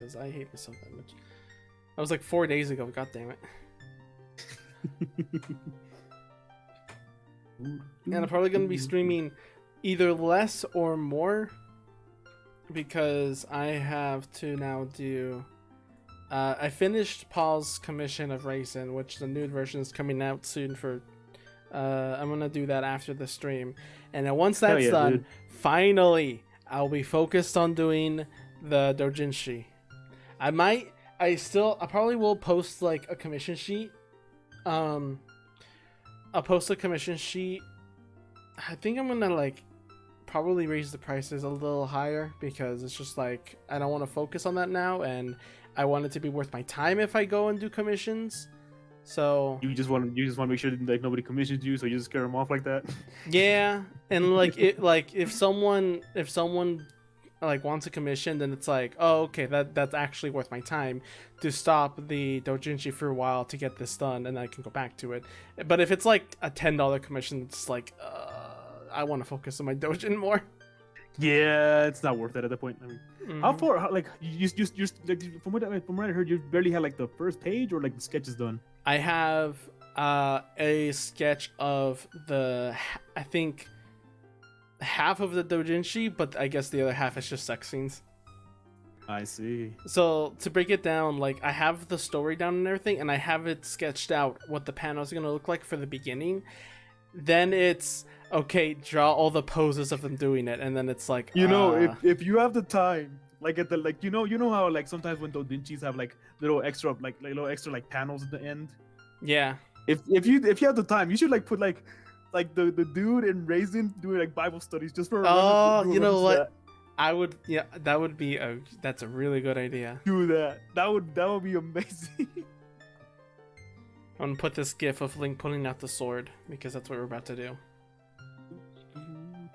because I hate myself that much. That was like 4 days ago. God damn it. And I'm probably gonna be streaming either less or more because I have to now do. I finished Paul's commission of Raisin, which the nude version is coming out soon for. I'm gonna do that after the stream, and then once that's done, dude. Finally, I'll be focused on doing the doujinshi. I probably will post like a commission sheet. I'll post a commission sheet. I think I'm gonna like probably raise the prices a little higher because it's just like I don't want to focus on that now, and I want it to be worth my time if I go and do commissions. So you just want to make sure that like nobody commissions you, so you just scare them off like that. Yeah, and like if someone like wants a commission, then it's like, oh, okay, that's actually worth my time to stop the doujinshi for a while to get this done, and I can go back to it. But if it's like a $10 commission, it's like I want to focus on my doujin more. Yeah, it's not worth it at that point. I mean, how like you like, from what I heard, you barely had like the first page or like the sketches done. I have a sketch of I think half of the doujinshi, but I guess the other half is just sex scenes. I see. So to break it down, like I have the story down and everything, and I have it sketched out what the panels are gonna look like for the beginning. Then it's okay, draw all the poses of them doing it, and then it's like if you have the time, like at the like you know how like sometimes when doujinshis have like little extra panels at the end. Yeah. If you have the time, you should like put like the dude in Raisin doing like Bible studies just for. Oh, you know what? I would. Yeah, that would be that's a really good idea. Do that. That would be amazing. I'm gonna put this gif of Link pulling out the sword because that's what we're about to do.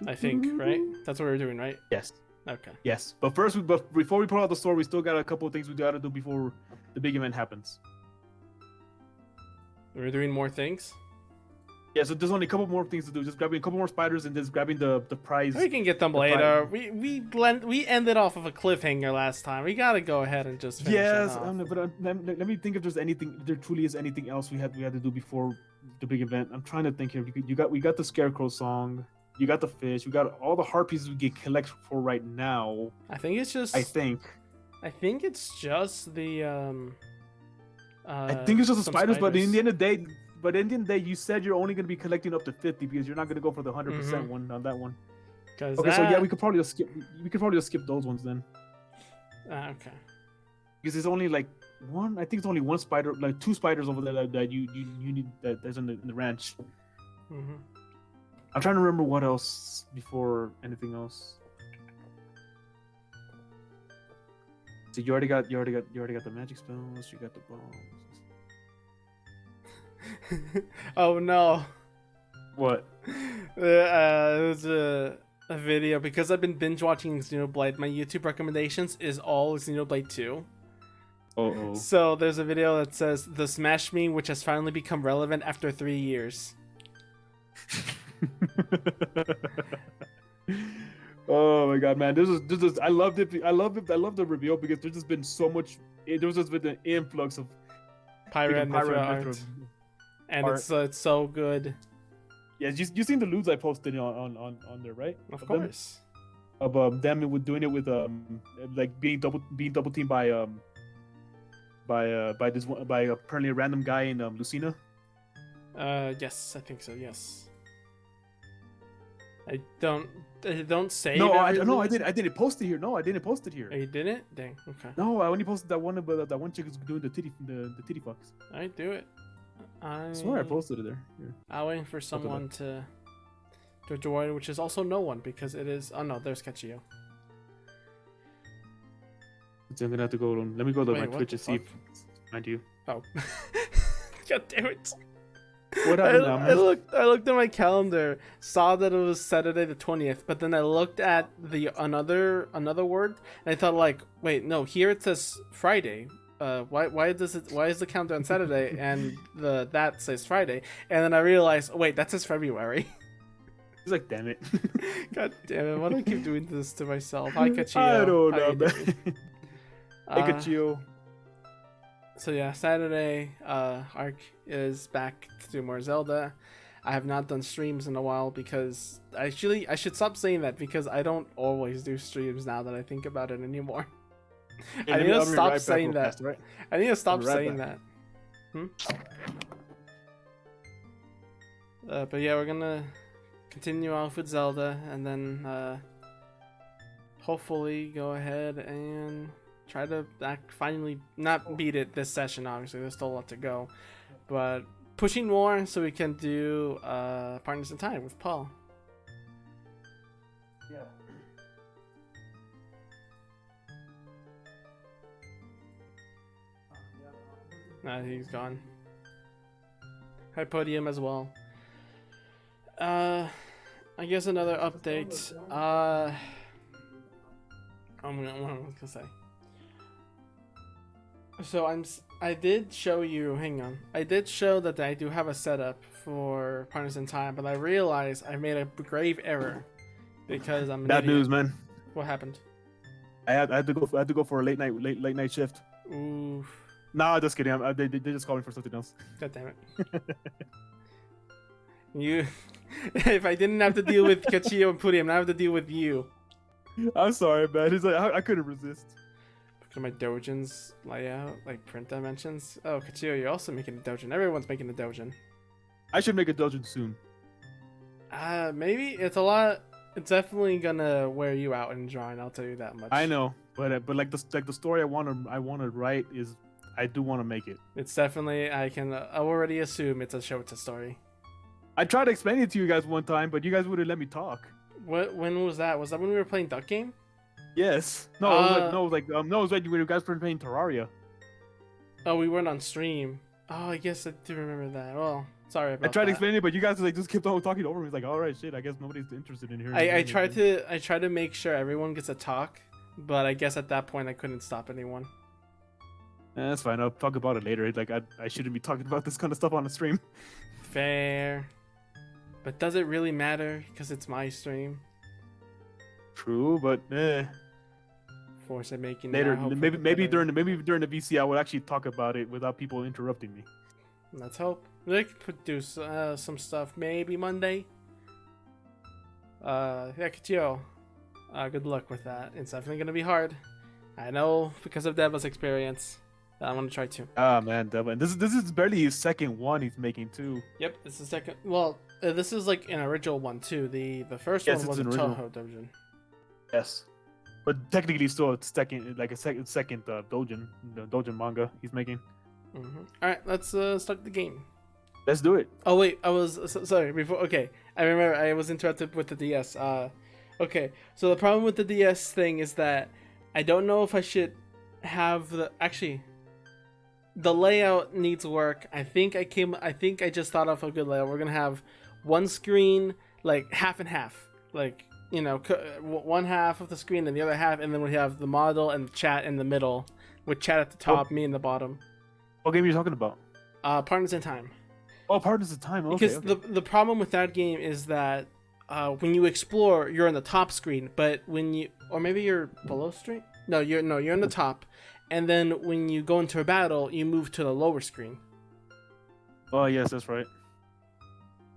I think, right? That's what we're doing, right? Yes. Okay. Yes, but before we pull out the sword, we still got a couple of things we gotta do before the big event happens. We're doing more things. Yeah, so there's only a couple more things to do. Just grabbing a couple more spiders and just grabbing the prize. We can get them later. We ended off of a cliffhanger last time. We gotta go ahead and just finish yes. But let me think if there truly is anything else we had to do before the big event. I'm trying to think here. We got the Scarecrow song. You got the fish. We got all the heart pieces we can collect for right now. I think it's just. I think it's just the. I think it's just the spiders, but in the end of the day, you said you're only going to be collecting up to 50 because you're not going to go for the 100% one on that one. Okay, so yeah, we could probably just skip those ones then. Okay. Because there's only like one. I think it's only one spider, like 2 spiders over there that you need that's in the ranch. Mm-hmm. I'm trying to remember what else before anything else. So you already got the magic spells. You got the bombs. Oh no! What? There's a video because I've been binge watching Xenoblade. My YouTube recommendations is all Xenoblade2. Oh. So there's a video that says the Smash meme, which has finally become relevant after 3 years. Oh my god, man! This is I loved it. I love the reveal because there's just been so much. There's just been an influx of Pyra art. And art. It's so good. Yeah, you seen the lewds I posted on there, right? Of course. Of them with doing it with like being double teamed by apparently a random guy in Lucina. Yes, I think so. Yes. I don't say. No, I didn't post it here. No, I didn't post it here. Oh, you didn't? Dang. Okay. No, I only posted that one. But that one chick is doing the titty fucks. I do it. I swear I posted it there. Here. I'm waiting for someone to join, which is also no one because it is. Oh no, there's Kachio. I'm gonna have to go. Let me go to my Twitch and see if I do. Oh. God damn it. What happened now? I looked at my calendar, saw that it was Saturday the 20th, but then I looked at the another word, and I thought like, wait, no, here it says Friday. Why is the countdown Saturday and that says Friday? And then I realized, oh, wait, that says February. He's like, damn it. God damn it, why do I keep doing this to myself? Hi, Kachio. I don't know, man. Pikachu. So yeah, Saturday, Arc is back to do more Zelda. I have not done streams in a while because I should stop saying that because I don't always do streams now that I think about it anymore. I need to stop saying that. Right? I need to stop saying that. But yeah, we're gonna continue off with Zelda and then hopefully go ahead and try to finally not beat it this session. Obviously, there's still a lot to go, but pushing more so we can do Partners in Time with Paul. Yeah. He's gone. Hi, Podium as well. I guess another update. What am I gonna say? So I did show you. Hang on. I did show that I do have a setup for Partners in Time, but I realized I made a grave error because I'm an bad idiot. news, man. What happened? I had to go for a late night shift. Oof. Nah, just kidding. They just called me for something else. God damn it. You. If I didn't have to deal with Kachio and Purium, I have to deal with you. I'm sorry, man. He's like, I couldn't resist. Look at my Dojin's layout, like print dimensions. Oh, Kachio, you're also making a Dojin. Everyone's making a Dojin. I should make a Dojin soon. Maybe it's a lot. It's definitely gonna wear you out in drawing. I'll tell you that much. I know, but like the story I want to write is, I do want to make it. It's definitely, I already assume it's a Shota story. I tried to explain it to you guys one time, but you guys wouldn't let me talk. When was that? Was that when we were playing Duck Game? Yes. No, it was when you guys were playing Terraria. Oh, we weren't on stream. Oh, I guess I do remember that. Well, sorry about that. I tried to explain it, but you guys like just kept on talking over me. It's like, all right, shit. I guess nobody's interested in hearing. I tried to make sure everyone gets a talk, but I guess at that point I couldn't stop anyone. That's fine. I'll talk about it later. Like I shouldn't be talking about this kind of stuff on the stream. Fair. But does it really matter? Because it's my stream. True, but Force it making later. Maybe during the VC, I would actually talk about it without people interrupting me. Let's hope. They could produce some stuff maybe Monday. Yeah, Kachio. Good luck with that. It's definitely gonna be hard. I know because of Deva's experience. I want to try too. Ah man, Deva. This is barely his second one he's making too. Yep, it's the second. Well, this is like an original one too. The first one was a Toho Dojin. Yes, but technically still it's second, like a second Dojin, the Dojin manga he's making. Mm-hmm. All right, let's start the game. Let's do it. Oh wait, I was sorry before. Okay, I remember I was interrupted with the DS. Okay, so the problem with the DS thing is that I don't know if I should have the layout needs work. I think I just thought of a good layout. We're gonna have one screen, like half and half, like, you know, one half of the screen and the other half, and then we have the model and the chat in the middle, with chat at the top, me in the bottom. What game are you talking about? Partners in Time. Oh, Partners in Time. Okay. Because the problem with that game is that when you explore, you're on the top screen, but when you, or maybe you're below screen. No, you're on the top. And then when you go into a battle, you move to the lower screen. Oh, yes, that's right.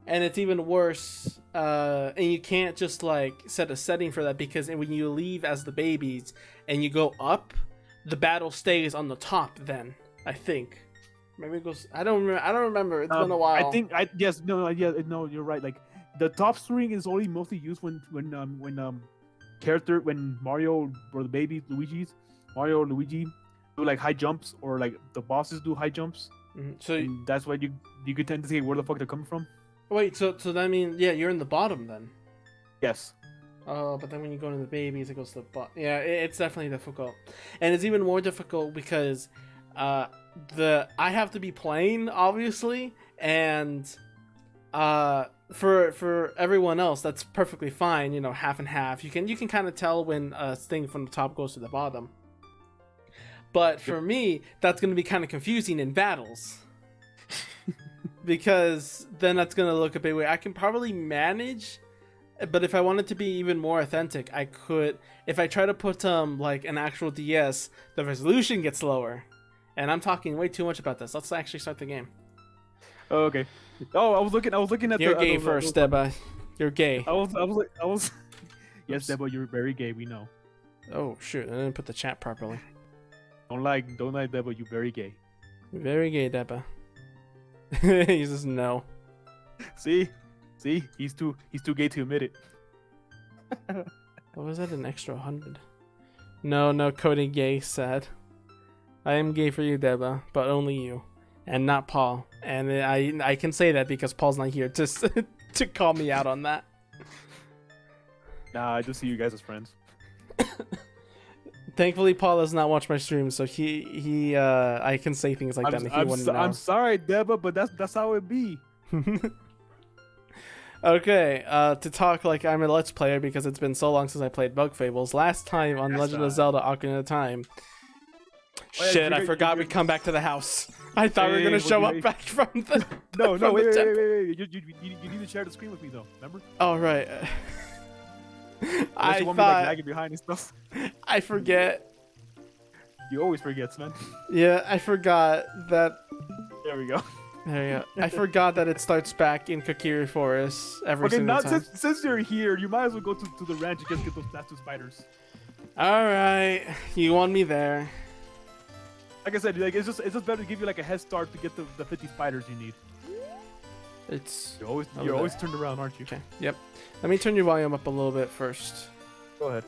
And it's even worse. And you can't just like set a setting for that, because when you leave as the babies and you go up, the battle stays on the top then, I think. Maybe it goes, I don't remember. It's been a while. I think you're right. Like the top screen is only mostly used when Mario or the baby Mario or Luigi do like high jumps, or like the bosses do high jumps. Mm-hmm. So that's why you could tend to see where the fuck they're coming from. Wait, so that means, yeah, you're in the bottom then. Yes. Oh, but then when you go into the babies, it goes to the bottom. Yeah, it's definitely difficult, and it's even more difficult because I have to be playing, obviously, and for everyone else that's perfectly fine, you know, half and half. You can kind of tell when a thing from the top goes to the bottom. But for me, that's going to be kind of confusing in battles. Because then that's going to look a bit weird. I can probably manage But if I wanted to be even more authentic, I could. If I try to put like an actual DS, the resolution gets lower, and I'm talking way too much about this. Let's actually start the game. Oh, okay. Oh, I was looking at You're gay first, Deba. You're gay. I was. Yes, Deba, you're very gay. We know. Oh shoot! I didn't put the chat properly. Don't lie, Deba. You're very gay. Very gay, Deba. He says no. See, he's too gay to admit it. What was that? An extra 100? No, Cody Gay said, "I am gay for you, Deba, but only you, and not Paul." And I can say that because Paul's not here to to call me out on that. Nah, I just see you guys as friends. Thankfully, Paul does not watch my stream, so he I can say things like that. And he wouldn't know. I'm sorry, Deba, but that's how it be. Okay, to talk like I'm a Let's Player because it's been so long since I played Bug Fables. Last time on Legend of Zelda Ocarina of Time. Shit, I forgot we come back to the house. I thought we were gonna show up back from the. No, wait. You need to share the screen with me though. Remember? Oh right. I thought me, like, lagging behind and stuff. I forget. You always forget, man. Yeah, I forgot that. There we go. There you go. I forgot that it starts back in Kokiri Forest every single time. Since you're here, you might as well go to the ranch and just get those last 2 spiders. All right, you want me there? Like I said, like it's just better to give you like a head start to get the 50 spiders you need. You're always turned around, aren't you? Okay. Yep. Let me turn your volume up a little bit first. Go ahead.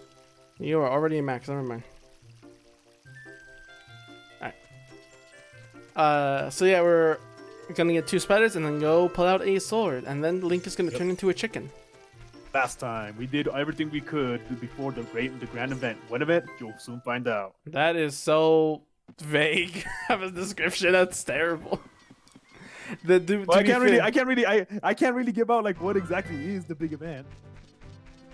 You are already in max. Never mind. All right. So yeah, we're gonna get 2 spiders and then go pull out a sword, and then Link is gonna turn into a chicken. Last time we did everything we could before the grand event. What event? You'll soon find out. That is so vague of a description. That's terrible. I can't really give out like what exactly is the big event.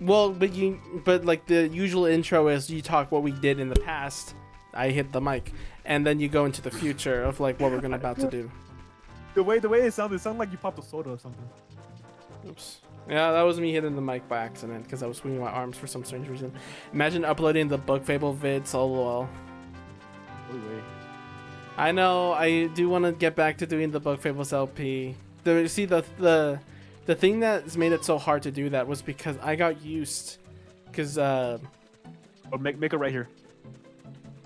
Well, but like the usual intro is you talk what we did in the past. I hit the mic, and then you go into the future of like what we're about to do. The way it sounded like you popped a soda or something. Oops. Yeah, that was me hitting the mic by accident because I was swinging my arms for some strange reason. Imagine uploading the Bug Fable vid so well. No way. I know, I do want to get back to doing the Bug Fables LP. The thing that's made it so hard to do that was because I got used, because make it right here.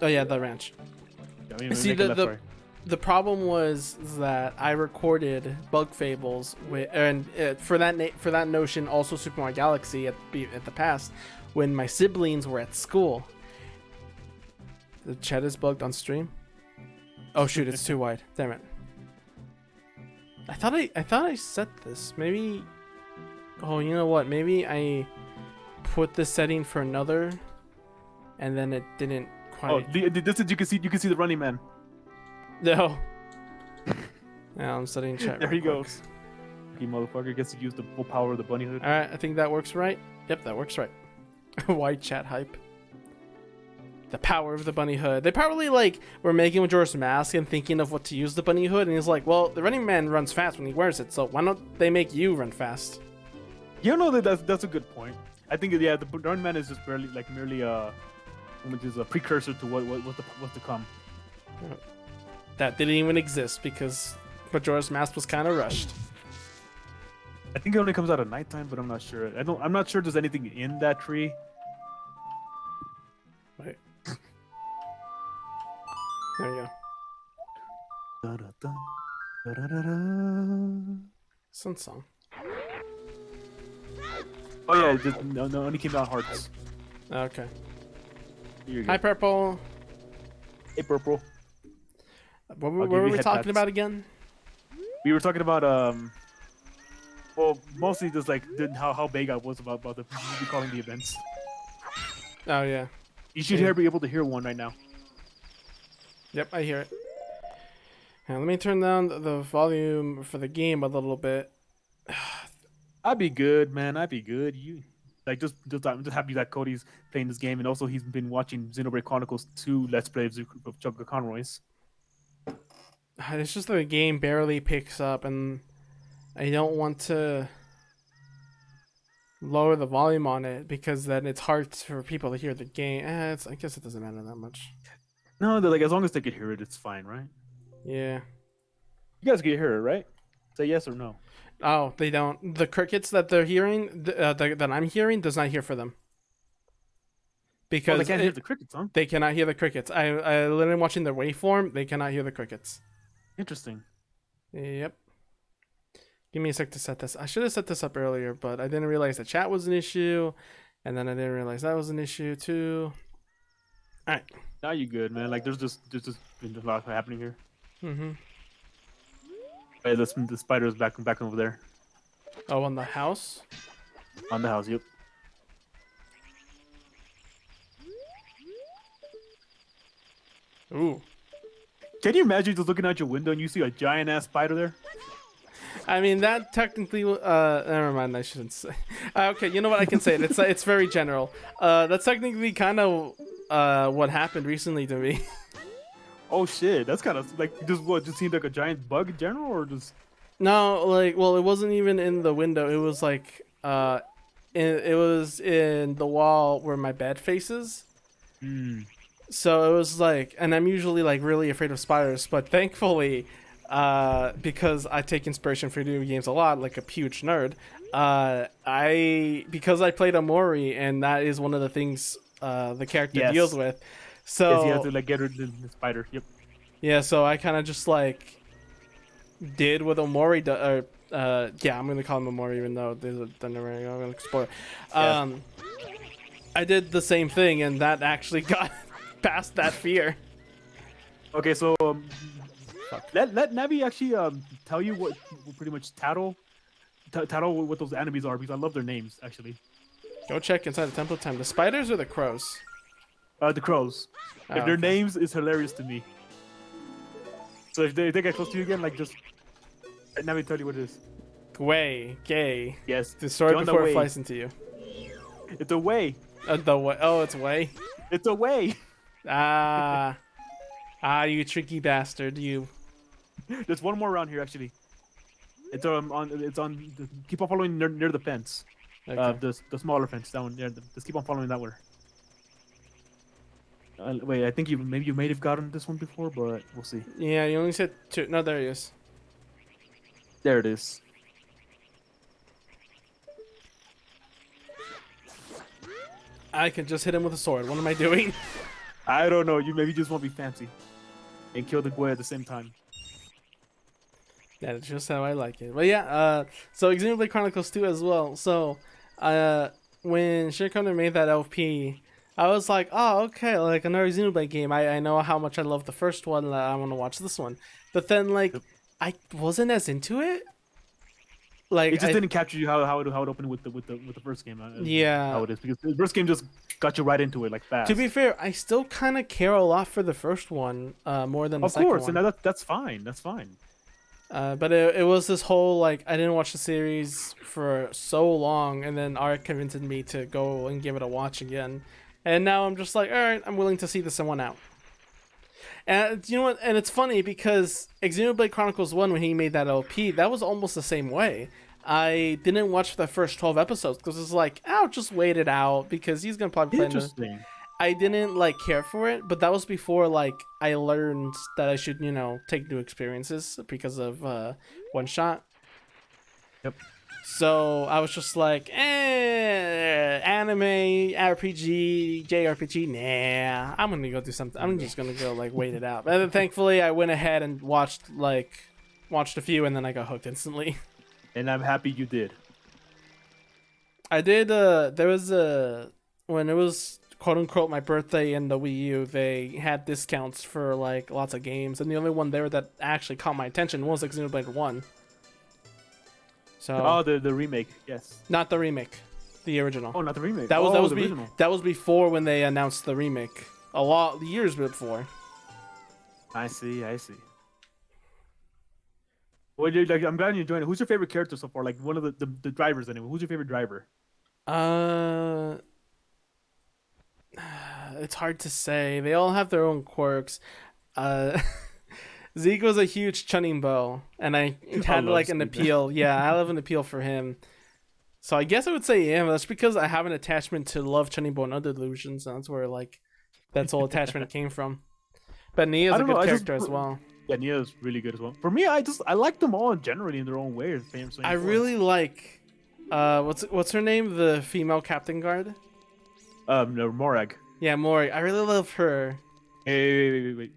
Oh yeah, the ranch. Yeah, see the problem was that I recorded Bug Fables for that notion also Super Mario Galaxy at the past when my siblings were at school. The chat is bugged on stream. Oh shoot, it's too wide. Damn it. I thought I set this. Maybe. Oh, you know what? Maybe I put the setting for another, and then it didn't quite. Oh, this is you can see the running man. No. Now I'm studying chat. There he goes. He motherfucker gets to use the full power of the bunny hood. All right, I think that works right. Yep, that works right. White chat hype. The power of the bunny hood. They probably like were making Majora's Mask and thinking of what to use the bunny hood, and he's like, "Well, the running man runs fast when he wears it, so why don't they make you run fast?" You know that's a good point. I think the running man is just merely a precursor to what's to come. That didn't even exist because Majora's Mask was kind of rushed. I think it only comes out at nighttime, but I'm not sure. I'm not sure there's anything in that tree. Wait. There you go. Sun song. Oh yeah, no, only came out hearts. Okay. Hi, Purple. Hey, Purple. What were we talking about again? We were talking about well, mostly just like how big I was about the calling the events. Oh yeah. You should be able to hear one right now. Yep, I hear it. Now, let me turn down the volume for the game a little bit. I'd be good, man. I'd be good. I'm just happy that Cody's playing this game, and also he's been watching Xenoblade Chronicles 2 Let's Play of Chugga Conroy's. It's just that the game barely picks up, and I don't want to. lower the volume on it because then it's hard for people to hear the game. I guess it doesn't matter that much. No, they're like as long as they can hear it, it's fine, right? Yeah. You guys can hear it, right? Say yes or no. Oh, they don't. The crickets that they're hearing, that I'm hearing, does not hear for them. Because they can't hear the crickets, huh? They cannot hear the crickets. I literally watching their waveform. They cannot hear the crickets. Interesting. Yep. Give me a sec to set this. I should have set this up earlier, but I didn't realize the chat was an issue, and then I didn't realize that was an issue too. All right. Now you good, man. Like there's just a lot happening here. Mm-hmm. Hey, the spider is back over there. Oh, on the house? On the house, yep. Ooh. Can you imagine just looking out your window and you see a giant ass spider there? I mean, that technically, never mind, I shouldn't say. Okay, you know what, I can say it. It's very general. That's technically kind of what happened recently to me. Oh shit, that's kind of like, just seemed like a giant bug in general, or just... No, like, well, it wasn't even in the window. It was like, it was in the wall where my bed faces. Hmm. So it was like, and I'm usually like really afraid of spiders, but thankfully, because I take inspiration from video games a lot, like a huge nerd, because I played Amori, and that is one of the things the character deals with. So yes, you have to like get rid of the spider. Yep. Yeah, so I kind of just like did what Omori does. Yeah, I'm gonna call him Omori, even though there's a thunder ring. I'm gonna spoil. I did the same thing, and that actually got past that fear. Okay, so let Navi actually tell you what pretty much tattle what those enemies are, because I love their names actually. Go check inside the temple time. The spiders or the crows? The crows. Oh, their names is hilarious to me. So if they get close to you again, like just let Navi tell you what it is. Gwei, gay. Yes. Destroy before it flies into you. It's a way. The way. Oh, it's way. It's a way. You tricky bastard, you. There's one more around here actually. It's on. Keep on following near the fence. Okay. The smaller fence down there. Just keep on following that one. Wait, I think you may have gotten this one before, but we'll see. Yeah, you only said 2. No, there he is. There it is. I can just hit him with a sword. What am I doing? I don't know. You maybe just want to be fancy and kill the boy at the same time. That's just how I like it. But yeah, so Xenoblade Chronicles 2 as well. So, when Shirkoner made that LP, I was like, oh, okay, like another Xenoblade game. I know how much I love the first one. I want to watch this one. But then, like, I wasn't as into it. Like, it just didn't capture you how it opened with the first game. Yeah, how it is, because the first game just got you right into it like fast. To be fair, I still kind of care a lot for the first one more than the second one. Of course, and that's fine. That's fine. But it was this whole, like, I didn't watch the series for so long, and then Art convinced me to go and give it a watch again. And now I'm just like, all right, I'm willing to see this one out. And you know what? And it's funny because Xenoblade Chronicles 1, when he made that LP, that was almost the same way. I didn't watch the first 12 episodes because it's like, I'll just wait it out because he's going to probably play Interesting. I didn't, like, care for it, but that was before, like, I learned that I should, you know, take new experiences because of One Shot. Yep. So I was just like, anime, RPG, JRPG, nah, I'm gonna go do something. I'm just gonna go, like, wait it out. And then thankfully I went ahead and watched a few, and then I got hooked instantly. And I'm happy you did. I did, there was when it was quote unquote my birthday in the Wii U, they had discounts for, like, lots of games, and the only one there that actually caught my attention was, like, Xenoblade 1. So the remake, yes. Not the remake, the original. Oh, not the remake. That original. That was before when they announced the remake. A lot years before. I see. Well, like, I'm glad you joined. Who's your favorite character so far? Like, one of the drivers anyway. Who's your favorite driver? It's hard to say. They all have their own quirks. Zeke was a huge Chunning Bow, and I had like an appeal. Yeah, I have an appeal for him. So I guess I would say yeah. That's because I have an attachment to Love Chunibyo and Other Delusions. And that's where like that's all attachment came from. But Nia's a good character as well. Yeah, Nia's really good as well. For me, I like them all generally in their own way. I really like what's her name? The female captain guard? No, Morag. Yeah, Morag. I really love her. Hey, wait.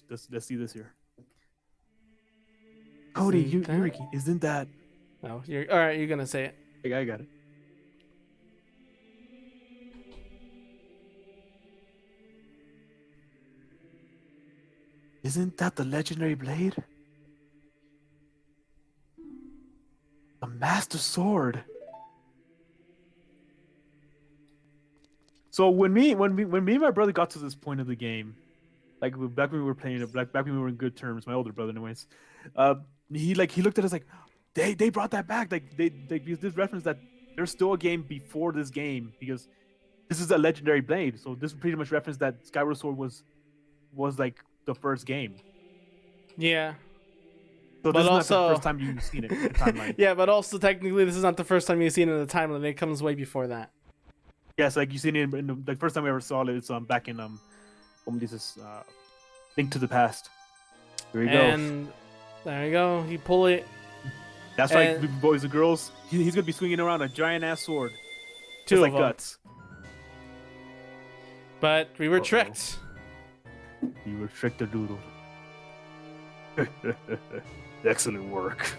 Let's see this here. Cody, Yuriki, isn't that? No, you're all right. You're gonna say it. I got it. Isn't that the legendary blade? The Master Sword. So when me and my brother got to this point of the game, like back when we were playing it, back when we were in good terms, my older brother, anyways, he looked at us like, they brought that back, like they used this reference that there's still a game before this game because this is a legendary blade. So this pretty much reference that Skyward Sword was like the first game. Yeah. So this is not the first time you've seen it in the timeline. Yeah, but also technically this is not the first time you've seen it in the timeline. It comes way before that. Yes, like you seen it in the first time we ever saw it. It's back in this is Link to the Past. There you go. And there you go. You pull it. That's right, boys and girls. He's gonna be swinging around a giant ass sword. Two just of like them. Guts. But we were tricked. You were tricked or doodled. Excellent work.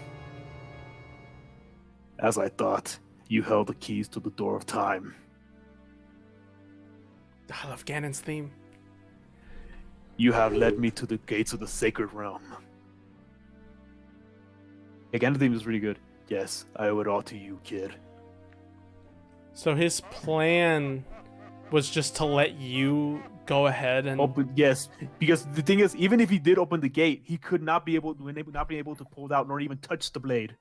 As I thought, you held the keys to the door of time. I love Ganon's theme. You have led me to the gates of the sacred realm. Yeah, Ganon's theme is really good. Yes, I owe it all to you, kid. So his plan was just to let you go ahead and yes, because the thing is, even if he did open the gate, he could not be able to pull it out nor even touch the blade.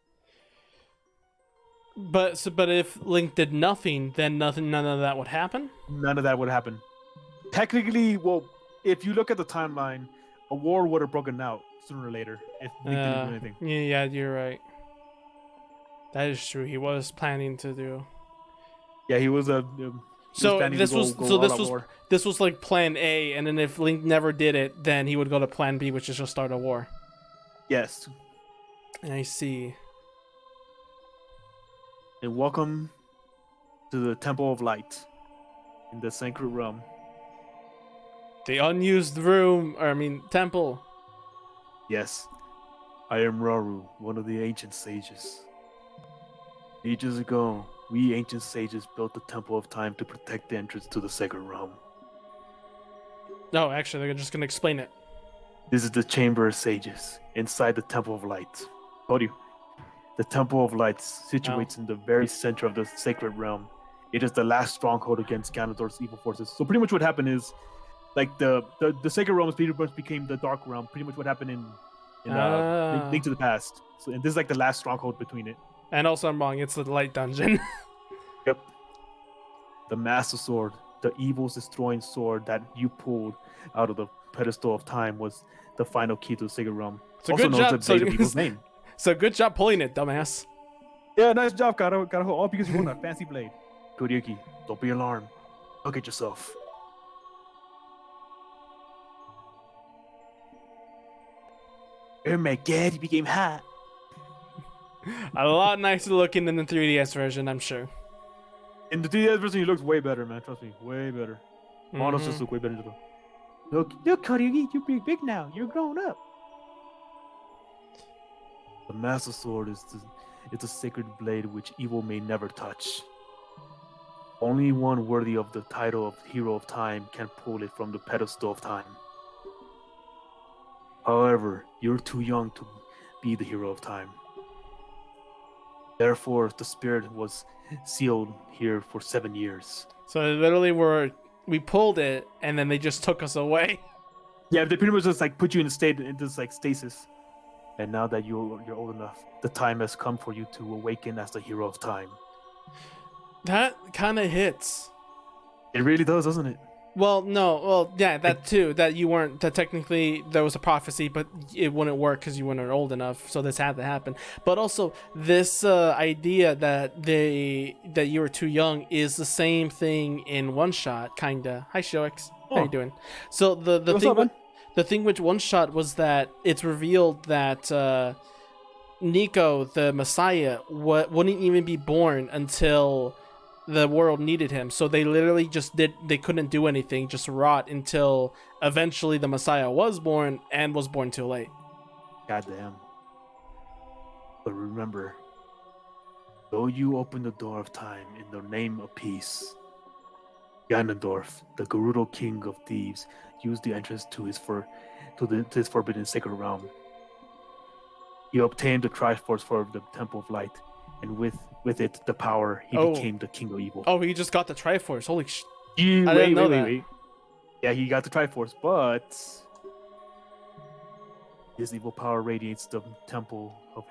But if Link did nothing, then none of that would happen? None of that would happen. Technically, well, if you look at the timeline, a war would have broken out sooner or later if Link didn't do anything. Yeah, you're right. That is true. He was planning to do. Yeah, he was this was like plan A, and then if Link never did it, then he would go to plan B, which is just start a war. Yes. I see. And welcome to the Temple of Light in the Sacred Realm. The unused temple. Yes. I am Rauru, one of the ancient sages. Ages ago, we ancient sages built the Temple of Time to protect the entrance to the Sacred Realm. No, actually, they're just going to explain it. This is the Chamber of Sages, inside the Temple of Light. Told you. The Temple of Light situates in the very center of the Sacred Realm. It is the last stronghold against Ganondorf's evil forces. So pretty much what happened is, like the Sacred Realm pretty much became the Dark Realm. Pretty much what happened in Link to the Past. So, and this is like the last stronghold between it. And also, I'm wrong. It's the Light Dungeon. Yep. The Master Sword, the evil's destroying sword that you pulled out of the pedestal of time, was the final key to the Sacred Realm. So also good known job. as the Blade of Evil's name. So good job pulling it, dumbass. Yeah, nice job, Karo. All because you won a fancy blade. Koriyuki, don't be alarmed. Look at yourself. Oh my god, he became hot. A lot nicer looking than the 3DS version, I'm sure. In the 3DS version, he looks way better, man. Trust me, way better. Models just look way better. Look, Koriyuki, you're big now. You're grown up. The Master Sword is a sacred blade which evil may never touch. Only one worthy of the title of Hero of Time can pull it from the pedestal of time. However, you're too young to be the Hero of Time. Therefore, the spirit was sealed here for 7 years. So literally we pulled it and then they just took us away. Yeah, they pretty much just like put you in this like stasis. And now that you're old enough, the time has come for you to awaken as the Hero of Time. That kind of hits. It really does, doesn't it? Well, no, well, yeah, that too. That you weren't. That technically there was a prophecy, but it wouldn't work because you weren't old enough. So this had to happen. But also, this idea that you were too young is the same thing in One Shot, kinda. Hi, Shoix. How you doing? So the thing with One Shot was that it's revealed that Nico, the Messiah, wouldn't even be born until the world needed him. So they literally they couldn't do anything, just rot until eventually the Messiah was born and was born too late. Goddamn. But remember, though you open the door of time in the name of peace, Ganondorf, the Gerudo King of Thieves, used the entrance to his forbidden sacred realm. He obtained the Triforce for the Temple of Light, and with it, the power, he became the King of Evil. Oh, he just got the Triforce. Holy sh! I didn't know that. Yeah, he got the Triforce, but his evil power radiates from the Temple of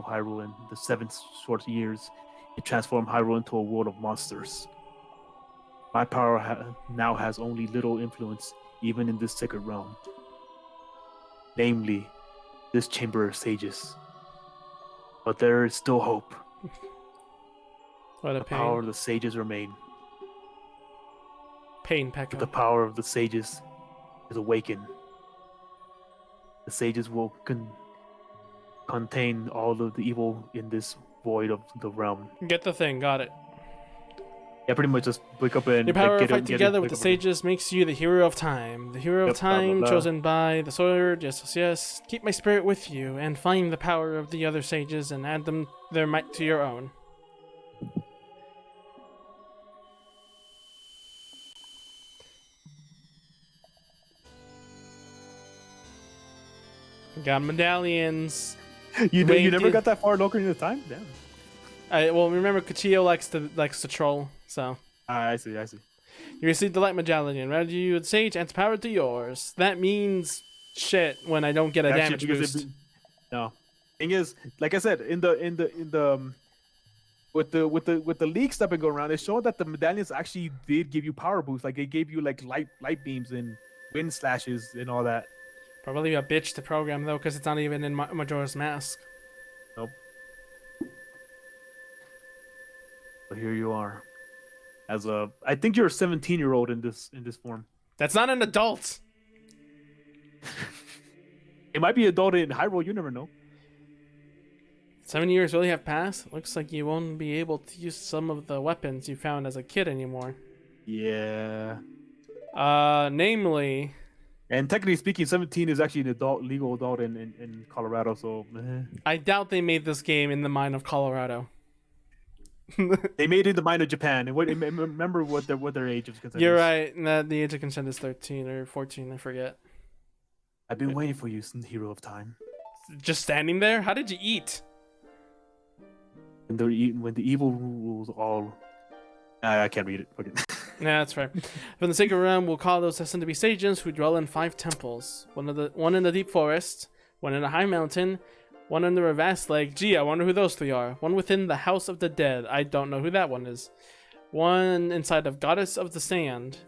Hyrule in the 7 short years. It transformed Hyrule into a world of monsters. My power now has only little influence, even in this sacred realm. Namely, this chamber of sages. But there is still hope. What a the pain. Power of the sages remain. Pain, Pekka. The power of the sages is awakened. The sages will contain all of the evil in this void of the realm. Get the thing, got it. Yeah, pretty much just wake up and your power fight together with the sages makes you the hero of time. The hero of time, chosen by the sword. Yes. Keep my spirit with you and find the power of the other sages and add their might to your own. Got medallions. You never got that far in Ocarina of Time? Damn. Well, remember Kuchio likes to troll, so. I see. You received the light medallion. Ready you with sage and power to yours. That means shit when I don't get a damage boost. No. Thing is, like I said, in the with the leaks that been going around, it showed that the medallions actually did give you power boosts. Like they gave you like light beams and wind slashes and all that. Probably a bitch to program though, because it's not even in Majora's Mask. Nope. But here you are. I think you're a 17-year-old in this form. That's not an adult. It might be adult in Hyrule. You never know. 7 years really have passed. Looks like you won't be able to use some of the weapons you found as a kid anymore. Yeah. Namely. And technically speaking, 17 is actually an legal adult in Colorado. So. I doubt they made this game in the mind of Colorado. They made it in the mind of Japan, and remember what their age of consent. You're right. The age of consent is 13 or 14. I forget. I've been waiting for you, hero of time. Just standing there. How did you eat? When the evil rules all. I can't read it. Okay. Yeah, that's right. From the sacred realm, we'll call those destined to be sages who dwell in 5 temples. One in the deep forest, one in a high mountain, one under a vast lake. Gee, I wonder who those 3 are. One within the house of the dead. I don't know who that one is. One inside of Goddess of the Sand.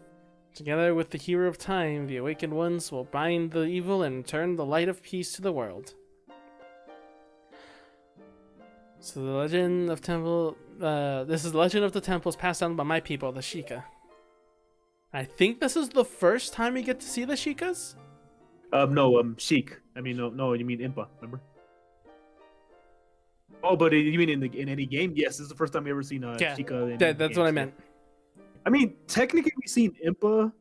Together with the hero of time, the awakened ones will bind the evil and turn the light of peace to the world. So the legend of temple. This is the legend of the temples passed down by my people, the Sheikah. I think this is the first time we get to see the Sheikahs. No, Sheik. I mean, no, you mean Impa. Remember? Oh, but you mean in any game? Yes, this is the first time we ever seen Sheikah. That's games, what I meant. I mean, technically we've seen Impa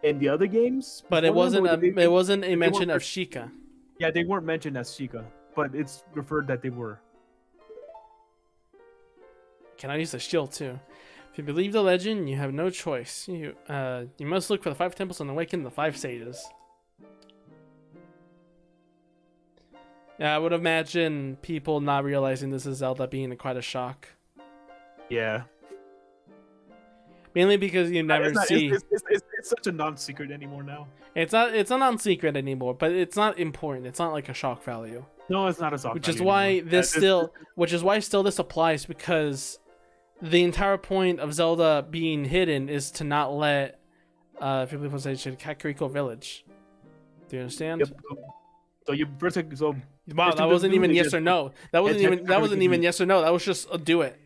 in the other games, but it wasn't a mention of Sheikah. Yeah, they weren't mentioned as Sheikah, but it's referred that they were. Can I use the shield too? If you believe the legend, you have no choice. You must look for the 5 temples and awaken the 5 sages. Yeah, I would imagine people not realizing this is Zelda being quite a shock. Yeah. Mainly because you never see. It's such a non-secret anymore now. It's not a non-secret anymore, but it's not important. It's not like a shock value. No, it's not a shock value. Which is why this applies, because the entire point of Zelda being hidden is to not let people say Kakariko Village. Do you understand? Yep. So you first so wow, that wasn't even yes or no. That wasn't even yes or no. That was just do it.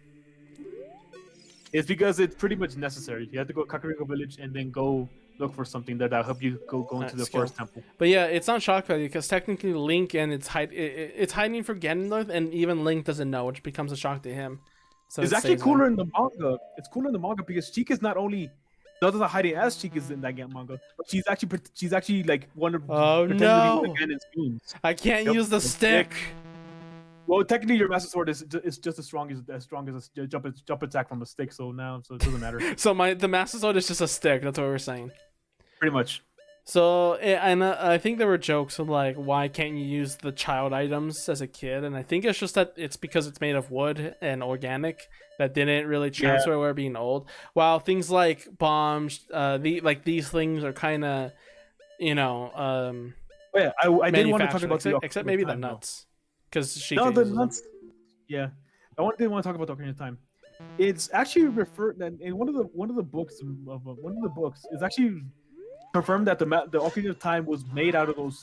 It's because it's pretty much necessary. You have to go to Kakariko Village and then go look for something that'll help you go into the first temple. But yeah, it's not shock value because technically Link and it's hiding for Ganondorf, and even Link doesn't know, which becomes a shock to him. So it's actually cooler in the manga. It's cooler in the manga because Chica's not only doesn't hiding as Chica's in that manga, but she's actually like one of Ganon's goons. I can't use the stick. Well, technically, your Master Sword is just as strong as a jump attack from a stick. So it doesn't matter. So the Master Sword is just a stick. That's what we're saying. Pretty much. So and I think there were jokes of like, why can't you use the child items as a kid? And I think it's just that it's because it's made of wood and organic that didn't really transfer where being old. While things like bombs, these things are kind of, I didn't want to talk about except maybe the nuts. Because the nuts. Yeah, I didn't want to talk about the Ocarina of Time. It's actually referred that in one of the books is actually confirmed that the Ocarina of Time was made out of those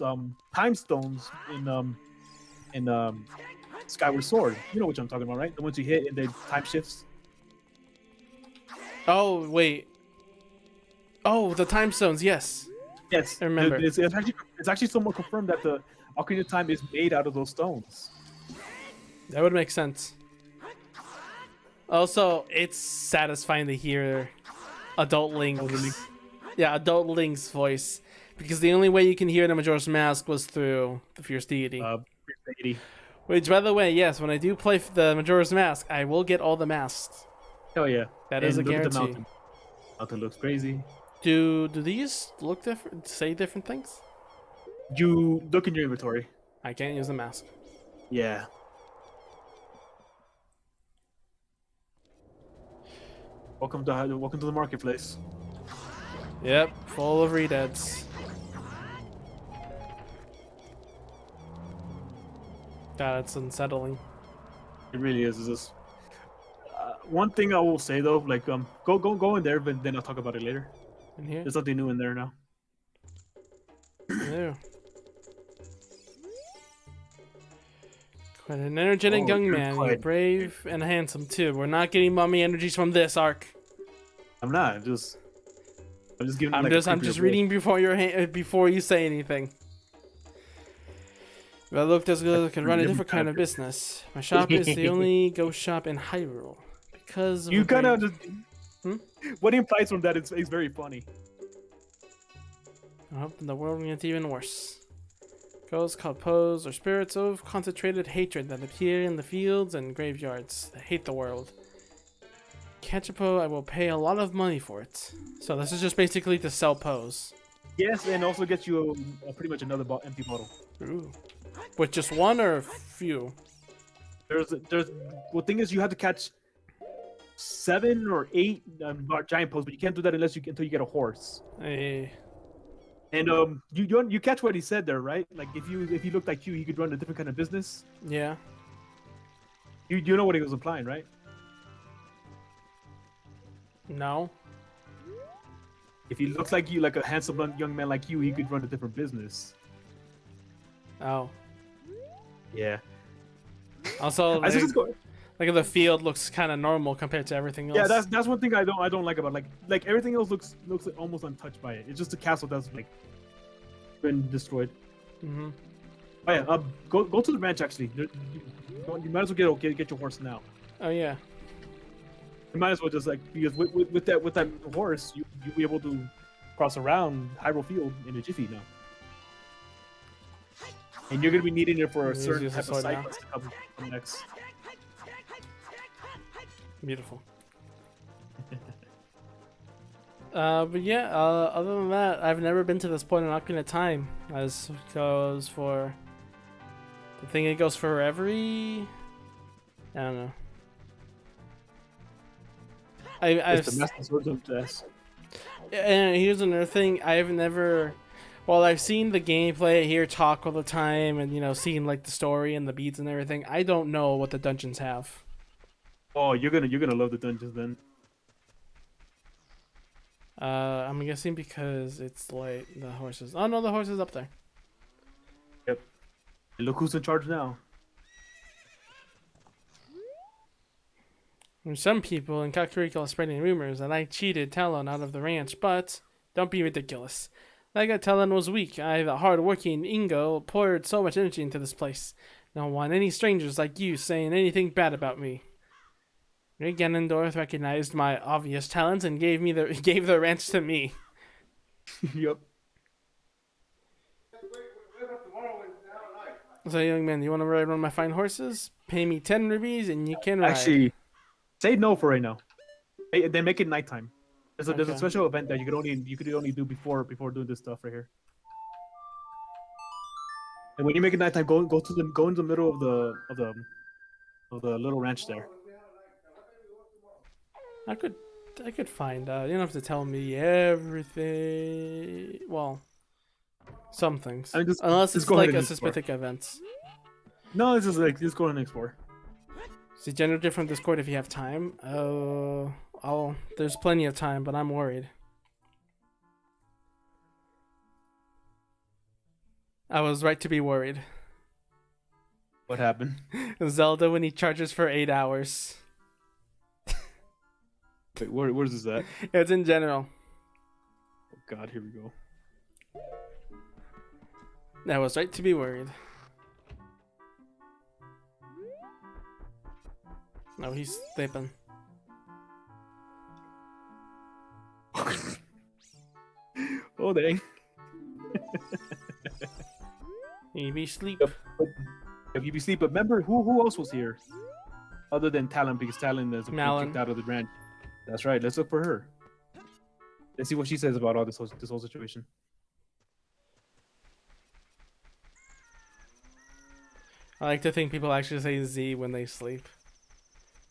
time stones in Skyward Sword. You know what I'm talking about, right? The ones you hit and the time shifts. Oh wait. Oh, the time stones. Yes. Yes. I remember. It's actually somewhat confirmed that the Ocarina of Time is made out of those stones. That would make sense. Also, it's satisfying to hear adult adult Link's voice, because the only way you can hear the Majora's Mask was through the Fierce Deity. Which, by the way, yes, when I do play the Majora's Mask, I will get all the masks. Oh yeah, that is a guarantee. The mountain looks crazy. Do these look different? Say different things? You look in your inventory. I can't use the mask. Yeah. Welcome to the marketplace. Yep, full of redeads. God, it's unsettling. It really is. It's just one thing I will say though, like go in there, but then I'll talk about it later. In here? There's something new in there now. New. Quite an energetic young man. You're brave and handsome too. We're not getting mommy energies from this arc. I'm not. I'm just giving. I'm just reading before you say anything. If I looked as good, I could run a different kind of business. My shop is the only ghost shop in Hyrule. Because you kind of what he implies from that is very funny. I hope the world will get even worse. Ghosts called Pos are spirits of concentrated hatred that appear in the fields and graveyards. They hate the world. Catch a Po, I will pay a lot of money for it. So this is just basically to sell Pos. Yes, and also get you pretty much another empty bottle. Ooh. With just one or a few? There's. The thing is, you have to catch 7 or 8 giant Pos, but you can't do that until you get a horse. Hey. And you catch what he said there, right? Like if he looked like you, he could run a different kind of business. Yeah. You know what he was implying, right? No. If he looks like you, like a handsome young man like you, he could run a different business. Oh. Yeah. Also, like the field looks kind of normal compared to everything else. Yeah, that's one thing I don't like about like everything else looks almost untouched by it. It's just the castle that's like been destroyed. Mm-hmm. Oh yeah, go to the ranch actually. You might as well get your horse now. Oh yeah. You might as well just because with that horse you'll be able to cross around Hyrule Field in a jiffy now. And you're gonna be needing it for a certain type of side quest to come next. Beautiful. But yeah, other than that, I've never been to this point in Ocarina of Time. As goes for the thing, it goes for every. I don't know. I've the Master Sword of Death. And here's another thing: I've never. Well, I've seen the gameplay, hear talk all the time, and seen like the story and the beats and everything. I don't know what the dungeons have. Oh, you're gonna love the dungeons then. I'm guessing because it's like the horses. Oh no, the horse is up there. Yep. And look who's in charge now. Some people in Kakariko are spreading rumors that I cheated Talon out of the ranch, but don't be ridiculous. Like I Talon was weak. The hard-working Ingo poured so much energy into this place. Don't want any strangers like you saying anything bad about me. Ganondorf recognized my obvious talents and gave the ranch to me. Yep. So, young man, you want to ride one of my fine horses? Pay me 10 rubies and you can ride. Actually, say no for right now. Hey, then make it nighttime. There's a special event that you could only do before doing this stuff right here. And when you make it nighttime, go in the middle of the little ranch there. I could find out. You don't have to tell me everything. Well, some things. I mean, unless it's like a specific event. No, it's just like just go and explore. Is it generated from Discord if you have time? There's plenty of time, but I'm worried. I was right to be worried. What happened? Zelda when he charges for 8 hours. Wait, where's this at? It's in general. Oh God, here we go. I was right to be worried. No, he's sleeping. Oh dang. You be sleep. If you be sleep, but remember who else was here? Other than Talon, because Talon is kicked out of the ranch. That's right. Let's look for her. Let's see what she says about all this whole situation. I like to think people actually say Z when they sleep.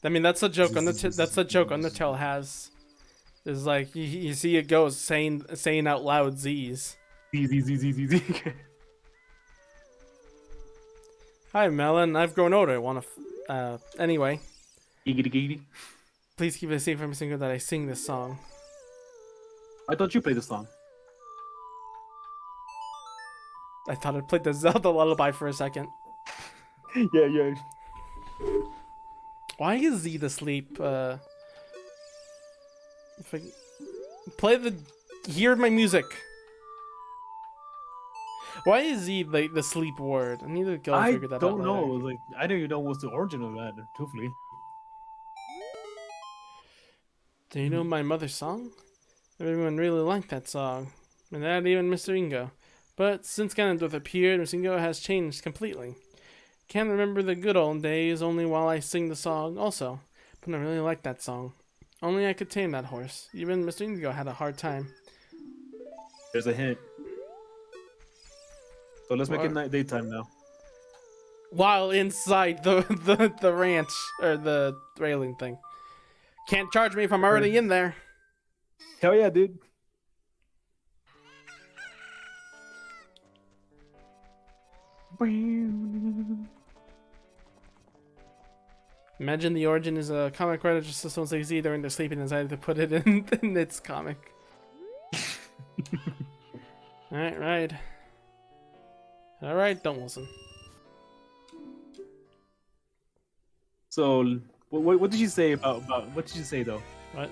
I mean, that's a joke. That's a joke Undertale has. Is like you see a ghost saying out loud Z's. Z. Hi, Melon. I've grown older. Anyway. Giggity. Please keep it safe from single that I sing this song. I thought you played the song. I thought I played the Zelda lullaby for a second. Yeah. Why is Z the sleep? Hear my music. Why is Z like the sleep word? I need to go figure that out. I don't know. Like I don't even know what's the origin of that. Truthfully. Do you know my mother's song? Everyone really liked that song, and not even Mr. Ingo. But since Ganondorf appeared, Mr. Ingo has changed completely. Can't remember the good old days only while I sing the song also, but I really like that song. Only I could tame that horse. Even Mr. Ingo had a hard time. There's a hint. So let's make it daytime now. While inside the ranch or the railing thing. Can't charge me if I'm already in there. Hell yeah, dude. Imagine the origin is a comic writer just so someone says either they're sleeping and decided to put it in its comic. Alright, don't listen. So, what did you say about what did you say though? What?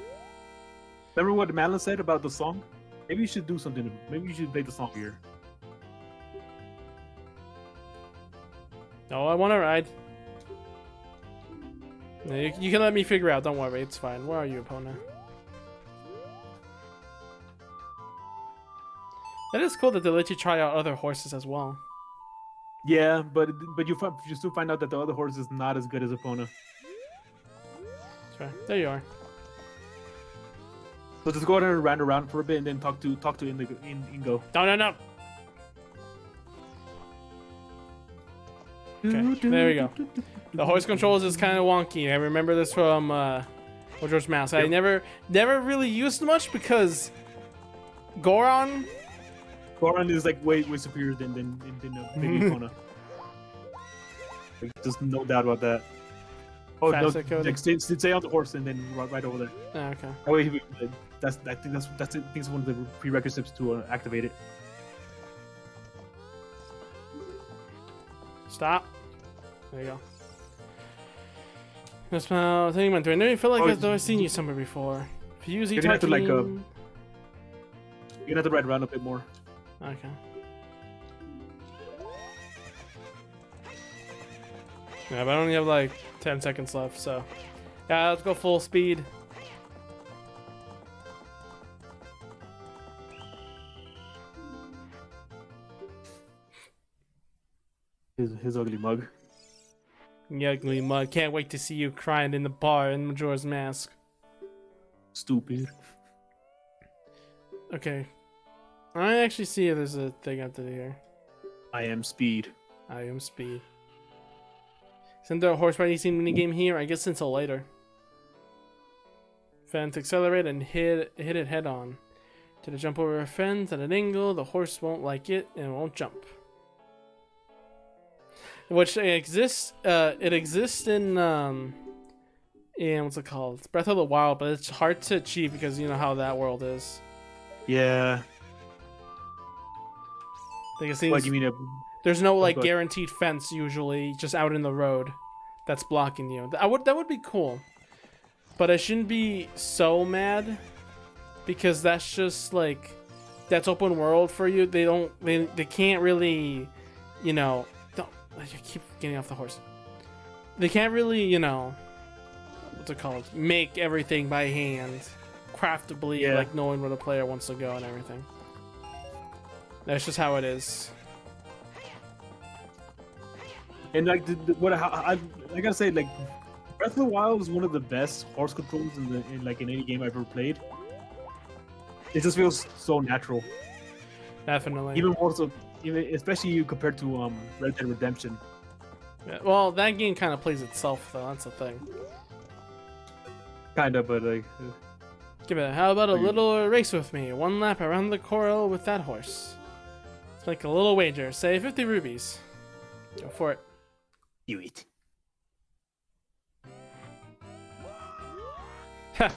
Remember what Madeline said about the song? Maybe you should do something. Maybe you should play the song here. No, I want to ride. No, you can let me figure out. Don't worry, it's fine. Where are you, Epona? It is cool that they let you try out other horses as well. Yeah, but you still find out that the other horse is not as good as Epona. Sure. There you are. So just go ahead and run around for a bit and then talk to Ingo. No. Okay, there we go. The horse controls is kind of wonky. I remember this from George Mouse. I never really used much because Goron is like way superior than Baby Epona. Like, there's no doubt about that. Oh fast no! it goes? Like, stay on the horse and then right over there. Oh, okay. That way, I think that's one of the prerequisites to activate it. Stop. There you go. That's my thing. Do I know you feel like I've seen you somewhere before? If you use you're gonna have to like you're gonna have to ride around a bit more. Okay. Yeah, but I only have like 10 seconds left, so yeah, let's go full speed. His ugly mug. The ugly mug. Can't wait to see you crying in the bar in Majora's Mask. Stupid. Okay. I actually see if there's a thing up to here. I am speed. I am speed. Isn't there a horse riding scene minigame here? I guess until later. Fence accelerate and hit it head on. Did it jump over a fence at an angle? The horse won't like it and won't jump. Which exists. It exists in what's it called? It's Breath of the Wild, but it's hard to achieve because you know how that world is. Yeah. Like it seems. What, you mean there's no like guaranteed fence usually, just out in the road, that's blocking you. That would be cool, but I shouldn't be so mad because that's just like that's open world for you. They can't really, you know. Don't you keep getting off the horse. They can't really, you know, what's it called? Make everything by hand, craftably, like knowing where the player wants to go and everything. That's just how it is. And like I gotta say, like Breath of the Wild is one of the best horse controls in any game I've ever played. It just feels so natural. Definitely. Even more so, especially compared to Red Dead Redemption. Yeah, well, that game kind of plays itself though. That's the thing. Kinda, but like. Give it. How about a little race with me? 1 lap around the coral with that horse. Let's make a little wager. Say 50 rubies. Go for it. Do it.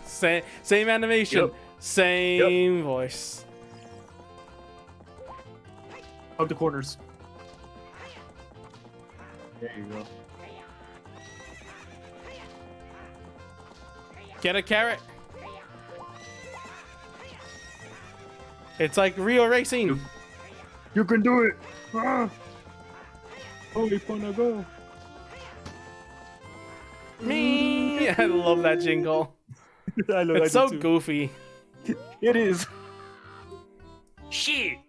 Same animation, same voice. Hug the corners. There you go. Get a carrot. It's like real racing. You can do it. Ah. Holy gonna go. Me. I love that jingle. It's so goofy. It is. Shit.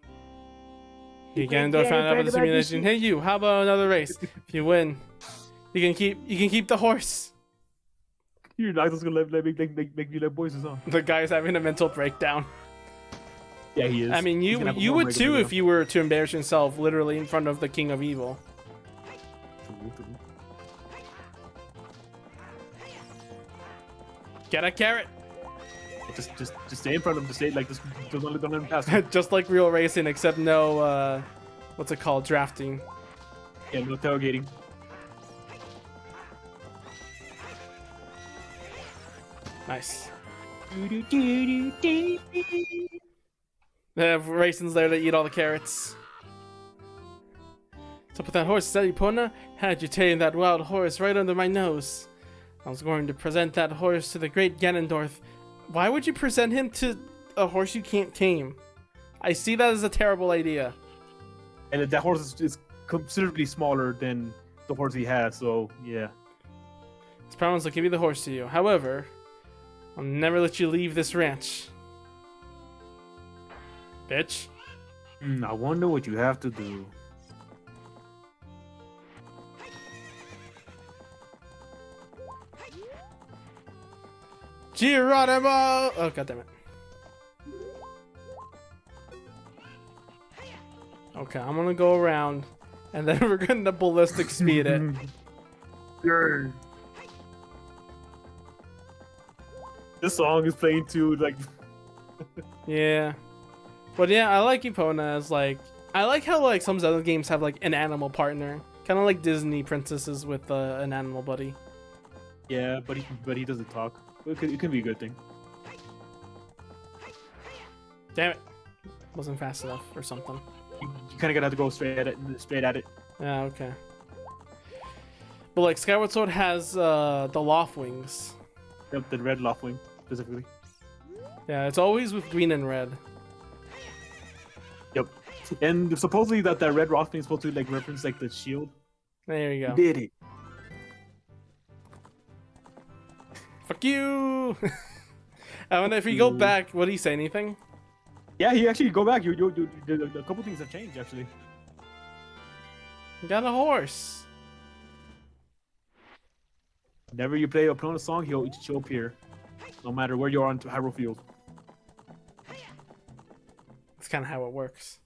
You can do a Final simulation. Hey you, how about another race? If you win, you can keep the horse. You're not just gonna make me let voices on. The guy's having a mental breakdown. Yeah, he is. I mean, you would too if you were to embarrass yourself literally in front of the King of Evil. Get a carrot. Just stay in front of him. Just stay like this. Don't let him pass. Just like real racing, except no what's it called? Drafting. Yeah, no tailgating. Nice. They have raisins there to eat all the carrots. What's up with that horse, Steady Pona? Had you tame that wild horse right under my nose. I was going to present that horse to the great Ganondorf. Why would you present him to a horse you can't tame? I see that as a terrible idea. And that horse is considerably smaller than the horse he has, so yeah. It's promised I'll give you the horse to you. However, I'll never let you leave this ranch. Bitch. I wonder what you have to do. Geronimo! Oh, goddammit. Okay, I'm gonna go around, and then we're gonna ballistic speed it. Yay. This song is playing too, like... Yeah. But yeah, I like Epona as like... I like how like some other games have like an animal partner. Kind of like Disney princesses with an animal buddy. Yeah, but he doesn't talk. It can be a good thing. Damn it. Wasn't fast enough or something. You kind of gotta have to go straight at it. Yeah, okay. But like Skyward Sword has the loft wings. Yep, the red loft wing specifically. Yeah, it's always with green and red. Yep. And supposedly that red loft wing is supposed to like reference like the shield. There you go. You did it. Fuck you! I wonder if you go back, would he say anything? Yeah, he actually go back. You a couple things have changed actually. You got a horse. Whenever you play a Opponent song, he'll appear, no matter where you are on Hyrule Field. That's kind of how it works.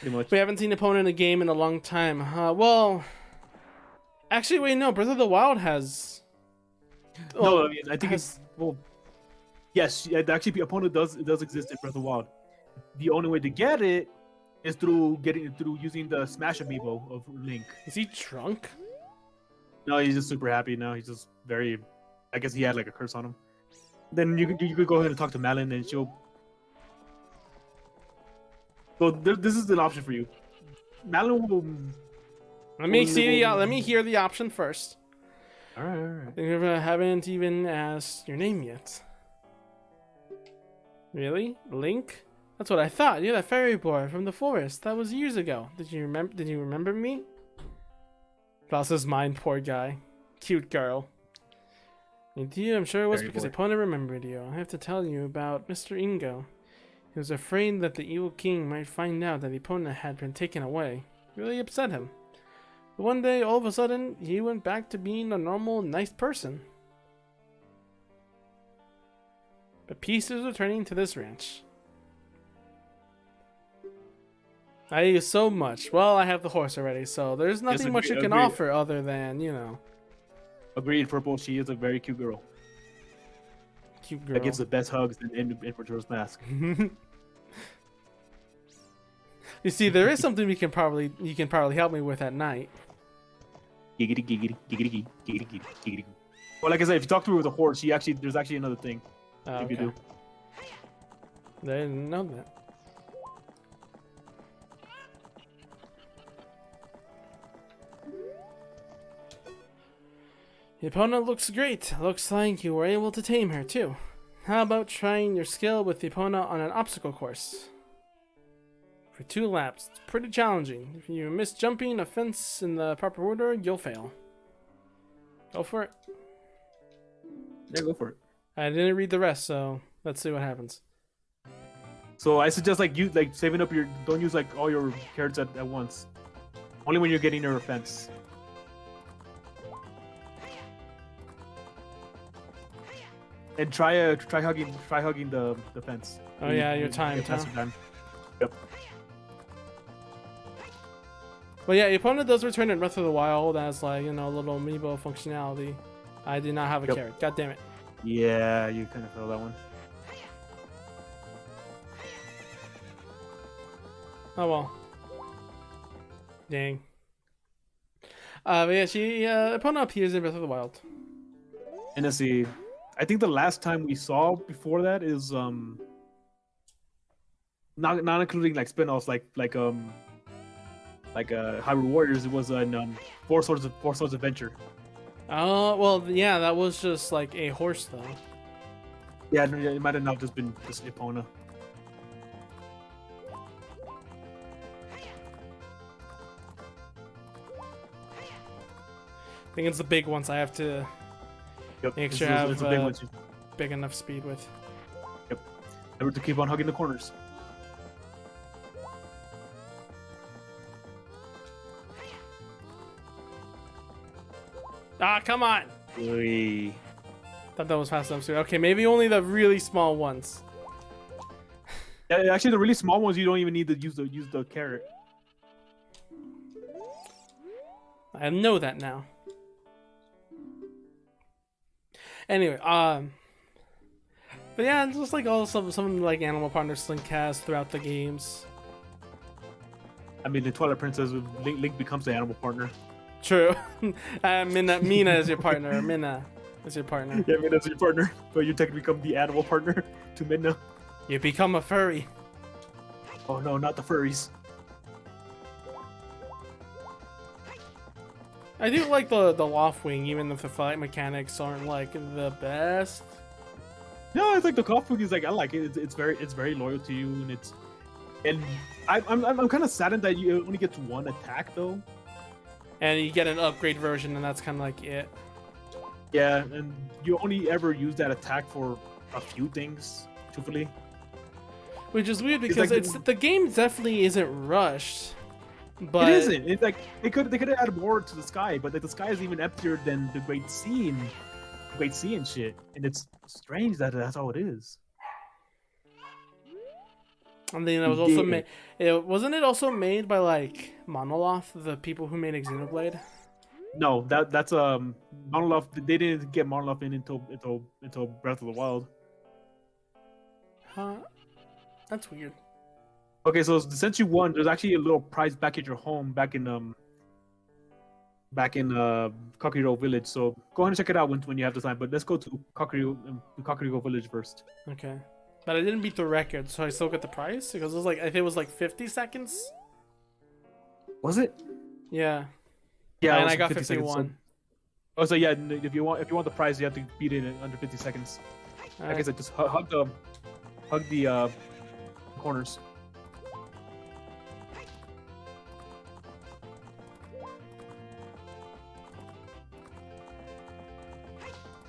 Pretty much. We haven't seen Opponent in a game in a long time. Well, actually, wait, no. Breath of the Wild has. No, I mean, I think it's well. Yes, actually, Opponent does exist in Breath of the Wild. The only way to get it is through using the Smash Amiibo of Link. Is he drunk? No, he's just super happy now. He's just very. I guess he had like a curse on him. Then you could go ahead and talk to Malin, and she'll. So this is an option for you. Malin will. Let me see. Let me hear the option first. All right. I haven't even asked your name yet. Really, Link? That's what I thought. You're that fairy boy from the forest. That was years ago. Did you remember me? Lost his mind, poor guy. Cute girl. Indeed, I'm sure it was because Epona remembered you. I have to tell you about Mr. Ingo. He was afraid that the evil king might find out that Epona had been taken away. It really upset him. But one day, all of a sudden, he went back to being a normal, nice person. But peace is returning to this ranch. I use so much. Well, I have the horse already, so there's nothing much you can offer other than, you know. Agreed, Purple. She is a very cute girl. Cute girl. That gives the best hugs in Majora's Mask. You see, there is something you can probably help me with at night. Giggity, giggity, giggity, giggity, giggity. Well, like I said, if you talk to her with a horse, there's actually another thing. If you do. I didn't know that. The opponent looks great. Looks like you were able to tame her too. How about trying your skill with the opponent on an obstacle course? For 2 laps. It's pretty challenging. If you miss jumping a fence in the proper order, you'll fail. Go for it. Yeah, go for it. I didn't read the rest, so let's see what happens. So I suggest saving up don't use like all your carrots at once. Only when you're getting near a fence. And try hugging the fence. Oh yeah, your time. Yep. Well, yeah, your opponent does return in Breath of the Wild as like, you know, a little amiibo functionality. I did not have a carrot. God damn it. Yeah, you kind of fell that one. Oh well. Dang. But yeah, she opponent appears in Breath of the Wild. And let's see. I think the last time we saw before that is not including like spin-offs like Hyrule Warriors. It was in Four Swords Adventure. Oh well, yeah, that was just like a horse though. Yeah, it might have not just been just Epona. I think it's the big ones I have to make sure I have big enough speed with. Yep. Remember to keep on hugging the corners. Ah, come on! Oy. Thought that was fast enough too. Okay, maybe only the really small ones. Yeah, actually, the really small ones you don't even need to use the carrot. I know that now. Anyway, but yeah, just like all some like animal partners Link has throughout the games. I mean, in Twilight Princess, Link becomes the animal partner. True. Mina is your partner. Mina. as your partner. Yeah, Midna's your partner, but you technically become the animal partner to Midna. You become a furry. Oh no, not the furries. I do like the loft wing, even if the fight mechanics aren't like the best. No, it's like the loft wing is like I like it. It's very loyal to you, and I'm kind of saddened that you only get one attack though. And you get an upgrade version, and that's kind of like it. Yeah, and you only ever use that attack for a few things, truthfully. Which is weird because the game definitely isn't rushed. But it isn't. It's like they could have added more to the sky, but like, the sky is even emptier than the Great Sea and shit. And it's strange that that's all it is. And then it was also made. Wasn't it also made by like Monolith, the people who made Xenoblade? No, that's Monolith. They didn't get Monolith in until Breath of the Wild. Huh? That's weird. Okay, so since you won, there's actually a little prize back at your home, back in Kakariko Village. So go ahead and check it out when you have the time. But let's go to Kakariko Village first. Okay. But I didn't beat the record, so I still get the prize because it was like I think it was like 50 seconds. Was it? Yeah. Yeah, and I got 51. Seconds, so... Oh, so yeah, if you want the prize, you have to beat it in under 50 seconds. Like I said, just hug the corners.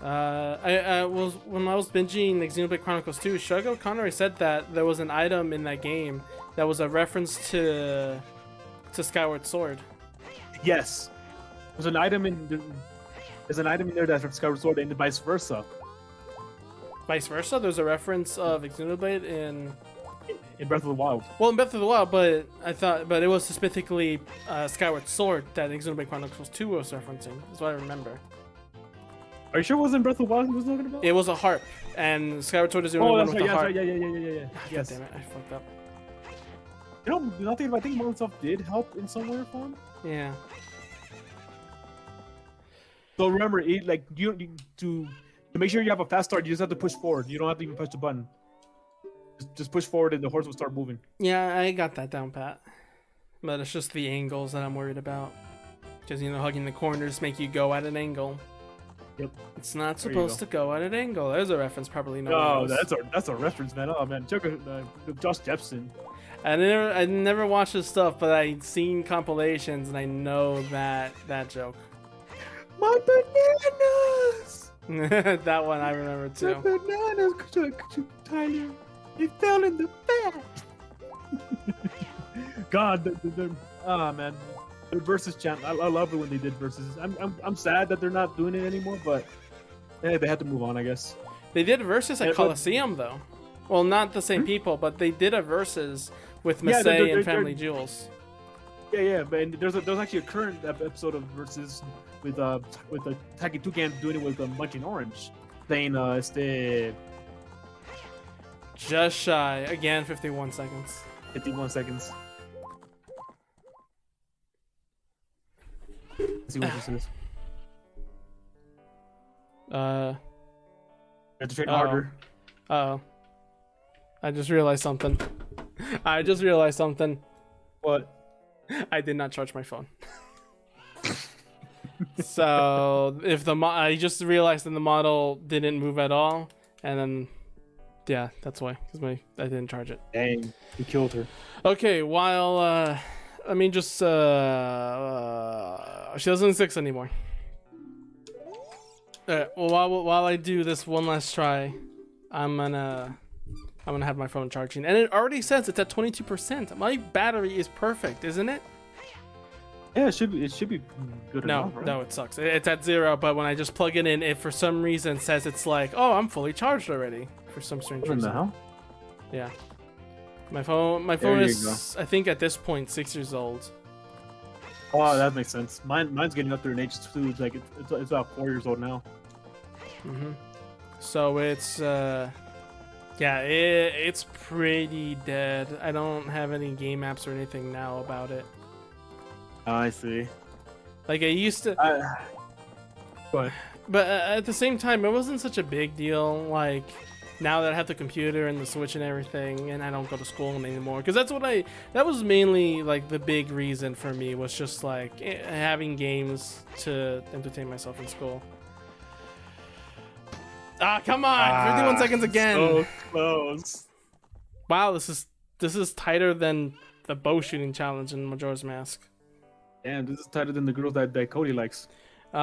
I was when I was binging Xenoblade Chronicles 2, Shogo Connery said that there was an item in that game that was a reference to Skyward Sword. Yes, there's an item in there that's from Skyward Sword, and vice versa. Vice versa, there's a reference of Xenoblade in Breath of the Wild. Well, in Breath of the Wild, but it was specifically Skyward Sword that Xenoblade Chronicles 2 was referencing. That's what I remember. Are you sure it wasn't Breath of the Wild he was talking about? It was a harp, and Skyward Sword is the only one with the harp. Yeah. Yes. God damn it, I fucked up. You know, nothing. I think Monolith did help in some way or form. Yeah. So remember, to make sure you have a fast start, you just have to push forward. You don't have to even push the button. Just push forward, and the horse will start moving. Yeah, I got that down pat. But it's just the angles that I'm worried about. Because hugging the corners make you go at an angle. Yep. It's not supposed to go at an angle. There's a reference, probably no. Oh, that's a reference, man. Oh man, Josh Jepson. I never watched his stuff, but I've seen compilations and I know that joke. My bananas. That one I remember too. My bananas, Tyler. They fell in the back. God, man. The versus champ. I love it when they did versus. I'm sad that they're not doing it anymore, but hey, they had to move on, I guess. They did versus at Coliseum though. Well, not the same people, but they did a versus with Masay and Family Jewels. Yeah, but there's actually a current episode of versus with the Taki Toucan doing it with Munching Orange, playing just shy again, 51 seconds. 51 seconds. Let's see what this is. Have to train harder. Uh-oh. I just realized something. What? I did not charge my phone. So if I just realized that the model didn't move at all, and then yeah, that's why, because I didn't charge it. Dang, you killed her. Okay, while she doesn't exist anymore. Well, while I do this one last try, I'm gonna have my phone charging, and it already says it's at 22%. My battery is perfect, isn't it? Yeah, it should be good enough, right? No, it sucks. It's at 0, but when I just plug it in, it for some reason says it's like, oh, I'm fully charged already. For some strange reason. What the hell? Yeah. My phone is, I think at this point, 6 years old. Oh, that makes sense. Mine's getting up there in age too. It's like it's about 4 years old now. So it's it's pretty dead. I don't have any game apps or anything now about it. I see. Like I used to. What? But at the same time, it wasn't such a big deal. Like, now that I have the computer and the Switch and everything, and I don't go to school anymore, because that was mainly like the big reason for me, was just like having games to entertain myself in school. Ah, come on! 51 seconds again. So close. Wow, this is tighter than the bow shooting challenge in Majora's Mask. Damn, this is tighter than the girls that Cody likes. Hey,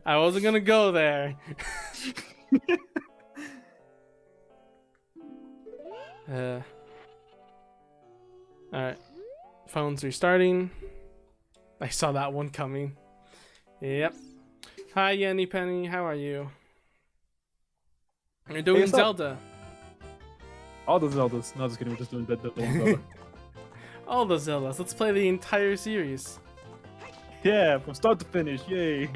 I wasn't gonna go there. Alright. Phone's restarting. I saw that one coming. Yep. Hi, Yenny Penny. How are you? You're doing Zelda. All the Zeldas. No, just kidding. We're just doing the one Zelda. All the Zeldas. Let's play the entire series. Yeah, from start to finish. Yay.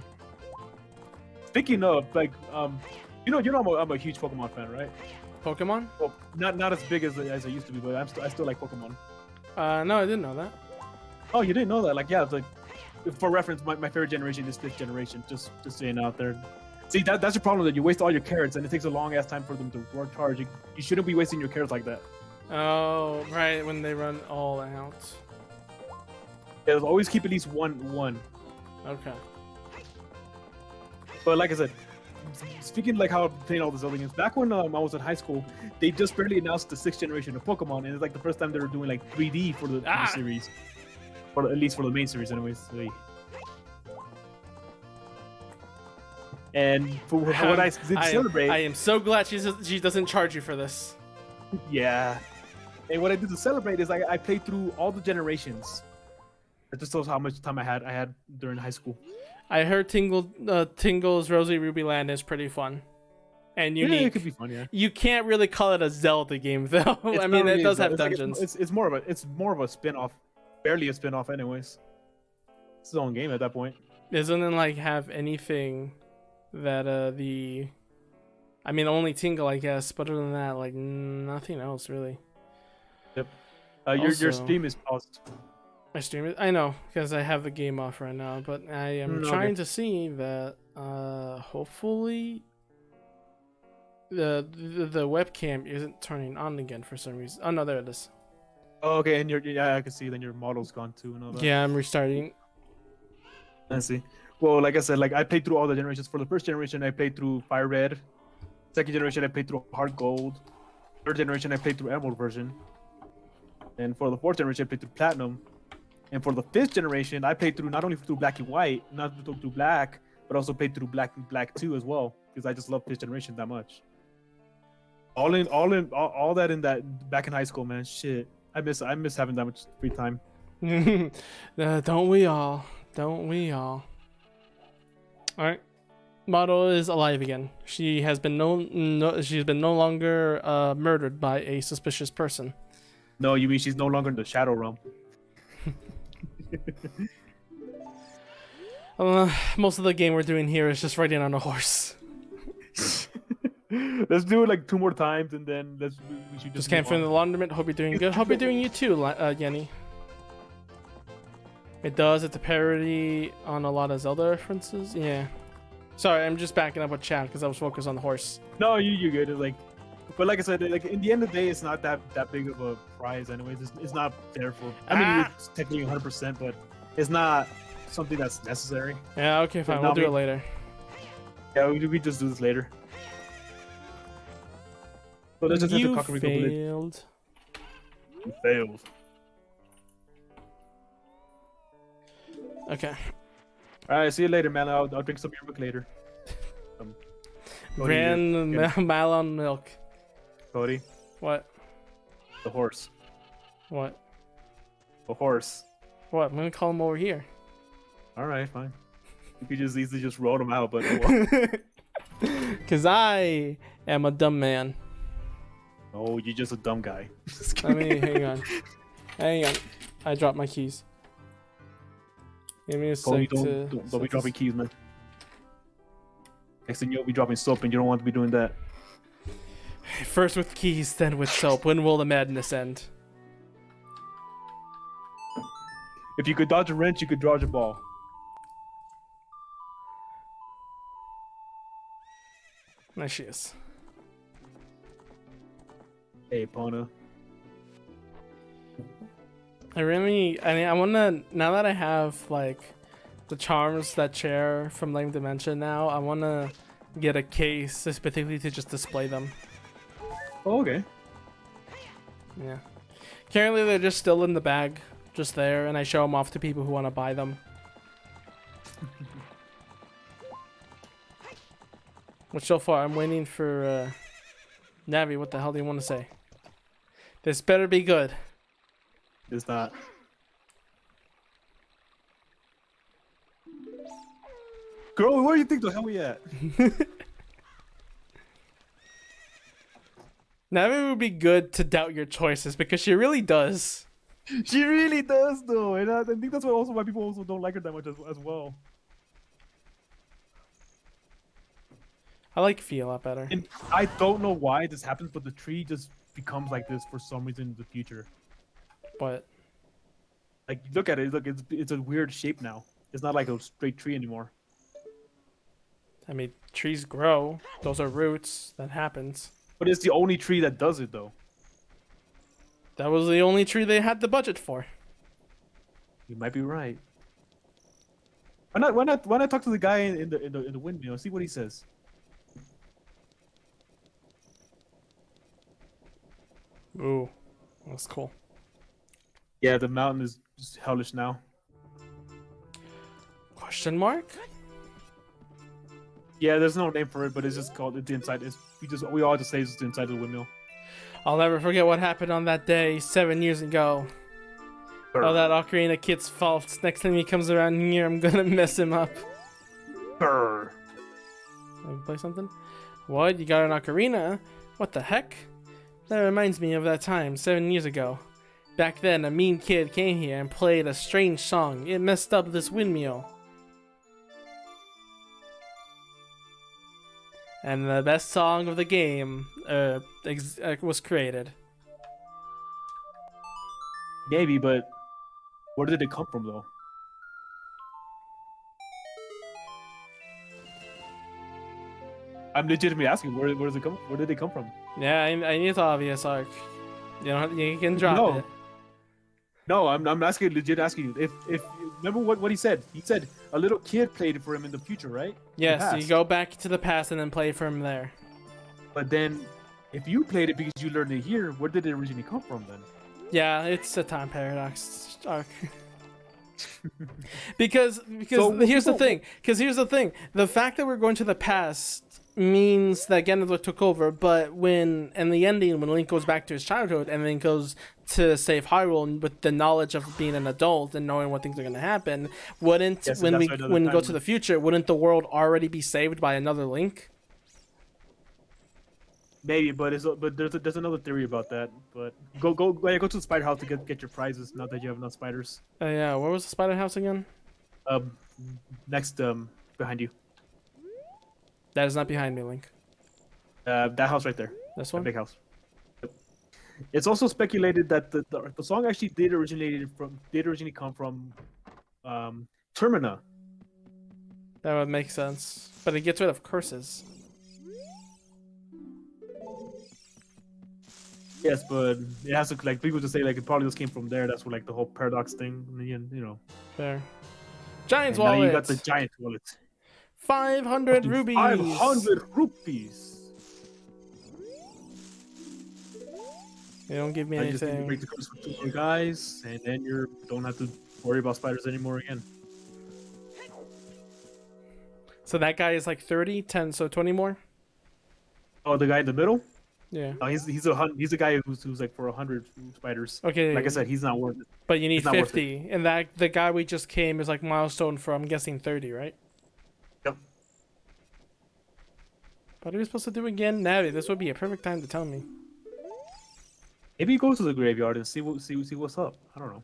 Speaking of, like, you know, I'm a huge Pokemon fan, right? Pokemon? Well, not as big as I used to be, but I still like Pokemon. No, I didn't know that. Oh, you didn't know that? Like, yeah, it's like, for reference, my favorite generation is 5th generation. Just saying out there. See, that's your problem, that you waste all your carrots and it takes a long ass time for them to work hard. You shouldn't be wasting your carrots like that. Oh, right, when they run all out. Yeah, always keep at least one. Okay. But like I said, speaking like how I'm playing all the Zelda games, back when I was in high school, they just barely announced the 6th generation of Pokemon, and it's like the first time they were doing like 3D for the series, or at least for the main series, anyways. And for what I did celebrate, I am so glad she doesn't charge you for this. Yeah. And what I did to celebrate is I played through all the generations. That just shows how much time I had during high school. I heard Tingle's Rosy Ruby Land is pretty fun and unique. Yeah, it could be fun. Yeah. You can't really call it a Zelda game though. I mean, it does have dungeons. It's more of a spin-off, barely a spin-off, anyways. It's its own game at that point. Doesn't it like have anything that I mean, only Tingle, I guess, but other than that, like nothing else really. Yep. Your stream is paused. My stream is, I know, because I have the game off right now, but I am trying to see that hopefully the webcam isn't turning on again for some reason. Oh no, there it is. Oh, okay, and I can see then your model's gone too and all that. Yeah, I'm restarting. I see. Well, like I said, like I played through all the generations. For the first generation, I played through Fire Red. Second generation, I played through Heart Gold. Third generation, I played through Emerald version. And for the fourth generation, I played through Platinum. And for the 5th generation, I played through not only through Black and White, not through Black, but also played through Black and Black 2 as well, because I just love 5th generation that much. All that in that back in high school, man. Shit, I miss having that much free time. Don't we all? Don't we all? All right, Model is alive again. She has been she's been no longer murdered by a suspicious person. No, you mean she's no longer in the Shadow Realm? Most of the game we're doing here is just riding on a horse. Let's do it like 2 more times, and then we should just came from the laundromat. Hope you're doing good. Hope you're doing you too, Yenny. It does. It's a parody on a lot of Zelda references. Yeah. Sorry, I'm just backing up with chat because I was focused on the horse. No, you're good. It's like, but like I said, like in the end of the day, it's not that big of a prize, anyways. It's not there for. I mean, it's technically 100%, but it's not something that's necessary. Yeah. Okay. Fine. We'll do it later. Yeah, we just do this later. So let's just you failed. You failed. Okay. All right. See you later, man. I'll drink some of your milk later. Malon milk. Cody. What? The horse. What? The horse. What? I'm gonna call him over here. All right, fine. You could just easily just roll him out, but oh well. Cause I am a dumb man. Oh, you're just a dumb guy. Let me hang on. Hang on. I dropped my keys. Give me a sec. Don't be dropping keys, man. Next thing you'll be dropping soap, and you don't want to be doing that. First with keys, then with soap. When will the madness end? If you could dodge a wrench, you could dodge a ball. There she is. Hey, Pona. I mean, I wanna, now that I have like the charms that chair from Lame Dimension now, I wanna get a case specifically to just display them. Oh, okay. Yeah. Currently they're just still in the bag, just there, and I show them off to people who want to buy them. Which so far, I'm waiting for Navi. What the hell do you want to say? This better be good. It's not. Girl, where do you think the hell we at? Navi would be good to doubt your choices because she really does. She really does, though, and I think that's why people also don't like her that much as well. I like Fee a lot better. And I don't know why this happens, but the tree just becomes like this for some reason in the future. But like, look at it. Look, it's a weird shape now. It's not like a straight tree anymore. I mean, trees grow. Those are roots. That happens. But it's the only tree that does it, though. That was the only tree they had the budget for. You might be right. Why not talk to the guy in the windmill and see what he says? Ooh, that's cool. Yeah, the mountain is just hellish now. Question mark? Yeah, there's no name for it, but it's just called the inside. We all just say it's the inside of the windmill. I'll never forget what happened on that day 7 years ago. Oh, that Ocarina kid's fault. Next time he comes around here, I'm gonna mess him up. Brr. Wanna play something? What? You got an Ocarina? What the heck? That reminds me of that time 7 years ago. Back then, a mean kid came here and played a strange song. It messed up this windmill. And the best song of the game was created. Maybe, but where did it come from, though? I'm legitimately asking, where does it come? Where did it come from? Yeah, I need the obvious arc. You can drop it. No, I'm asking, legit asking you. If remember what he said? He said a little kid played it for him in the future, right? Yes, you go back to the past and then play for him there. But then, if you played it because you learned it here, where did it originally come from then? Yeah, it's a time paradox arc. because So, here's the thing. The fact that we're going to the past means that Ganondorf took over, but in the ending, when Link goes back to his childhood and then goes to save Hyrule with the knowledge of being an adult and knowing what things are going to happen, when we go to the future, wouldn't the world already be saved by another Link? Maybe, but there's another theory about that. But go to the spider house to get your prizes. Now that you have enough spiders. Yeah, where was the spider house again? Next behind you. That is not behind me, Link. That house right there. This one? That big house. Yep. It's also speculated that the song actually did originally come from Termina. That would make sense. But it gets rid of curses. Yes, but it has to, like, people just say, like, it probably just came from there. That's where, like, the whole paradox thing, you know. Fair. Giant's wallet. wallet. Now you got the giant wallet. 500 rupees. 500 rupees. They don't give me anything. Just need to break the curse for 2 more guys, and then you don't have to worry about spiders anymore again. So that guy is like 30, 10, so 20 more? Oh, the guy in the middle? Yeah. No, he's the guy who's like for 100 spiders. Okay. Like I said, he's not worth it. But you need 50, and the guy we just came is like milestone for, I'm guessing, 30, right? Yep. What are we supposed to do again? Navi, this would be a perfect time to tell me. Maybe go to the graveyard and see what's up. I don't know.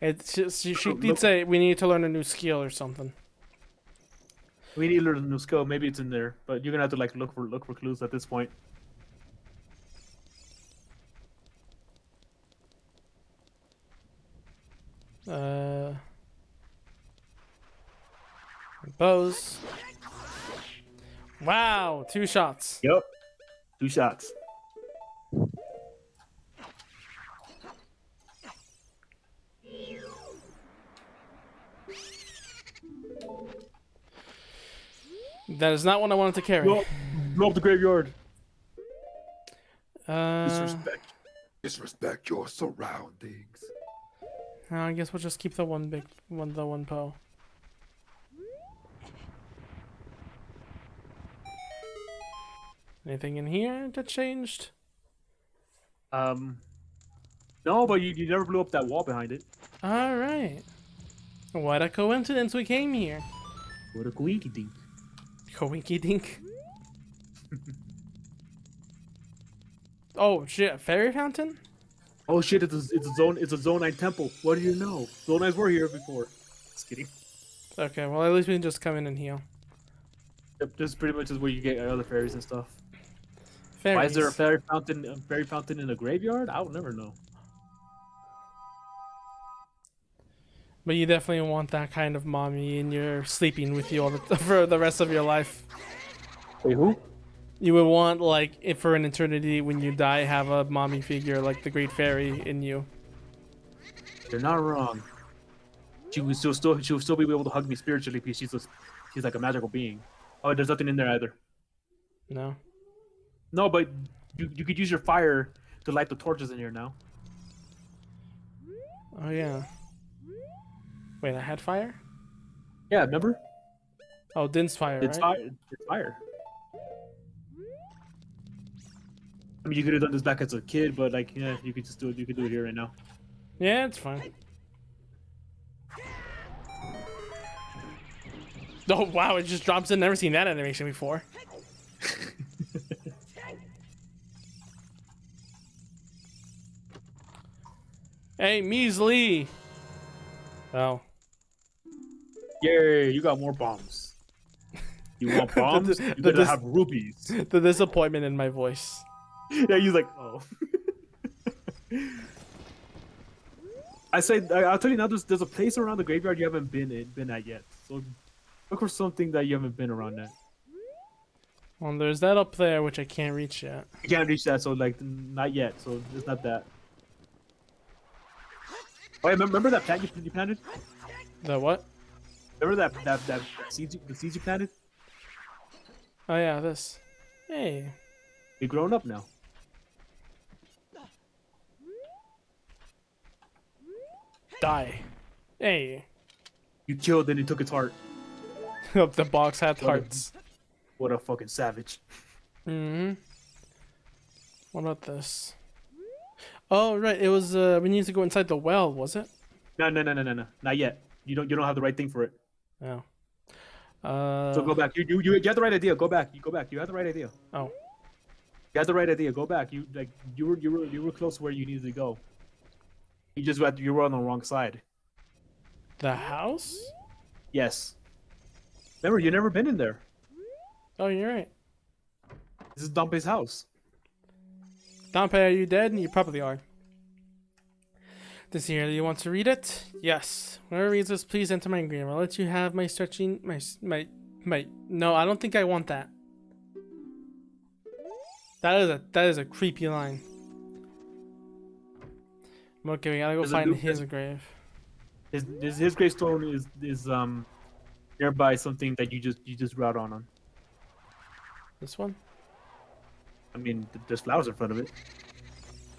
It's just, she did say we need to learn a new skill or something. We need to learn a new skill. Maybe it's in there, but you're gonna have to like look for clues at this point. Bows. Wow, 2 shots. Yep. 2 shots. That is not what I wanted to carry. Blow up the graveyard. Disrespect your surroundings. I guess we'll just keep the one Poe. Anything in here that changed? No, but you never blew up that wall behind it. All right. What a coincidence we came here. What a coinky dink. Coinky dink. Oh shit! A fairy fountain? Oh shit! It's a zone 9 temple. What do you know? Zone 9s were here before. Just kidding. Okay, well at least we can just come in and heal. Yep, this pretty much is where you get other fairies and stuff. Fairies. Why is there a fairy fountain in a graveyard? I'll never know. But you definitely want that kind of mommy and you're sleeping with you for the rest of your life. Wait, who? You would want, like, if for an eternity when you die, have a mommy figure like the Great Fairy in you. You're not wrong. She will still be able to hug me spiritually because she's like a magical being. Oh, there's nothing in there either. No. No, but you could use your fire to light the torches in here now. Oh yeah. Wait, I had fire? Yeah, remember? Oh, Din's fire, It's right? fire. It's fire. I mean, you could have done this back as a kid, but like, yeah, you could just do it. You could do it here right now. Yeah, it's fine. Oh wow, it just drops in. Never seen that animation before. Hey, measly. Oh. Yay, you got more bombs. You want bombs? You better have rubies. The disappointment in my voice. Yeah, he's like, oh. I'll tell you now, there's a place around the graveyard you haven't been at yet. So look for something that you haven't been around at. Well, there's that up there, which I can't reach yet. You can't reach that, so like, not yet. So it's not that. Oh, yeah, remember that plant you planted? The what? Remember that seed you planted? Oh yeah, this. Hey. You're grown up now. Die. Hey. You killed and he took its heart. The box had hearts. What a fucking savage. Mm-hmm. What about this? Oh right, it was we need to go inside the well, was it? No. Not yet. You don't have the right thing for it. Oh. So go back. You have the right idea. Go back. You go back. You have the right idea. Oh. You had the right idea. Go back. You were close to where you needed to go. You were on the wrong side. The house? Yes. Remember, you've never been in there. Oh, you're right. This is Dompe's house. Dompe, are you dead? You probably are. This here, do you want to read it? Yes. Whoever reads this, please enter my agreement. I'll let you have my stretching, my. No, I don't think I want that. That is a creepy line. Okay, we gotta go find his grave. His gravestone is nearby something that you just route on. This one? I mean, there's flowers in front of it.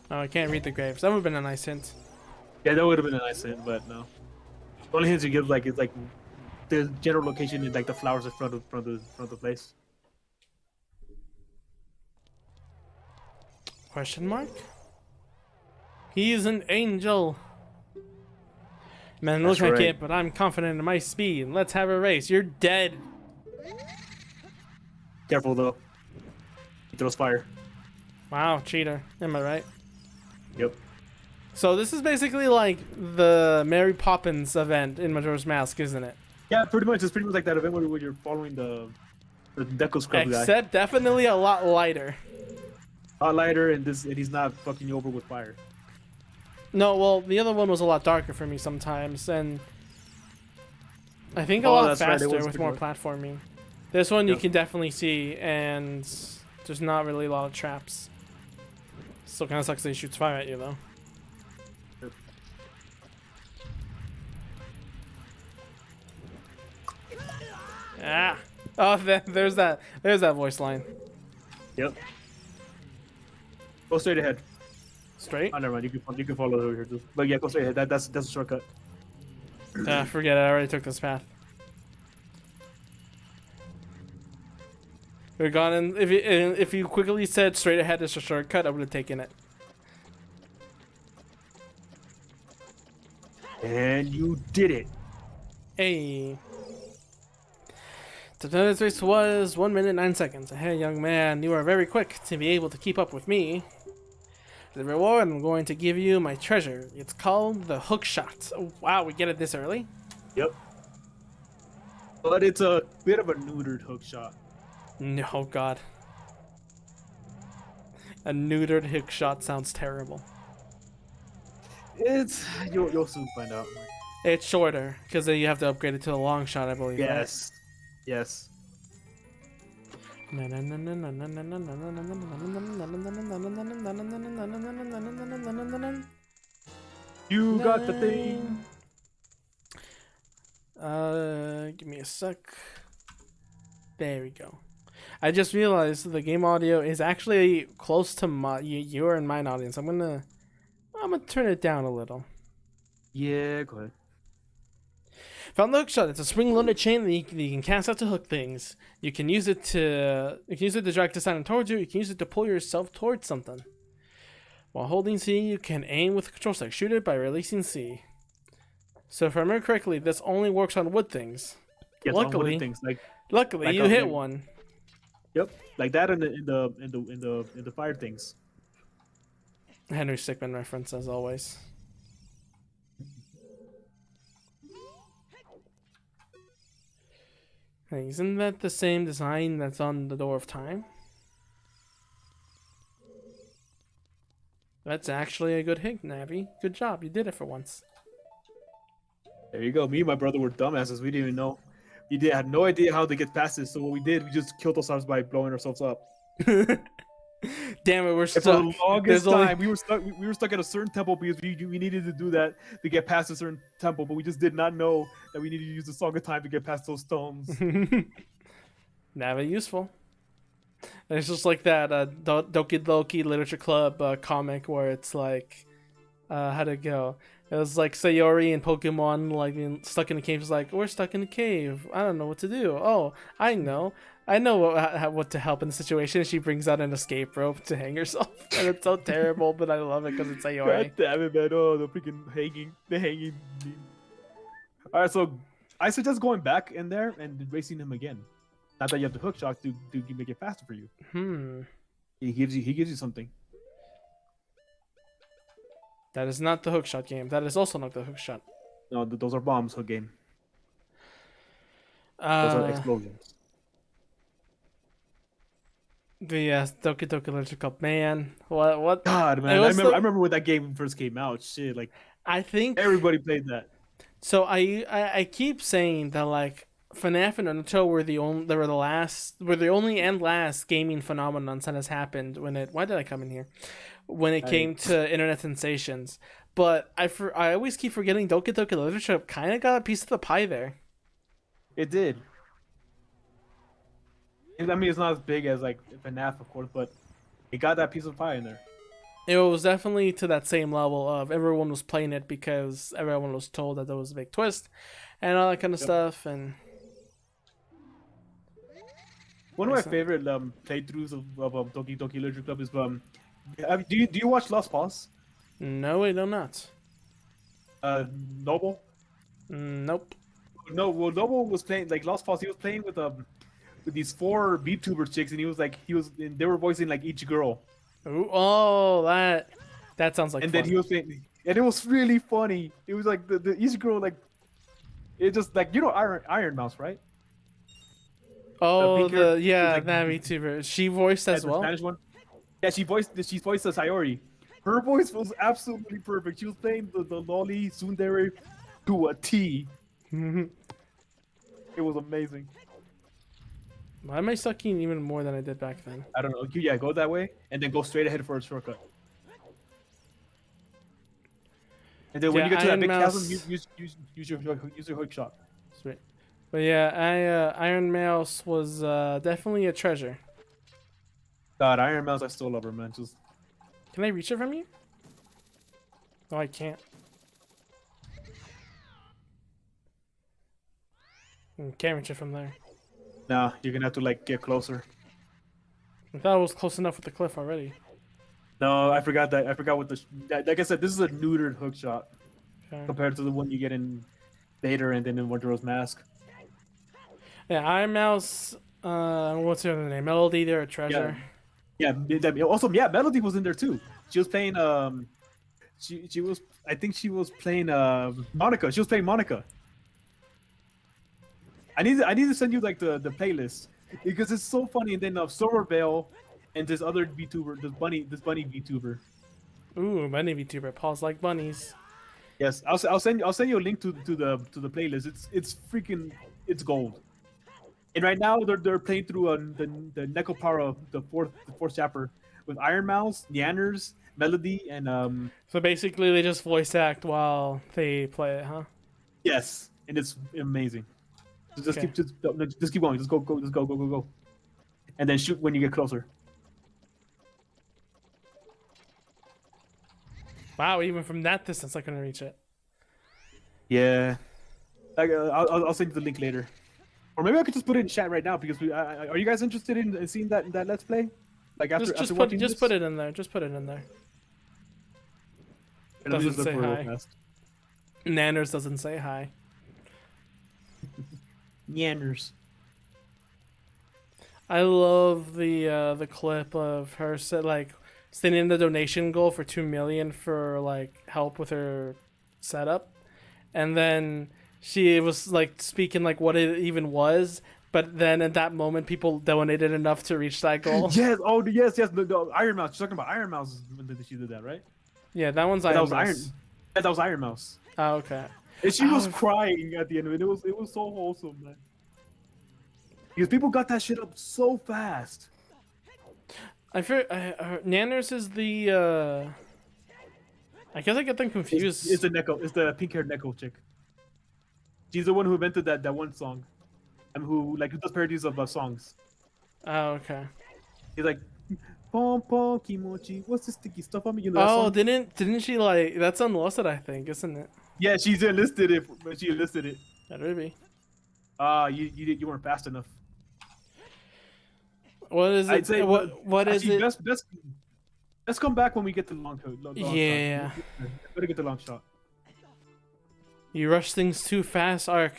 Oh, I can't read the graves. That would have been a nice hint. Yeah, that would have been a nice hint, but no. The only hints you give is like the general location is like the flowers in front of the place. Question mark? He is an angel. Man, look like it, but I'm confident in my speed. Let's have a race. You're dead. Careful though. He throws fire. Wow, cheater. Am I right? Yep. So this is basically like the Mary Poppins event in Majora's Mask, isn't it? Yeah, pretty much. It's pretty much like that event where you're following the Deco Scrub guy. Except definitely a lot lighter. A lot lighter, and he's not fucking you over with fire. No, well, the other one was a lot darker for me sometimes, and I think a lot faster with more platforming. This one you can definitely see, and there's not really a lot of traps. Still kind of sucks that he shoots fire at you, though. Ah! Oh, there's that voice line. Yep. Go straight ahead. Straight? Oh, never mind. You can follow over here. But yeah, go straight ahead. That's a shortcut. Forget it. I already took this path. We're gone. And if you quickly said straight ahead is a shortcut, I would have taken it. And you did it. Hey. The time race was 1 minute 9 seconds. Hey, young man, you are very quick to be able to keep up with me. The reward, I'm going to give you my treasure. It's called the hook shot. Oh, wow, we get it this early? Yep. But it's a bit of a neutered hook shot. No, God. A neutered hook shot sounds terrible. You'll soon find out. It's shorter, because then you have to upgrade it to a long shot, I believe. Yes. Yes. You got the thing. Give me a sec. There we go. I just realized the game audio is actually close to your and mine audience. I'm gonna turn it down a little. Yeah, go ahead. Found the hook shot. It's a spring-loaded chain that you can cast out to hook things. You can use it to drag this item towards you. You can use it to pull yourself towards something. While holding C, you can aim with the control stick. Shoot it by releasing C. So if I remember correctly, this only works on wood things. Yes, luckily, on wooden things, luckily you hit one. Yep, like that in the fire things. Henry Stickmin reference as always. Hey, isn't that the same design that's on the Door of Time? That's actually a good hit, Navi. Good job, you did it for once. There you go. Me and my brother were dumbasses. We didn't even know. We had no idea how to get past this. So what we did, we just killed ourselves by blowing ourselves up. Damn it, we're stuck. For the longest time, we were stuck. We were stuck at a certain temple because we needed to do that to get past a certain temple, but we just did not know that we needed to use the Song of Time to get past those stones. Navi useful. And it's just like that Doki Doki Literature Club comic where it's like, how'd it go? It was like Sayori and Pokemon like being stuck in a cave. It's like, we're stuck in a cave. I don't know what to do. Oh, I know what to help in the situation. She brings out an escape rope to hang herself, and it's so terrible, but I love it because it's Sayori. God damn it, man! Oh, the freaking hanging. All right, so I suggest going back in there and racing him again. Not that you have the hook shot to make it faster for you. He gives you something. That is not the hookshot game. That is also not the hookshot. No, those are bombs. Hook game. Those are explosions. Yes, Doki Doki Literature Club. Man, what? God, man, I remember when that game first came out. Shit, like I think everybody played that. So I keep saying that like FNAF and Naruto were the only and last gaming phenomenon that has happened when it. Why did I come in here? When it came to internet sensations, but I always keep forgetting Doki Doki Literature kind of got a piece of the pie there. It did. I mean, it's not as big as like FNAF, of course, but it got that piece of pie in there. It was definitely to that same level of everyone was playing it because everyone was told that there was a big twist, and all that kind of stuff. And one of my favorite playthroughs of Doki Doki Literature Club is do you watch Lost Pause? No, I do not. Noble? Nope. No, well, Noble was playing like Lost Pause. He was playing with these 4 VTuber chicks, and they were voicing like each girl. Ooh, oh, that sounds like. And fun. then he was playing, and it was really funny. It was like the each girl like, it just like Iron Mouse, right? Oh, that VTuber. She voiced as well. The Spanish one. Yeah, she voiced the Sayori. Her voice was absolutely perfect. She was playing the lolly tsundere to a T. It was amazing. Why am I sucking even more than I did back then? I don't know. Yeah, go that way, and then go straight ahead for a shortcut. And then when you get to that big chasm, use your hook shot. Sweet. But yeah, Iron Mouse was definitely a treasure. God, Iron Mouse, I still love her, man. Just Can I reach it from you? No, I can't. Can't reach it from there. nah, you're gonna have to like get closer. I thought I was close enough with the cliff already. No, I forgot that. I forgot what the like I said. This is a neutered hook shot Okay. compared to the one you get in Vader and then in Majora's Mask. Yeah, Iron Mouse. What's her other name? Melody, they're a treasure. Yeah. Also, yeah, Melody was in there too. She was playing. She was. I think she was playing. Monica. She was playing Monica. I need to send you like the playlist because it's so funny. And then Silver Veil and this other VTuber, this bunny VTuber. Ooh, bunny VTuber. Paul's like bunnies. Yes, I'll send you a link to the playlist. It's gold. And right now they're playing through the Nekopara, the fourth chapter with Iron Mouse, Neanners, Melody, and So basically, they just voice act while they play it, huh? yes, and it's amazing. So just Okay. just keep going. Just go. And then shoot when you get closer. Wow, even from that distance, I couldn't reach it. Yeah, like, I'll send you the link later, or maybe I could just put it in chat right now because are you guys interested in seeing that Let's Play? Like after watching this? Put it in there. Just put it in there. Doesn't say hi. Nanners doesn't say hi. Neanners. I love the clip of her sending in the donation goal for 2 million for like help with her setup, and then she was like speaking like what it even was, but then at that moment people donated enough to reach that goal. Yes. Oh yes. The Iron Mouse. You're talking about Iron Mouse when she did that, right? Yeah, that one's Iron Mouse. That was Iron Mouse. Oh, okay. And she was crying at the end of it. It was so wholesome, man. Because people got that shit up so fast. I fear Nanners is the I guess I get them confused. It's the pink-haired Neko chick. She's the one who invented that one song, and who does parodies of songs. Oh, okay. He's like, "Pom pom kimochi, what's the sticky stuff on me?" You know that song? didn't she like that's unlisted? I think, isn't it? Yeah, she's enlisted it. She enlisted it. Better be. You weren't fast enough. What is it? I'd say what is it? Let's come back when we get the long shot. Yeah. Better get the long shot. You rush things too fast, Ark.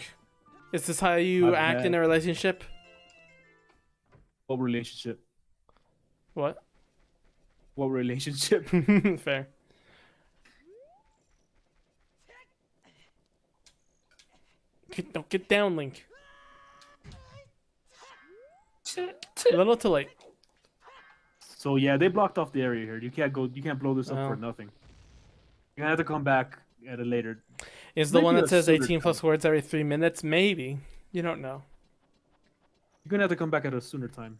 Is this how you act in a relationship? What relationship? What? What relationship? Fair. Get down, Link. A little too late. So yeah, they blocked off the area here. You can't blow this up for nothing. You're gonna have to come back at a later. Is the one that says 18 plus words every 3 minutes? Maybe. You don't know. You're gonna have to come back at a sooner time.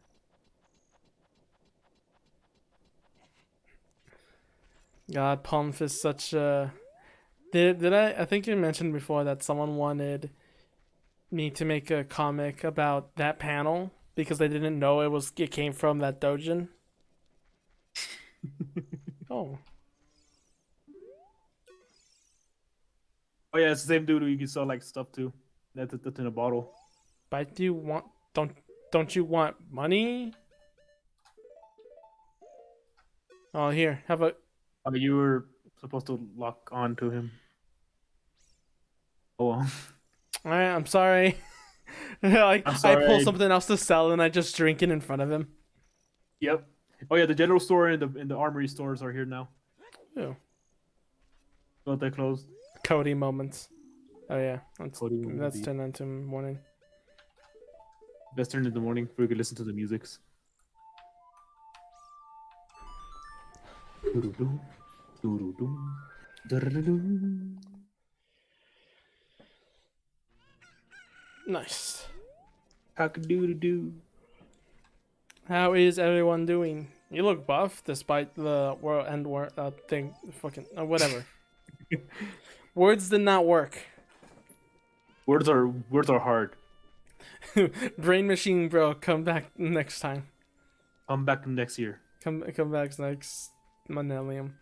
God, Pump is such a... Did I think you mentioned before that someone wanted me to make a comic about that panel because they didn't know it came from that doujin? Oh. Oh yeah, it's the same dude who you can sell like stuff to. That's in a bottle. But do you want... Don't you want money? Oh, here. Have a... I mean, you were supposed to lock on to him. Oh well. Alright, I'm sorry. I pull something else to sell and I just drink it in front of him. Yep. Oh yeah, the general store and the armory stores are here now. Ew. But they closed. Cody moments. Oh yeah, that's 10 into morning. Best turn in the morning where you can listen to the musics. Nice. Cock-a-doodle-doo. How is everyone doing? You look buff despite the word thing. Fucking whatever. Words did not work. Words are hard. Brain machine, bro. Come back next time. Come back next year. Come back next millennium.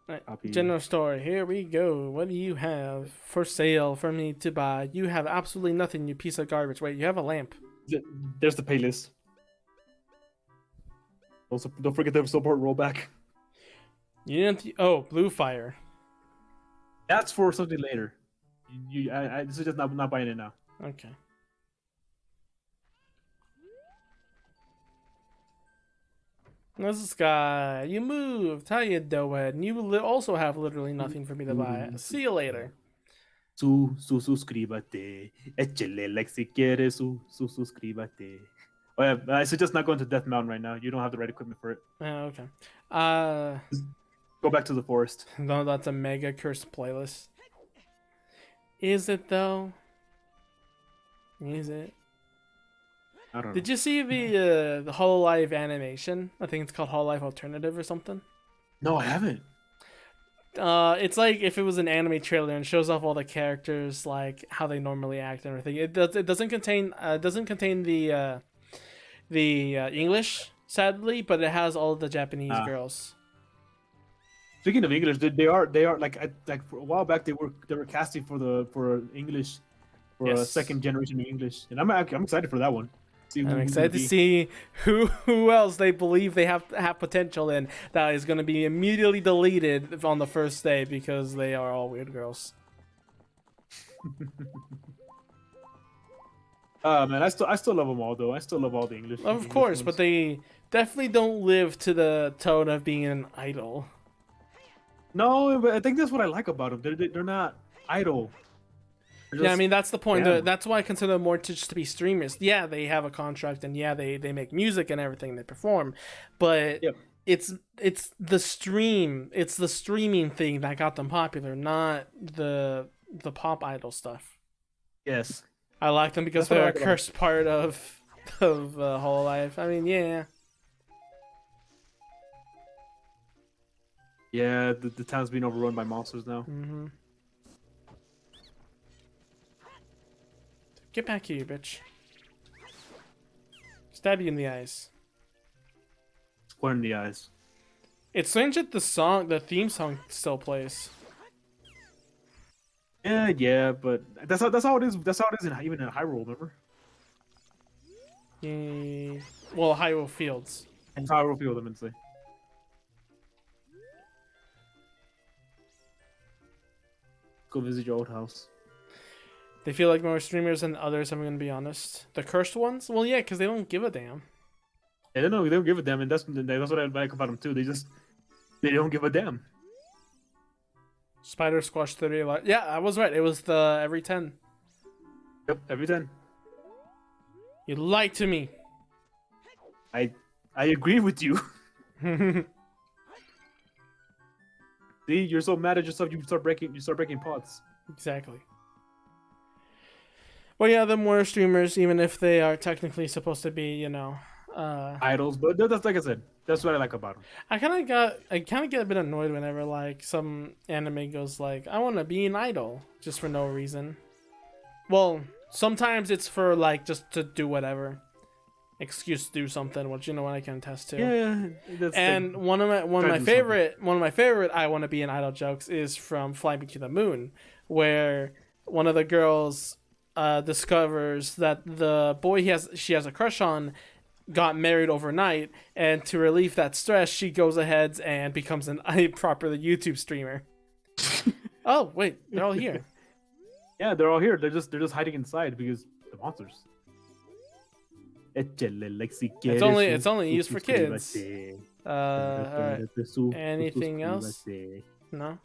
Right. General store. Here we go. What do you have for sale for me to buy? You have absolutely nothing, you piece of garbage. Wait, you have a lamp. There's the playlist. Also, don't forget to support rollback. You didn't. Oh, blue fire. That's for something later. I suggest not buying it now. Okay. This guy, you moved. How you doing? You also have literally nothing for me to buy. See you later. Suscríbete. Échale like si quieres. Suscríbete. Oh yeah, I suggest not going to Death Mountain right now. You don't have the right equipment for it. Okay. Go back to the forest. No, that's a mega cursed playlist. Is it though? Is it? I don't know. Did you see the Hololive animation? I think it's called Hololive Alternative or something. No, I haven't. It's like if it was an anime trailer and shows off all the characters, like how they normally act and everything. It doesn't contain the English, sadly, but it has all the Japanese girls. Speaking of English, they are like for a while back they were casting for English for a second generation of English, and I'm excited for that one. I'm excited to see who else they believe they have potential in that is going to be immediately deleted on the first day because they are all weird girls. Man, I still love them all though. I still love all the English. Of course, ones. But they definitely don't live to the tone of being an idol. No, but I think that's what I like about them. They're not idle. Yeah, I mean that's the point. That's why I consider them more just to be streamers. Yeah, they have a contract, and yeah, they make music and everything. They perform, but it's the streaming thing that got them popular, not the pop idol stuff. Yes, I like them because they're a cursed part of Hololive. I mean, yeah. Yeah, the town's being overrun by monsters now. Mm-hmm. Get back here, bitch. Stab you in the eyes. Square in the eyes. It's strange that the theme song still plays. Yeah, but that's how it is. That's how it is even in Hyrule, remember? Yeah. Well, Hyrule Fields. And Hyrule Field, I meant to say. Go visit your old house. They feel like more streamers than others, I'm going to be honest. The cursed ones? Well, yeah, because they don't give a damn. Yeah, they don't give a damn, and that's what I like about them, too. They don't give a damn. Spider Squash 30 a lot. Yeah, I was right. It was the every 10. Yep, every 10. You lied to me. I agree with you. See, you're so mad at yourself, you start breaking pots. Exactly. Well, yeah, the more streamers, even if they are technically supposed to be, idols, but that's like I said, that's what I like about them. I kind of get a bit annoyed whenever like some anime goes like, I want to be an idol just for no reason. Well, sometimes it's for like just to do whatever, excuse to do something, which I can attest to. Yeah, and one of my favorite I want to be an idol jokes is from Fly Me to the Moon, where one of the girls discovers that the boy she has a crush on got married overnight, and to relieve that stress, she goes ahead and becomes a proper YouTube streamer. Oh wait, they're all here. Yeah, they're all here. They're just hiding inside because the monsters. It's only used for kids. Alright. Anything else? No.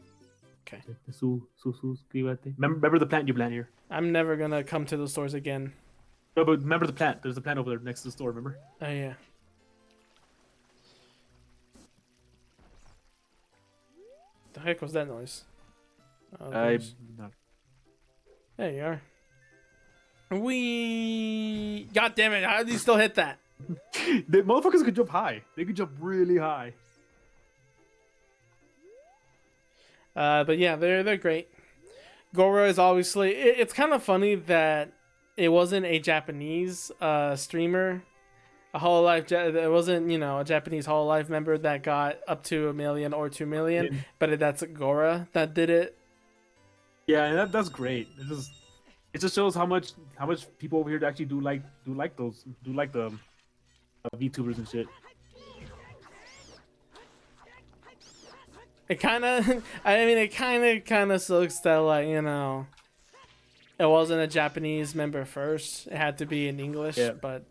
Okay. Remember the plant you plant here. I'm never gonna come to the stores again. No, but remember the plant. There's a plant over there next to the store, remember? Oh, yeah. The heck was that noise? Oh, not. there you are. God damn it! How did you still hit that? The motherfuckers could jump high. They could jump really high. But yeah, they're great. Goro is obviously. It's kind of funny that it wasn't a Japanese streamer, a Hololive. It wasn't a Japanese Hololive member that got up to 1 million or 2 million, but that's Gora that did it. Yeah, and that's great. It just shows how much people over here actually do like the VTubers and shit. It kind of, it kind of sucks that, like, it wasn't a Japanese member first. It had to be in English, but,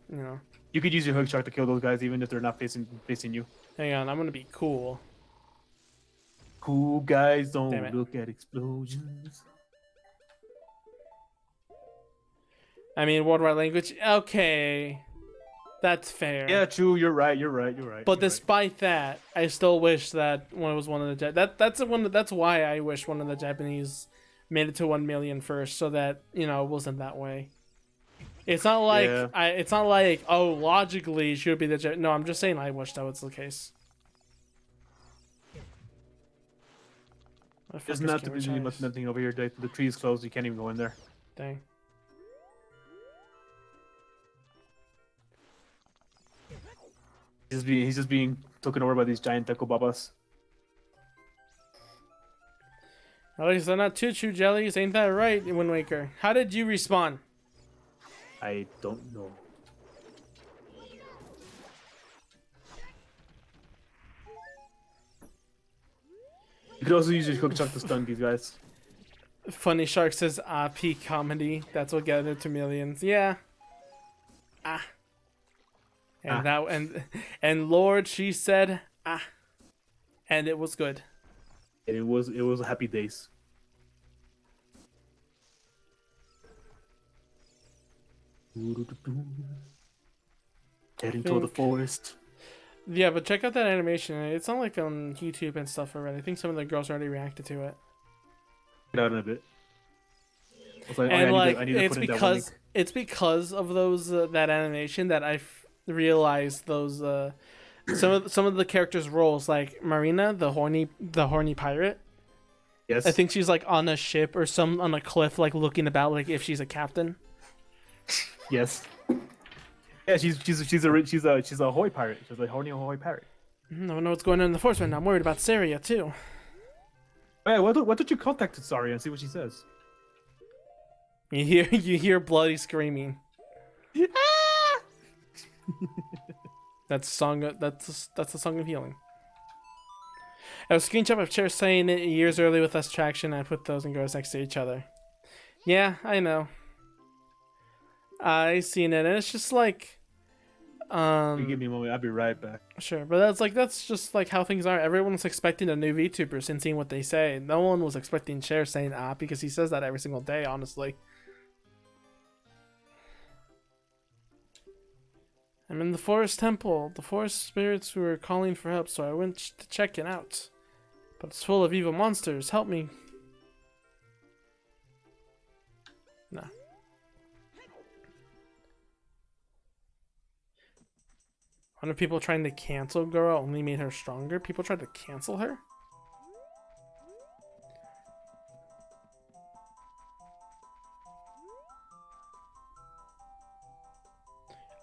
You could use your hook shot to kill those guys even if they're not facing you. Hang on, I'm going to be cool. Cool guys don't look at explosions. I mean, worldwide language, okay. That's fair. Yeah, true. You're right. But despite that, I still wish that one was one of the that's why I wish one of the Japanese made it to 1 million first, so that it wasn't that way. It's not like it's not like logically it should be the no. I'm just saying I wish that was the case. There's nothing over here. The tree's closed. You can't even go in there. Dang. He's just being taken over by these giant Deku Babas. At least they're not choo-choo jellies, ain't that right, Wind Waker? How did you respawn? I don't know. You could also use your hook shot to stun these guys. Funny Shark says, peak comedy. That's what got it to millions. Yeah. And Lord, she said, and it was good. And it was happy days. Get into the forest. Yeah, but check out that animation. It's not like on YouTube and stuff already. I think some of the girls already reacted to it. Get out in a bit. It's because of those that animation that I realized those some of the characters' roles, like Marina, the horny pirate. Yes. I think she's like on a ship or on a cliff, like looking about, like if she's a captain. Yes. Yeah, she's a Hoi pirate. She's a horny Hoi pirate. I don't know what's going on in the forest right now. I'm worried about Saria too. Hey, why don't you contact Saria and see what she says? You hear bloody screaming. That's a song. That's a song of healing. I was a screenshot of Cher saying it years earlier with less traction. I put those and girls next to each other. Yeah, I know. I seen it, and it's just like, You give me a moment. I'll be right back. Sure, but that's just like how things are. Everyone's expecting a new VTuber since seeing what they say. No one was expecting Cher saying because he says that every single day. Honestly. I'm in the forest temple. The forest spirits were calling for help, so I went to check it out. But it's full of evil monsters. Help me. No. I wonder if people trying to cancel Goro only made her stronger. People tried to cancel her?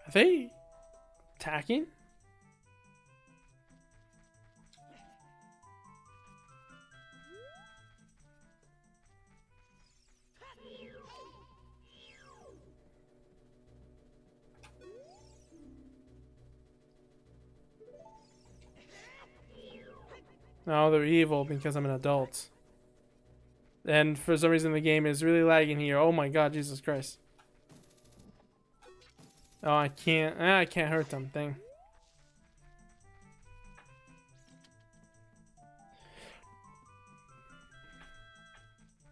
Are they attacking? No, they're evil because I'm an adult. And for some reason the game is really lagging here. Oh my god, Jesus Christ. Oh, I can't hurt them. Dang.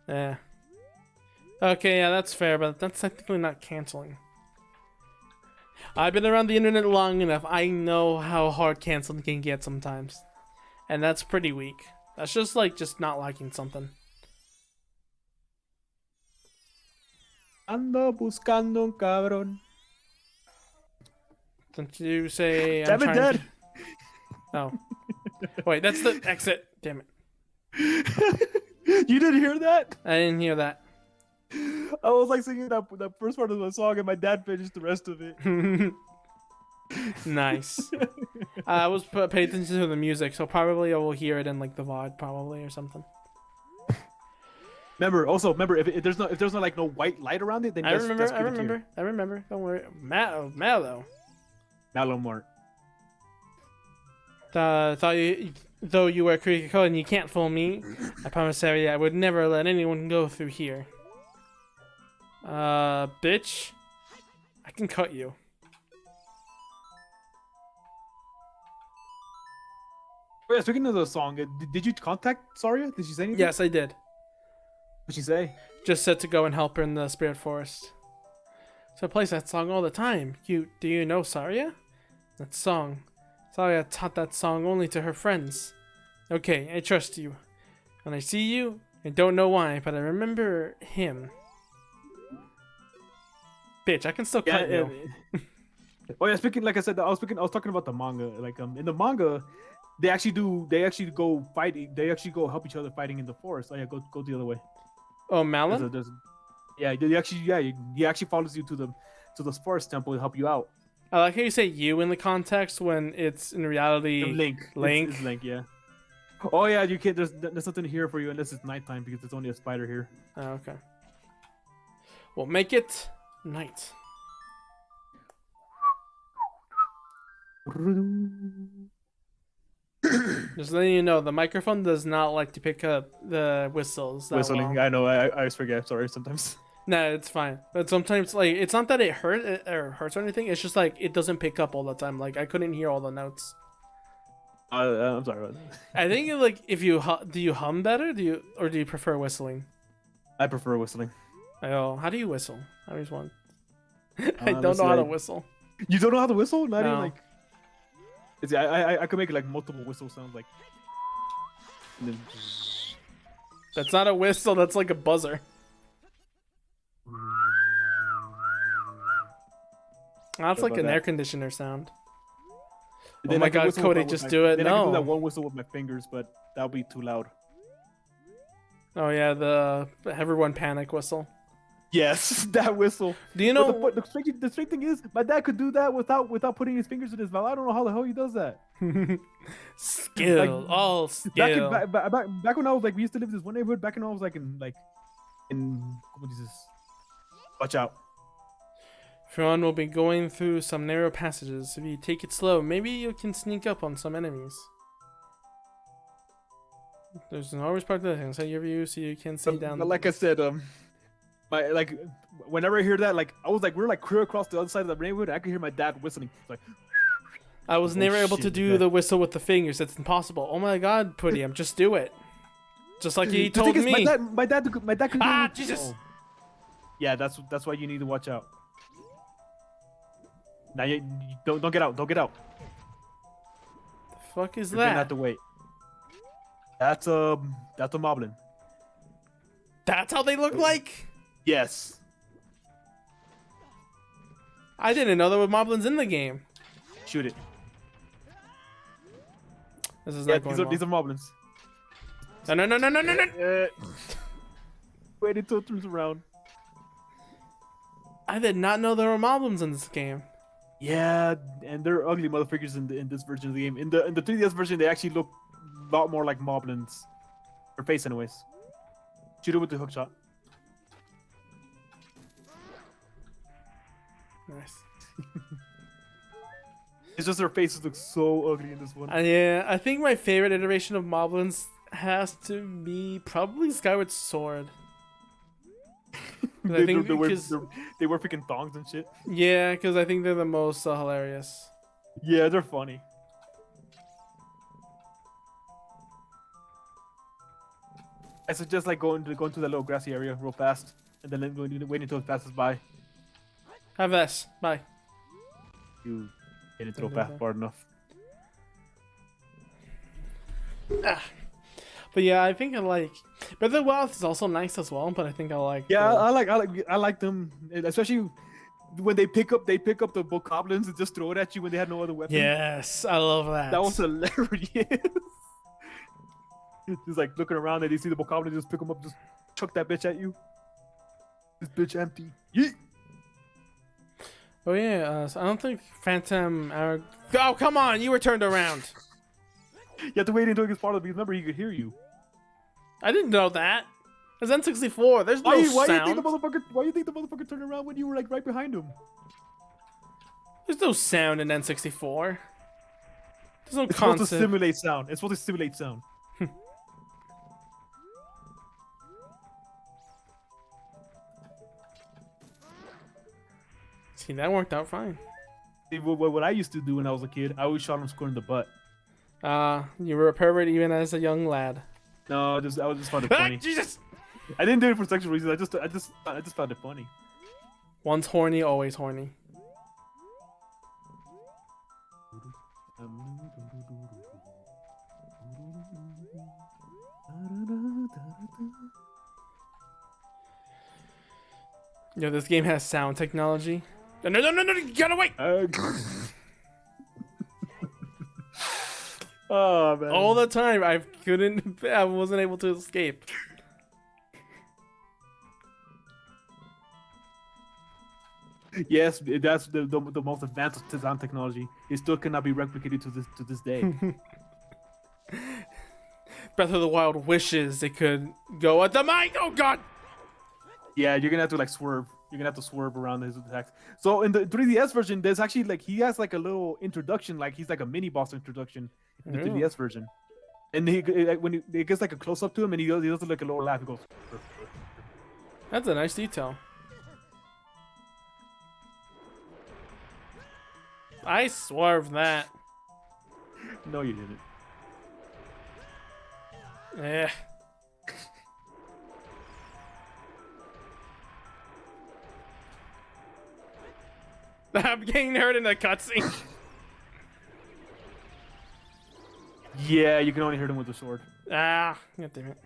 Yeah. Okay, yeah, that's fair, but that's technically not canceling. I've been around the internet long enough. I know how hard canceling can get sometimes. And that's pretty weak. That's just not liking something. Ando buscando un cabrón. Don't you say I'm Damn it, trying Dad. to... Oh. Wait, that's the exit. Damn it. You didn't hear that? I didn't hear that. I was like singing that first part of the song, and my dad finished the rest of it. Nice. I was paying attention to the music, so probably I will hear it in like the VOD, probably, or something. Remember, if there's no like no white light around it, then I remember. clear. Don't worry. Mallow. Malomort. Thought you, though you were critical and you can't fool me. I promised Harry I would never let anyone go through here. Bitch. I can cut you. Oh, yeah, speaking of the song, did you contact Saria? Did she say anything? Yes, I did. What'd she say? Just said to go and help her in the spirit forest. So I plays that song all the time. Do you know Saria? That song. Saria taught that song only to her friends. Okay, I trust you. When I see you, I don't know why, but I remember him. Bitch, I can still cut you. Oh yeah, speaking like I said, I was talking about the manga. Like in the manga, they actually go fighting. They actually go help each other fighting in the forest. Oh yeah, go the other way. Oh, Malin? He actually follows you to the forest temple to help you out. I like how you say you in the context when it's in reality Link. Link. It's Link, yeah. Oh yeah, you can't. There's nothing here for you unless it's nighttime because there's only a spider here. Oh, okay. Well, make it night. Just letting you know, the microphone does not like to pick up the whistles. Whistling, well. I know. I always forget. Sorry, sometimes. No, it's fine. But sometimes, like, it's not that it hurts or anything. It's just like it doesn't pick up all the time. Like I couldn't hear all the notes. I'm sorry about that. I think like if you do you hum better? Do you prefer whistling? I prefer whistling. Oh, how do you whistle? I just want. I don't know how to whistle. You don't know how to whistle? Not No. even like. See, I could make like multiple whistle sounds like. And then... That's not a whistle. That's like a buzzer. That's like an air conditioner sound. Oh my god, Cody, just do it. Then No. I can do that one whistle with my fingers, but that'll be too loud. Oh yeah, the everyone panic whistle. Yes, that whistle. Do you know the strange thing is, my dad could do that without putting his fingers in his mouth. I don't know how the hell he does that. skill, like, all skill. Back when I was like, we used to live in this one neighborhood. Back when I was like in what is this? Watch out. Everyone will be going through some narrow passages. If you take it slow, maybe you can sneak up on some enemies. There's always part of the thing. So your view, so you can see down. But like I said, whenever I hear that, like I was like, we're like clear across the other side of the neighborhood. I could hear my dad whistling. Like, I was never able to do the whistle with the fingers. It's impossible. Oh my god, Putty, just do it. Just like he told me. My dad could do it. Jesus. Oh. Yeah, that's why you need to watch out. Now you don't get out. Don't get out. The fuck is You're that? gonna have to wait. That's a moblin. That's how they look like? Yes. I didn't know there were moblins in the game. Shoot it. This is not going well. These are moblins. No. Wait until it turns around. I did not know there were moblins in this game. Yeah, and they're ugly motherfuckers in this version of the game. In the 3DS version, they actually look a lot more like moblins. Their face, anyways. Shoot it with the hook shot. Nice. It's just their faces look so ugly in this one. Yeah, I think my favorite iteration of moblins has to be probably Skyward Sword. They wear freaking thongs and shit. Yeah, because I think they're the most hilarious. Yeah, they're funny. I suggest like going to the little grassy area real fast, and then wait until it passes by. Have this. Bye. You didn't throw far enough. But yeah, I think I like Breath of the Wild is also nice as well. But I think I like. Yeah, I like them, especially when they pick up the bokoblins and just throw it at you when they had no other weapon. Yes, I love that. That was hilarious. Just like looking around and you see the bokoblin, just pick them up, just chuck that bitch at you. This bitch empty. Yeet. Oh yeah, so I don't think Phantom. Oh come on, you were turned around. You have to wait until he gets part of it because remember he could hear you. I didn't know that. It's N64. There's no Why sound. Why you think the motherfucker turned around when you were like right behind him? There's no sound in N64. There's no It's concept. supposed to simulate sound. It's supposed to simulate sound. See, that worked out fine. See, what I used to do when I was a kid, I always shot him square in the butt. You were a pervert even as a young lad. No, I just found it funny. Jesus! I didn't do it for sexual reasons. I just found it funny. Once horny, always horny. Yo, this game has sound technology. No, you gotta wait! Oh man! All the time, I wasn't able to escape. Yes, that's the most advanced sound technology. It still cannot be replicated to this day. Breath of the Wild wishes it could go at the mic. Oh god! Yeah, you're gonna have to like swerve. You're gonna have to swerve around his attacks. So in the 3DS version, there's actually like he has like a little introduction, like he's like a mini boss introduction in the 3DS version. And when it gets like a close up to him, and he does like a little laugh. He goes. That's a nice detail. I swerved that. No, you didn't. Yeah. I'm getting hurt in the cutscene. Yeah, you can only hit him with the sword. God damn it.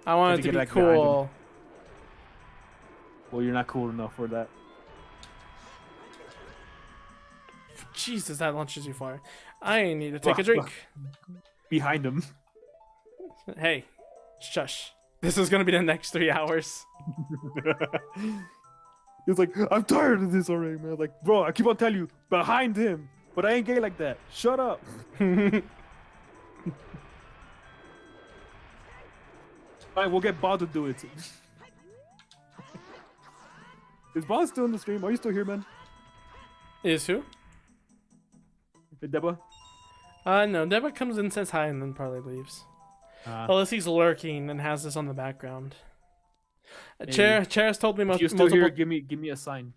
I wanted to be like cool. Well, you're not cool enough for that. Jesus, that launches you far. I need to take a drink. Behind him. Hey, shush. This is gonna be the next 3 hours. He's like, I'm tired of this already, man. Like, bro, I keep on telling you, behind him. But I ain't gay like that. Shut up. Fine, we'll get Bob to do it. Is Bob still in the stream? Are you still here, man? Is who? Deba? No, Deba comes in, says hi, and then probably leaves. Unless he's lurking and has this on the background. Chair has told me if you're still here, give me a sign.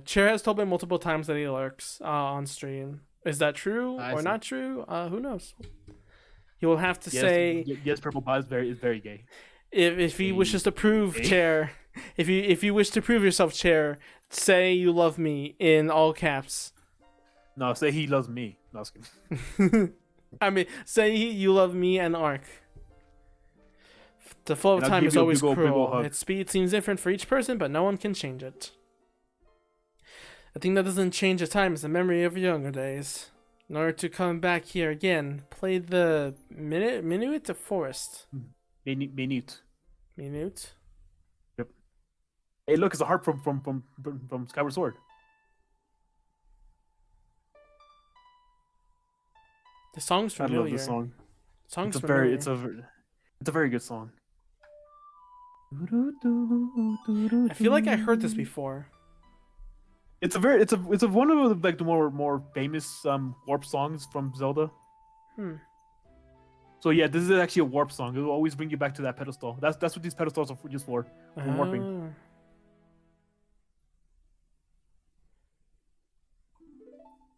Chair has told me multiple times that he lurks on stream. Is that true or not true? Who knows? He will have to say. Yes, Purple Bob is very gay. If he wishes to prove, Chair, if you wish to prove yourself, Chair, say you love me in all caps. No, say he loves me. No, I was kidding. I mean, say you love me and Ark. The flow of time is always cruel. Its speed seems different for each person, but no one can change it. The thing that doesn't change the time is the memory of younger days. In order to come back here again, play the Minute Forest. Minute. Minute? Yep. Hey, look, it's a harp from Skyward Sword. The song's familiar. I love this song. Song's it's a very good song. I feel like I heard this before. It's one of the more famous warp songs from Zelda. So yeah, this is actually a warp song. It will always bring you back to that pedestal. That's what these pedestals are just for warping.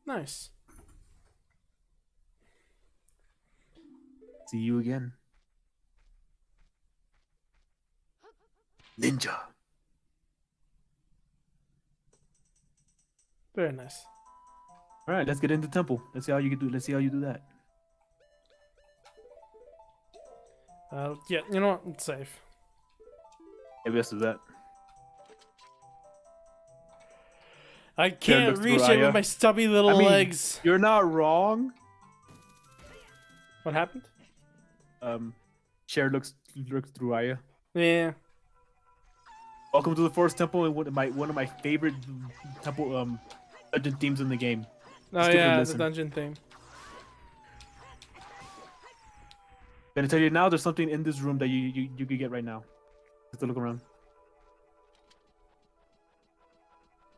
Nice. See you again. Ninja. Very nice. All right, let's get into temple. Let's see how you do that. Yeah, you know what? It's safe. Maybe let's do that. I can't reach it with my stubby little legs. You're not wrong. What happened? Cher looks through Aya. Yeah. Welcome to the Forest Temple, and one of my favorite temple dungeon themes in the game. Oh yeah, the dungeon theme. Gonna tell you now. There's something in this room that you could get right now. Just to look around.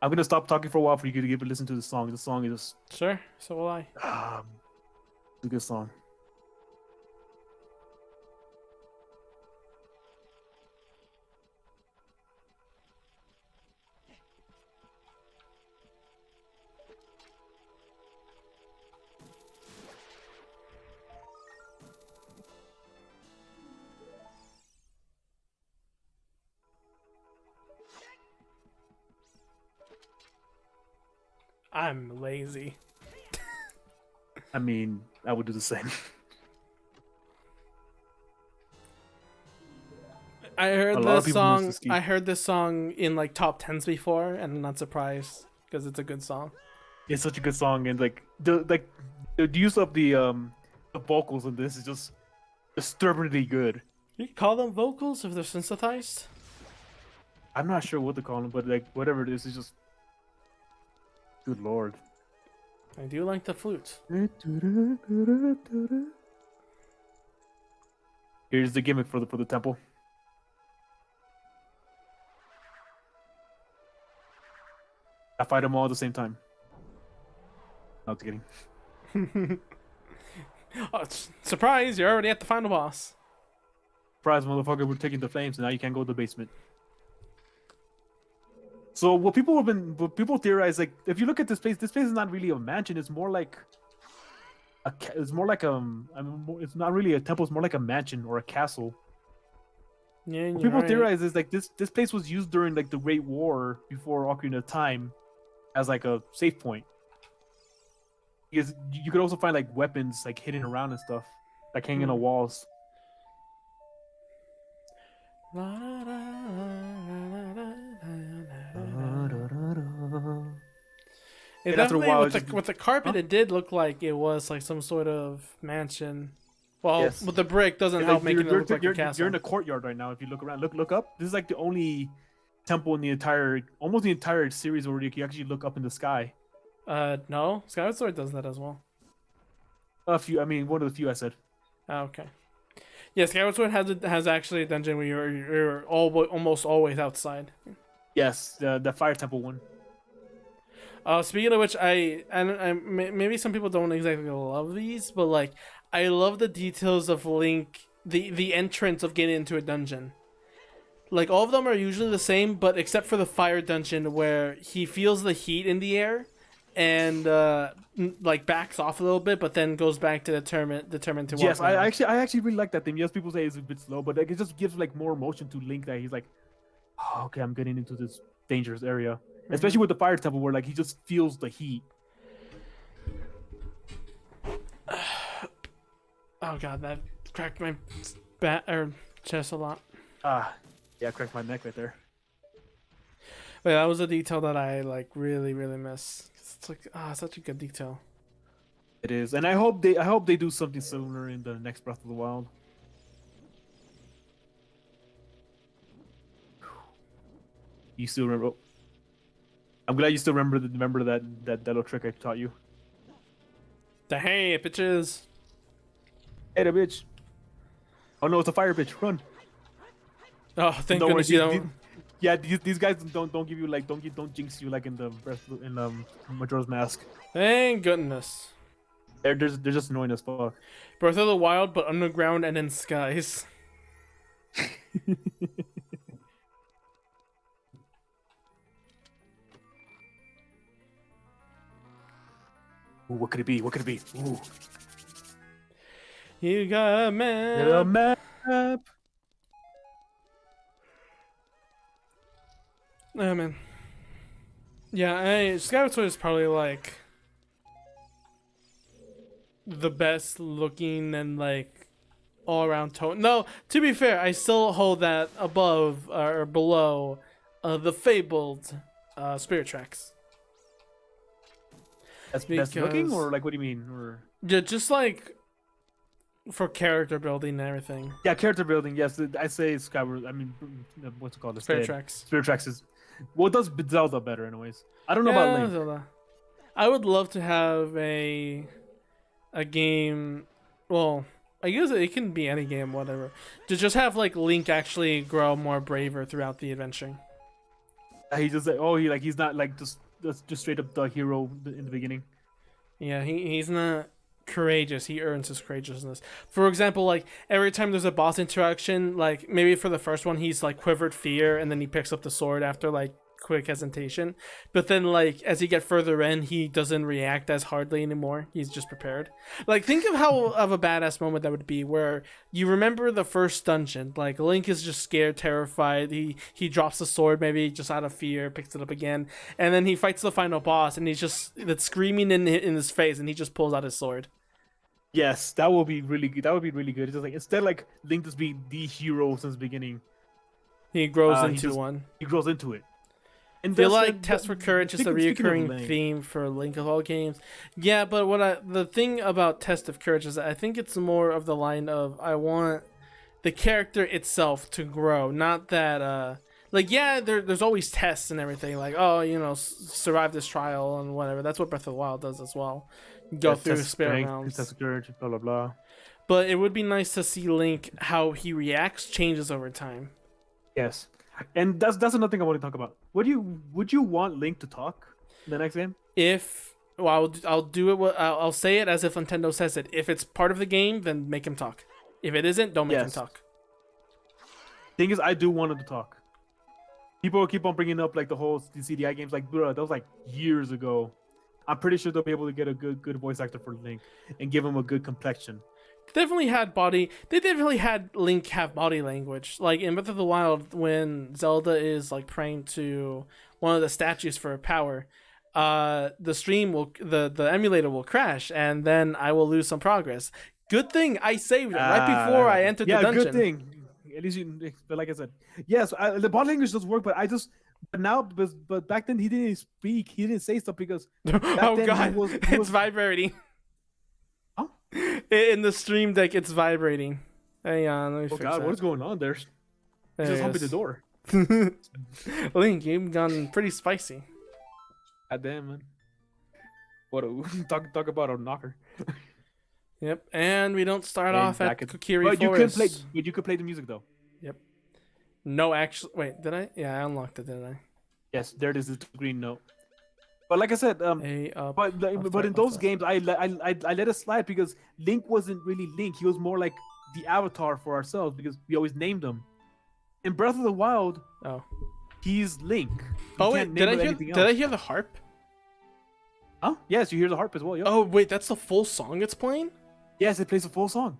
I'm gonna stop talking for a while for you to give a listen to the song. The song is sure. So will I. It's a good song. I'm lazy. I mean, I would do the same. I heard this song in like top 10s before, and I'm not surprised because it's a good song. It's such a good song, and the use of the vocals in this is just disturbingly good. You can call them vocals if they're synthesized. I'm not sure what to call them, but like whatever it is, it's just good lord. I do like the flute. Here's the gimmick for the temple. I fight them all at the same time. Not kidding. Oh, surprise! You're already at the final boss. Surprise, motherfucker! We're taking the flames, and now you can't go to the basement. So what people theorize, like, if you look at this place is not really a mansion. It's more like it's not really a temple. It's more like a mansion or a castle. Yeah, what people theorize is like this place was used during like the Great War before Ocarina of Time as like a safe point. Because you could also find like weapons like hidden around and stuff, like hanging on the walls. It definitely, with the carpet, it did look like it was like some sort of mansion. Well, yes. With the brick doesn't help making it look like a castle. You're in a courtyard right now. If you look around, look up. This is like the only temple in almost the entire series where you can actually look up in the sky. No, Skyward Sword does that as well. A few. I mean, one of the few I said. Oh, okay. Yeah, Skyward Sword has actually a dungeon where you're almost always outside. Yes, the fire temple one. Speaking of which, I maybe some people don't exactly love these, but like I love the details of Link, the entrance of getting into a dungeon. Like all of them are usually the same, but except for the fire dungeon where he feels the heat in the air, and like backs off a little bit, but then goes back to determined to walk. Yes, I actually really like that theme. Yes, people say it's a bit slow, but like it just gives like more emotion to Link that he's like, oh, okay, I'm getting into this dangerous area. Especially with the fire temple where like he just feels the heat. Oh god, that cracked my chest a lot. Yeah, cracked my neck right there. But that was a detail that I like really miss. It's like such a good detail. It is, and I hope they do something similar in the next Breath of the Wild. You still remember? Oh. I'm glad you still remember that little trick I taught you. The hey bitches. Hey, the bitch. Oh no, it's a fire bitch. Run. Oh, thank goodness you don't. Yeah, these guys don't give you like don't jinx you like in the Majora's Mask. Thank goodness. They're just annoying as fuck. Breath of the Wild, but underground and in skies. Ooh, what could it be? What could it be? Ooh. You got a map. A map. Oh man. Yeah, Skyward Sword is probably like the best looking and like all around tone. No, to be fair, I still hold that above or below the fabled Spirit Tracks. That's best looking, or like what do you mean? Or yeah, just like for character building and everything. Yeah, character building. Yes, I say Skyward. I mean, what's it called? Spirit Tracks. Spirit Tracks is it does Zelda better, anyways. I don't know about Link. Zelda. I would love to have a game. Well, I guess it can be any game, whatever. To just have like Link actually grow more braver throughout the adventure. He just he's not like just straight up the hero in the beginning. Yeah, he's not courageous. He earns his courageousness. For example, like every time there's a boss interaction, like maybe for the first one he's like quivered fear, and then he picks up the sword after like quick hesitation. But then like as he get further in, he doesn't react as hardly anymore. He's just prepared. Like think of how of a badass moment that would be where you remember the first dungeon, like Link is just scared, terrified. He drops the sword maybe just out of fear, picks it up again, and then he fights the final boss, and he's just that's screaming in his face, and he just pulls out his sword. Yes, that would be really good. That would be really good. It's just like instead like Link just being the hero since the beginning, he grows into one. He grows into it. I feel like Test for Courage is a recurring theme for Link of all games. Yeah, but the thing about Test of Courage is that I think it's more of the line of I want the character itself to grow, not that there's always tests and everything like survive this trial and whatever. That's what Breath of the Wild does as well. Go through spirit rounds. Test of Courage, blah blah blah. But it would be nice to see Link how he reacts changes over time. Yes. And that's another thing I want to talk about. Would you want Link to talk in the next game? I'll do it. I'll say it as if Nintendo says it. If it's part of the game, then make him talk. If it isn't, don't make him talk. Thing is, I do want him to talk. People keep on bringing up like the whole CDI games. Like, bro, that was like years ago. I'm pretty sure they'll be able to get a good voice actor for Link and give him a good complexion. They definitely had Link have body language. Like in Breath of the Wild, when Zelda is like praying to one of the statues for power, the stream the emulator will crash, and then I will lose some progress. Good thing I saved it right before I entered the dungeon. Yeah, good thing. At least but like I said, yes, the body language does work, but back then he didn't speak. He didn't say stuff because oh god, it's vibrating. In the stream deck, it's vibrating. Hang on, let me fix that. What's going on there? Just humping the door. Link, you've gone pretty spicy. God damn, man. What talk about a knocker. Yep, and we don't start off at Kokiri Forest. You could play the music though. Yep. No, actually, wait, did I? Yeah, I unlocked it, didn't I? Yes, there it is. The green note. But like I said, but in those games, I let it slide because Link wasn't really Link. He was more like the avatar for ourselves because we always named him. In Breath of the Wild, he's Link. Did I hear the harp? Huh? Yes, you hear the harp as well. Yep. Oh wait, that's the full song it's playing? Yes, it plays a full song.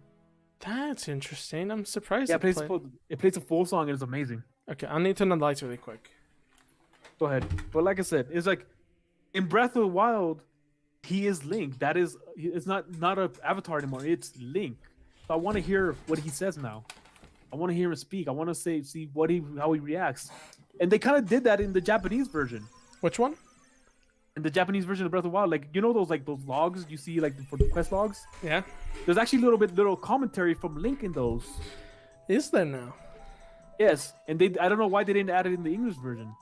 That's interesting. I'm surprised. Yeah, it plays a full song and it's amazing. Okay, I'll need to turn on the lights really quick. Go ahead. But like I said, it's like in Breath of the Wild, he is Link. It's not an avatar anymore. It's Link. So I want to hear what he says now. I want to hear him speak. I want to see how he reacts. And they kind of did that in the Japanese version. Which one? In the Japanese version of Breath of the Wild, like those logs you see like for the quest logs. Yeah. There's actually little commentary from Link in those. Is there now? Yes, and I don't know why they didn't add it in the English version.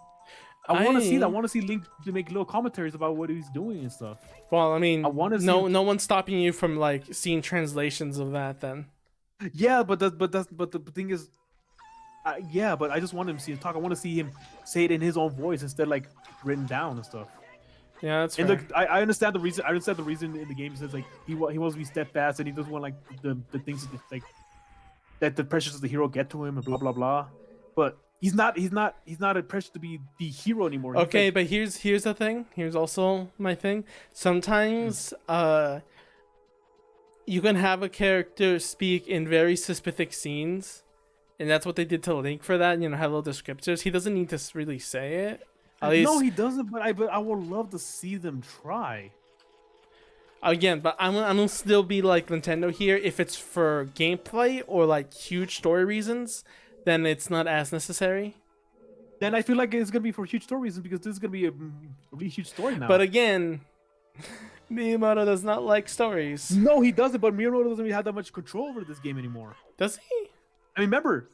I want to see that. I want to see Link to make little commentaries about what he's doing and stuff. Well, I mean, no one's stopping you from like seeing translations of that then. Yeah, but the thing is, but I just want him to see him talk. I want to see him say it in his own voice instead of like written down and stuff. Yeah, that's fair. And look, I understand the reason. I understand the reason in the game says like he wants to be steadfast and he doesn't want like the things that the pressures of the hero get to him and blah blah blah. But he's not a pressure to be the hero anymore. Okay, but here's the thing. Here's also my thing. Sometimes you can have a character speak in very specific scenes, and that's what they did to Link for that. Have little descriptors. He doesn't need to really say it. No, he doesn't. But I would love to see them try. Again, but I'm gonna still be like Nintendo here. If it's for gameplay or like huge story reasons, then it's not as necessary. Then I feel like it's gonna be for huge story reasons because this is gonna be a really huge story now. But again, Miyamoto does not like stories. No, he doesn't. But Miyamoto doesn't really have that much control over this game anymore. Does he? I mean, remember,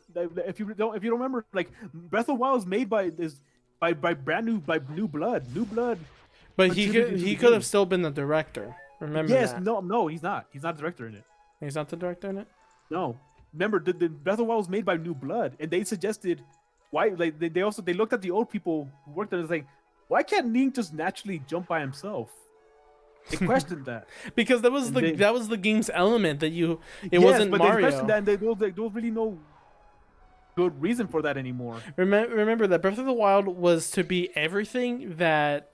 if you don't remember, like Breath of the Wild was made by new blood. But he could have still been the director. Remember yes, that. no, he's not. He's not the director in it. He's not the director in it? No. Remember, the Breath of the Wild was made by New Blood, and they suggested why. Like they looked at the old people who worked there and was like, why can't Link just naturally jump by himself? They questioned that because that was the game's element that it wasn't but Mario. They questioned that, and there was really no good reason for that anymore. Remember that Breath of the Wild was to be everything that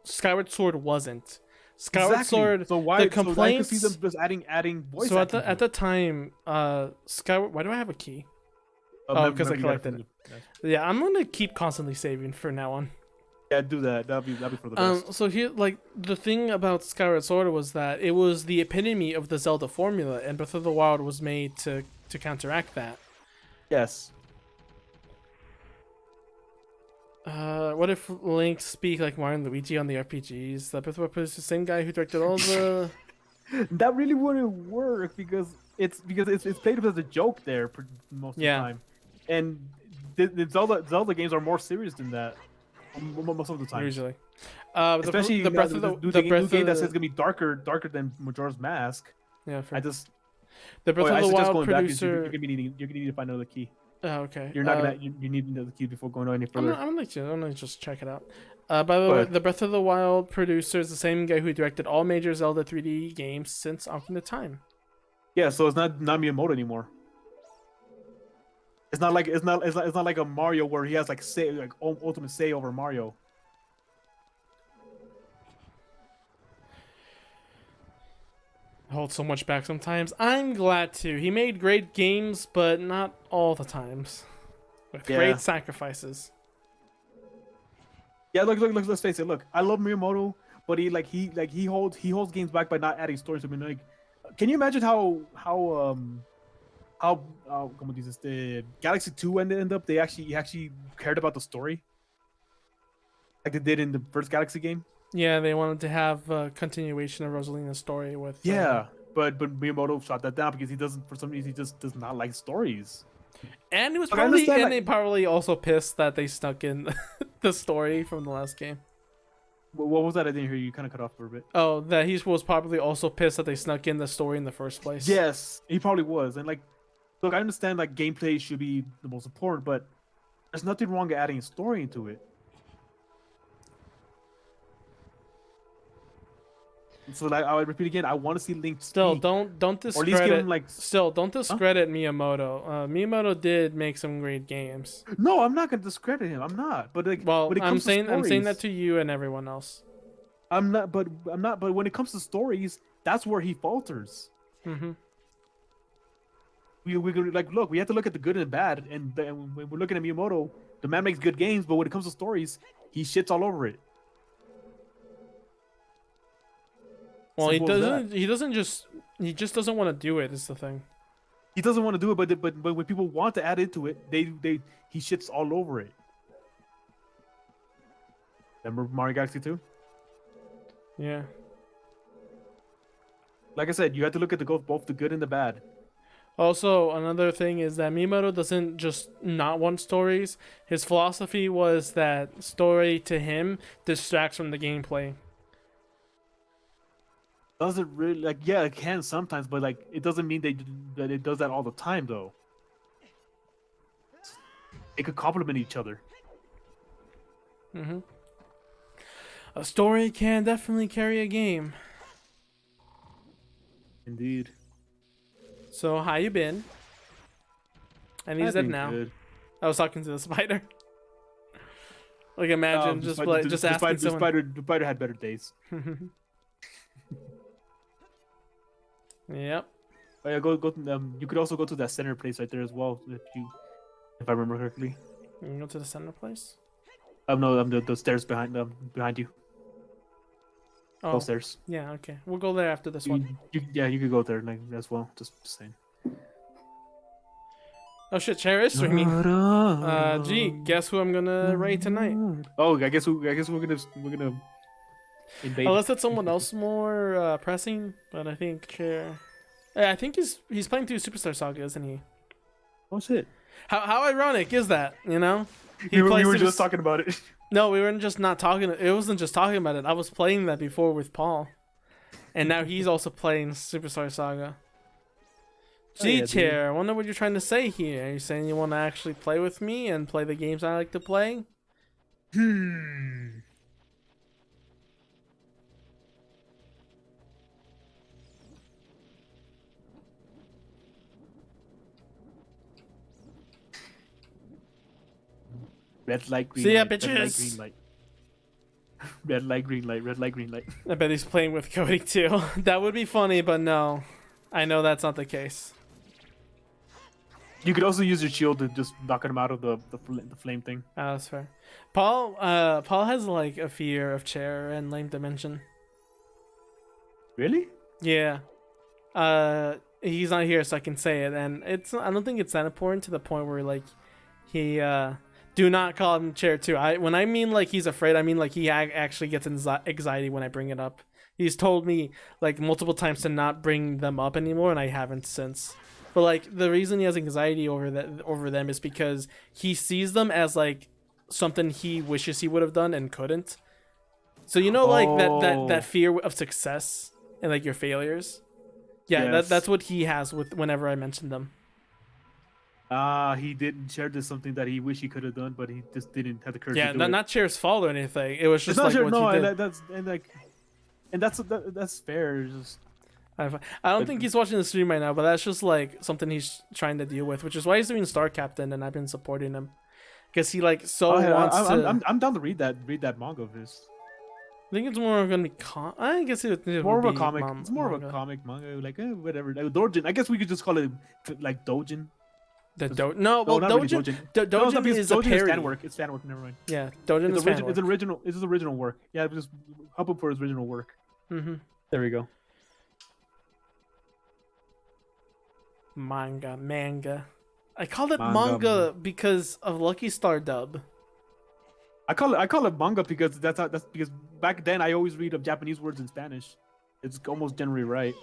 Skyward Sword wasn't. Skyward Sword. So why? The complaints. So I could see them just adding voice. So at the time, Skyward. Why do I have a key? Oh, because I collected it. Yeah, I'm gonna keep constantly saving from now on. Yeah, do that. That'll be for the best. So here, like the thing about Skyward Sword was that it was the epitome of the Zelda formula, and Breath of the Wild was made to counteract that. Yes. What if Link speak like Mario and Luigi on the RPGs? That Breath of the Wild is the same guy who directed all the. That really wouldn't work because it's played as a joke there most of the time, and the Zelda games are more serious than that most of the time. Usually, especially the Breath of the new game that says it's gonna be darker than Majora's Mask. Yeah, fair. The Breath of the Wild producer. You're gonna need to find another key. Oh, okay. You're not gonna. You need another key before going any further. I'm gonna just check it out. By the way, the Breath of the Wild producer is the same guy who directed all major Zelda 3D games since Ocarina of Time. Yeah, so it's not Miyamoto anymore. It's not like a Mario where he has like ultimate say over Mario. Holds so much back sometimes. I'm glad to. He made great games, but not all the times. With great sacrifices. Yeah, look. Let's face it. Look, I love Miyamoto, but he holds games back by not adding stories. I mean, like, can you imagine how the Galaxy 2 ended up? He actually cared about the story, like they did in the first Galaxy game. Yeah, they wanted to have a continuation of Rosalina's story with. But Miyamoto shot that down because for some reason he just does not like stories. And it was they probably also pissed that they snuck in the story from the last game. What was that? I didn't hear you. Kind of cut off for a bit. Oh, that he was probably also pissed that they snuck in the story in the first place. Yes, he probably was. And like, look, I understand like gameplay should be the most important, but there's nothing wrong with adding a story into it. So like I would repeat again, I want to see Link still don't discredit. Or at least give him, like, still don't discredit Miyamoto. Miyamoto did make some great games. No, I'm not gonna discredit him. I'm not. But like, well, I'm saying that to you and everyone else. I'm not. But when it comes to stories, that's where he falters. Mm-hmm. We like look. We have to look at the good and the bad. And when we're looking at Miyamoto, the man makes good games, but when it comes to stories, he shits all over it. Well, he just doesn't want to do it. Is the thing. He doesn't want to do it, but when people want to add into it, he shits all over it. Remember Mario Galaxy 2? Yeah. Like I said, you have to look at both the good and the bad. Also, another thing is that Miyamoto doesn't just not want stories. His philosophy was that story to him distracts from the gameplay. Doesn't really it can sometimes, but like it doesn't mean that it does that all the time though. It could complement each other. Mm-hmm. A story can definitely carry a game. Indeed. So how you been? And he's dead now. Good. I was talking to the spider. Like imagine just asking someone. The spider had better days. Yep. Oh yeah, go. You could also go to that center place right there as well, if I remember correctly. You can go to the center place. No, the stairs behind you. Oh, Upstairs. yeah, okay. We'll go there after this one. Yeah, you could go there like, as well. Just saying. Oh shit, Chair is streaming. Gee, guess who I'm gonna raid tonight? Oh, I guess we're gonna invade. Unless it's someone else more pressing, but I think Chair. Yeah, I think he's playing through Superstar Saga, isn't he? Oh shit! How ironic is that? You know, we were just talking about it. No, we weren't just not talking. It wasn't just talking about it. I was playing that before with Paul, and now he's also playing Superstar Saga. Gee, Chair, I wonder what you're trying to say here. Are you saying you want to actually play with me and play the games I like to play? Red light, green See ya, light. bitches. Red light, green light. Red light, green light. I bet he's playing with Cody too. That would be funny, but no. I know that's not the case. You could also use your shield to just knock him out of the flame thing. Oh, that's fair. Paul has like a fear of Chair and Lame Dimension. Really? Yeah. He's not here, so I can say it, and I don't think it's that important to the point where like he do not call him Chair 2. When I mean like he's afraid, I mean like he actually gets anxiety when I bring it up. He's told me like multiple times to not bring them up anymore, and I haven't since. But like the reason he has anxiety over them is because he sees them as like something he wishes he would have done and couldn't. So you know, like that fear of success and like your failures. Yeah, yes. that's what he has with whenever I mention them. He didn't share this something that he wished he could have done, but he just didn't have the courage. Yeah, to do not Chair's fault or anything. It was just it's like not what no, you did. That's fair. It's just I don't think he's watching the stream right now, but that's just like something he's trying to deal with, which is why he's doing Star Captain, and I've been supporting him because he like wants to. I'm down to read that manga of his. I think it's more gonna be I guess it more of be a comic. It's more of a comic manga, like whatever. Like, Dojin. I guess we could just call it like Dojin. Dojin Dojin is a Dojin parody. is fan work. It's fan work. Never mind. Yeah, Dojin is fan work. It's original. It's his original work. Yeah, just help him for his original work. Mm-hmm. There we go. Manga. I called it manga because of Lucky Star dub. I call it manga because that's because back then I always read Japanese words in Spanish. It's almost generally right.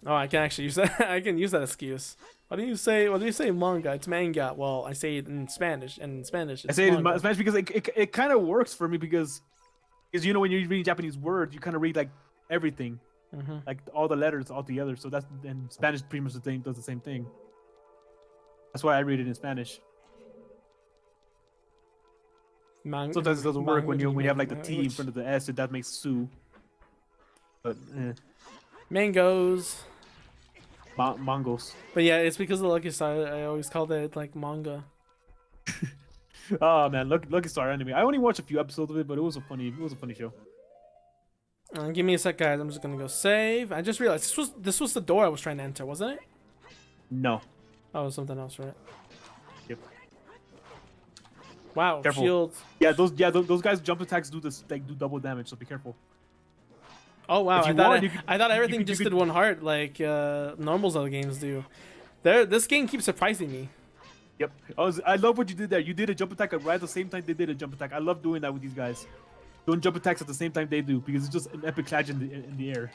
Oh, I can actually use that. I can use that excuse. What do you say manga? It's manga. Well, I say it in Spanish, and in Spanish it's manga. It in Spanish because it kind of works for me because you know when you're reading Japanese words, you kind of read like everything. Mm-hmm. Like all the letters all together, so that's and Spanish pretty much does the same thing. That's why I read it in Spanish. Sometimes it doesn't work when you have like the T in front of the S, so that makes Su. But mangoes. Mongos. But yeah, it's because of Lucky Star. I always called it like manga. Oh man, Lucky Star anime. I only watched a few episodes of it, but it was a funny show. Give me a sec, guys. I'm just gonna go save. I just realized this was the door I was trying to enter, wasn't it? No. Oh, it was something else, right? Yep. Wow. Careful. Shield. Yeah, those guys' jump attacks do double damage, so be careful. Oh wow! I thought everything just did one heart like normals other games do. This game keeps surprising me. Yep. I love what you did there. You did a jump attack right at the same time they did a jump attack. I love doing that with these guys. Doing jump attacks at the same time they do because it's just an epic clash in the air.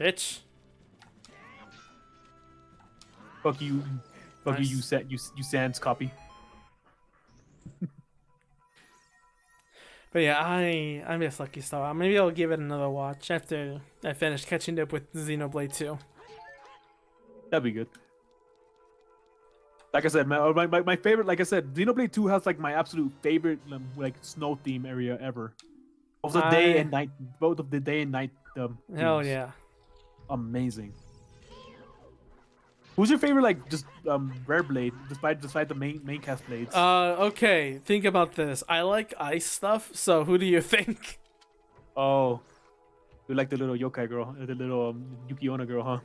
Bitch. Fuck you. Fuck Nice. you Sans copy. But yeah, I miss Lucky Star. Maybe I'll give it another watch after I finish catching up with Xenoblade 2. That'd be good. Like I said, my favorite, like I said, Xenoblade 2 has like my absolute favorite like snow theme area ever. Both the day and night, both of the day and night. Hell themes. yeah. Amazing. Who's your favorite like just rare blade despite the main cast blades? Okay, think about this. I like ice stuff, so who do you think? Oh, you like the little yokai girl, the little Yuki Onna girl,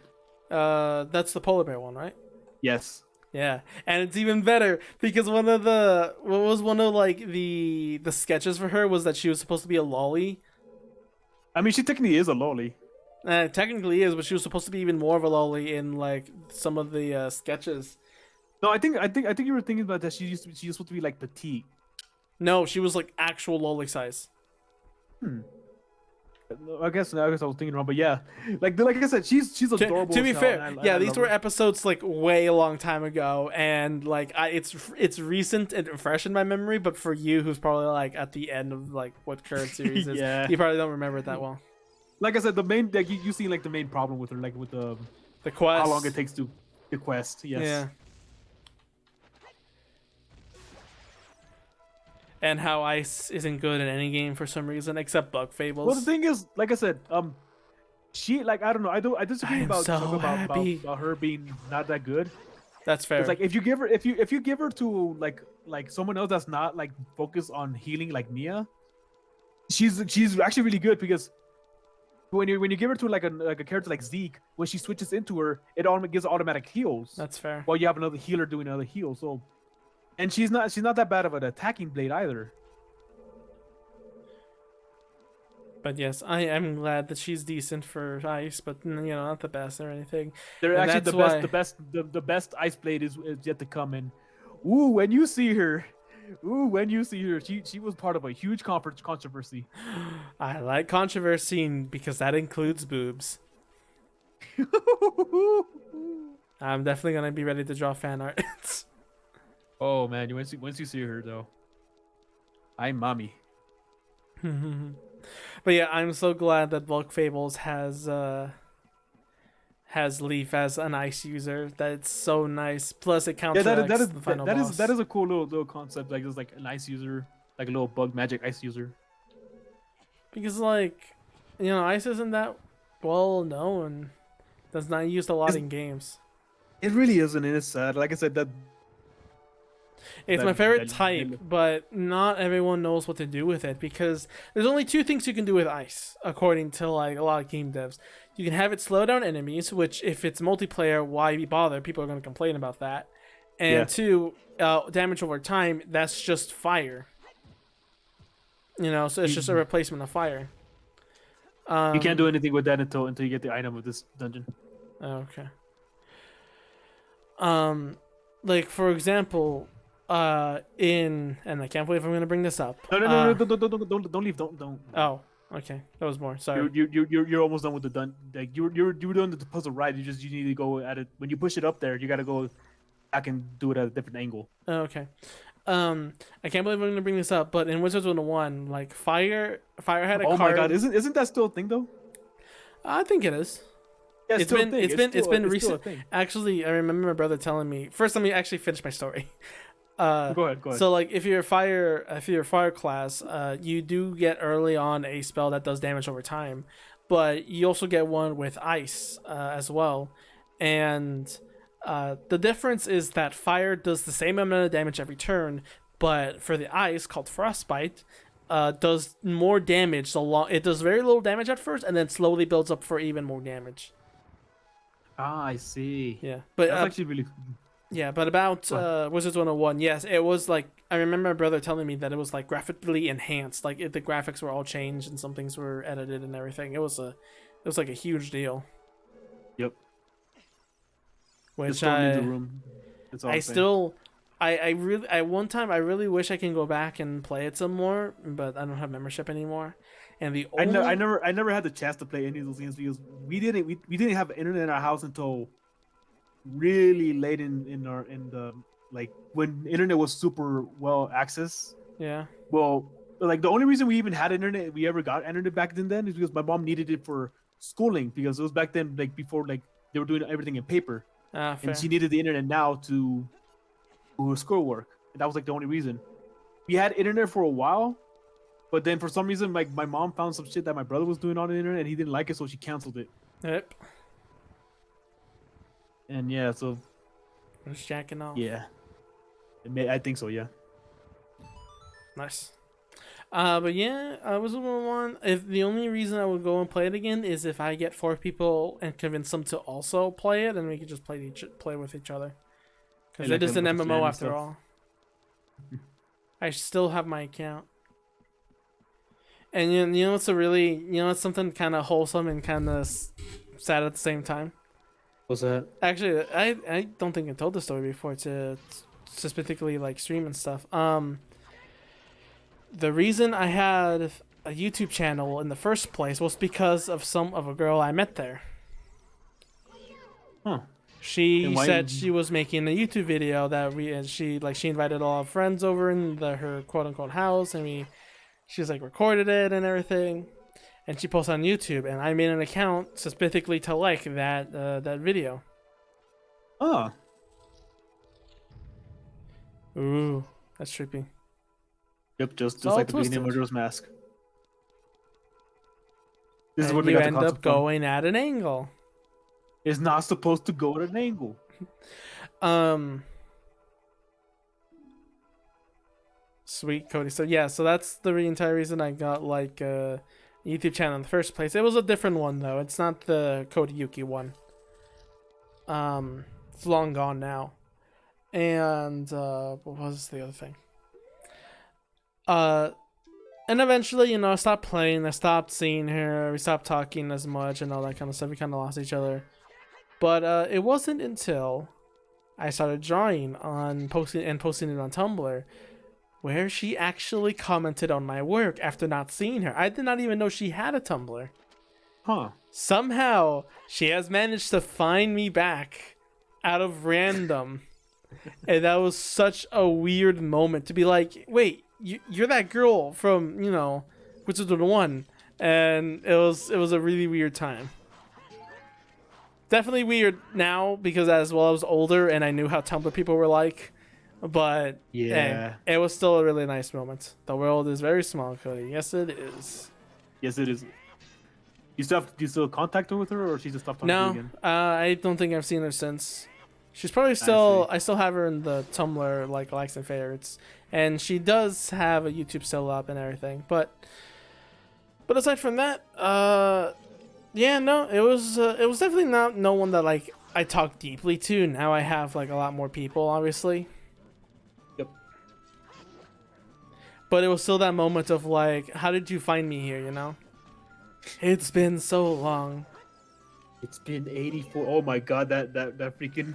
huh? That's the polar bear one, right? Yes. Yeah, and it's even better because one of the the sketches for her was that she was supposed to be a lolly. I mean, she technically is a lolly. Technically is, but she was supposed to be even more of a lolly in like some of the sketches. No, I think you were thinking about that. She was supposed to be like petite. No, she was like actual lolly size. I guess I was thinking wrong, but yeah, like I said, she's adorable. To be fair, I these were her. episodes like way a long time ago, and like it's recent and fresh in my memory. But for you, who's probably like at the end of like what current series is, you probably don't remember it that well. Like I said, the main like you see like the main problem with her, like with the quest, how long it takes to the quest. Yes. Yeah. And how ice isn't good in any game for some reason except Bug Fables. Well, the thing is, like I said, she like I don't know, I disagree about her being not that good. That's fair. It's like if you give her to like someone else that's not like focused on healing like Mia, she's actually really good because when you give her to like a character like Zeke, when she switches into her, it gives automatic heals. That's fair. While you have another healer doing another heal, so. And she's not that bad of an attacking blade either. But yes, I'm glad that she's decent for ice, but not the best or anything. They're actually the best ice blade is yet to come in. When you see her, she was part of a huge controversy. I like controversy because that includes boobs. I'm definitely gonna be ready to draw fan art. Oh man, once you see her though, I'm mommy. But yeah, I'm so glad that Bulk Fables has Leaf as an ice user. That's so nice. Plus, it counts. Yeah, that is a cool little concept. Like it's like an ice user, like a little bug magic ice user. Because like, ice isn't that well known. That's not used a lot in games. It really isn't, and it's sad. Like I said, it's my favorite type, but not everyone knows what to do with it because there's only two things you can do with ice, according to like a lot of game devs. You can have it slow down enemies, which if it's multiplayer, why bother? People are going to complain about that. And two, damage over time. That's just fire. So it's just a replacement of fire. You can't do anything with that until you get the item of this dungeon. Okay. Like for example. And I can't believe I'm gonna bring this up. No, don't leave, don't. Oh, okay, that was more. Sorry. You're almost done with the done. Like you were doing the puzzle right. You need to go at it when you push it up there. You gotta go back and do it at a different angle. Okay. I can't believe I'm gonna bring this up, but in Wizards 101, like Fire had a card. Oh my god, isn't that still a thing though? I think it is. Yeah, it's been recent. Actually, I remember my brother telling me. First, let me actually finish my story. Go ahead. So like if you're a fire class, you do get early on a spell that does damage over time, but you also get one with ice as well. And the difference is that fire does the same amount of damage every turn, but for the ice called frostbite, does more damage. It does very little damage at first, and then slowly builds up for even more damage. Ah, I see. Yeah, but that's actually really. Yeah, but about Wizards 101, yes, it was like I remember my brother telling me that it was like graphically enhanced, like the graphics were all changed and some things were edited and everything. It was like a huge deal. Yep. Which one time I really wish I can go back and play it some more, but I don't have membership anymore. And I never had the chance to play any of those games because we didn't have internet in our house until really late in the like when internet was super well accessed. Yeah. Well, like the only reason we even had internet, we ever got internet back then is because my mom needed it for schooling because it was back then like before like they were doing everything in paper. And she needed the internet now to do her schoolwork. And that was like the only reason. We had internet for a while, but then for some reason like my mom found some shit that my brother was doing on the internet and he didn't like it, so she canceled it. Yep. And yeah, so I was jacking off. Yeah, I think so. Yeah. Nice. But yeah, I was one. If the only reason I would go and play it again is if I get 4 people and convince them to also play it, and we could just play with each other. Because it is an MMO after all. I still have my account. And you know what's it's something kind of wholesome and kind of sad at the same time. What's that? Actually, I don't think I told the story before to specifically like stream and stuff. The reason I had a YouTube channel in the first place was because of a girl I met there. Huh. She said she was making a YouTube video that she invited all her friends over in her quote unquote house, and she was like recorded it and everything, and she posted on YouTube, and I made an account specifically to like that video. Oh. Ooh, that's trippy. Yep, just like the beginning of Majora's Mask. This is what they you got end up going at an angle. It's not supposed to go at an angle. Sweet, Cody. So yeah, so that's the entire reason I got like a YouTube channel in the first place. It was a different one though. It's not the Cody Yuki one. It's long gone now. And what was the other thing? And eventually, I stopped playing. I stopped seeing her. We stopped talking as much and all that kind of stuff. We kind of lost each other. But it wasn't until I started drawing posting it on Tumblr, where she actually commented on my work after not seeing her. I did not even know she had a Tumblr. Huh. Somehow, she has managed to find me back out of random. And that was such a weird moment to be like, wait, you're that girl from, Wizard of the One. And it was a really weird time. Definitely weird now because as well I was older and I knew how Tumblr people were like. But yeah, it was still a really nice moment. The world is very small, Cody. Yes, it is. Yes, it is. Do you still contact her with her, or she just stopped talking to you again? No, I don't think I've seen her since. She's probably still. I still have her in the Tumblr like likes and favorites, and she does have a YouTube still up and everything. But aside from that, yeah, no, it was definitely not no one that like I talk deeply to. Now I have like a lot more people, obviously. Yep. But it was still that moment of like, how did you find me here? It's been so long. It's been 84. Oh my god, that freaking.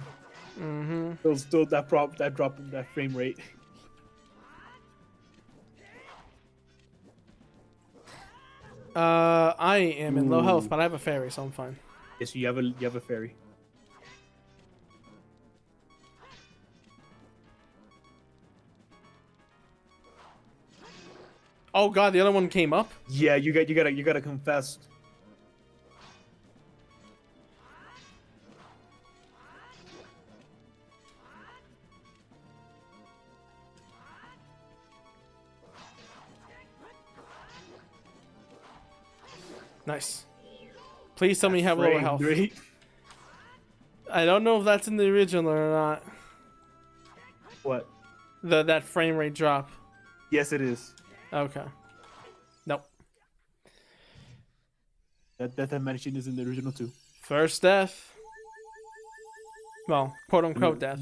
Still that drop in that frame rate. I am in low health, but I have a fairy, so I'm fine. Yes, you have a fairy. Oh god, the other one came up? Yeah, you gotta confess. Nice. Please tell me you have lower health. Rate. I don't know if that's in the original or not. What? That frame rate drop. Yes, it is. Okay. Nope. That death I mentioned is in the original too. First death. Well, quote unquote death.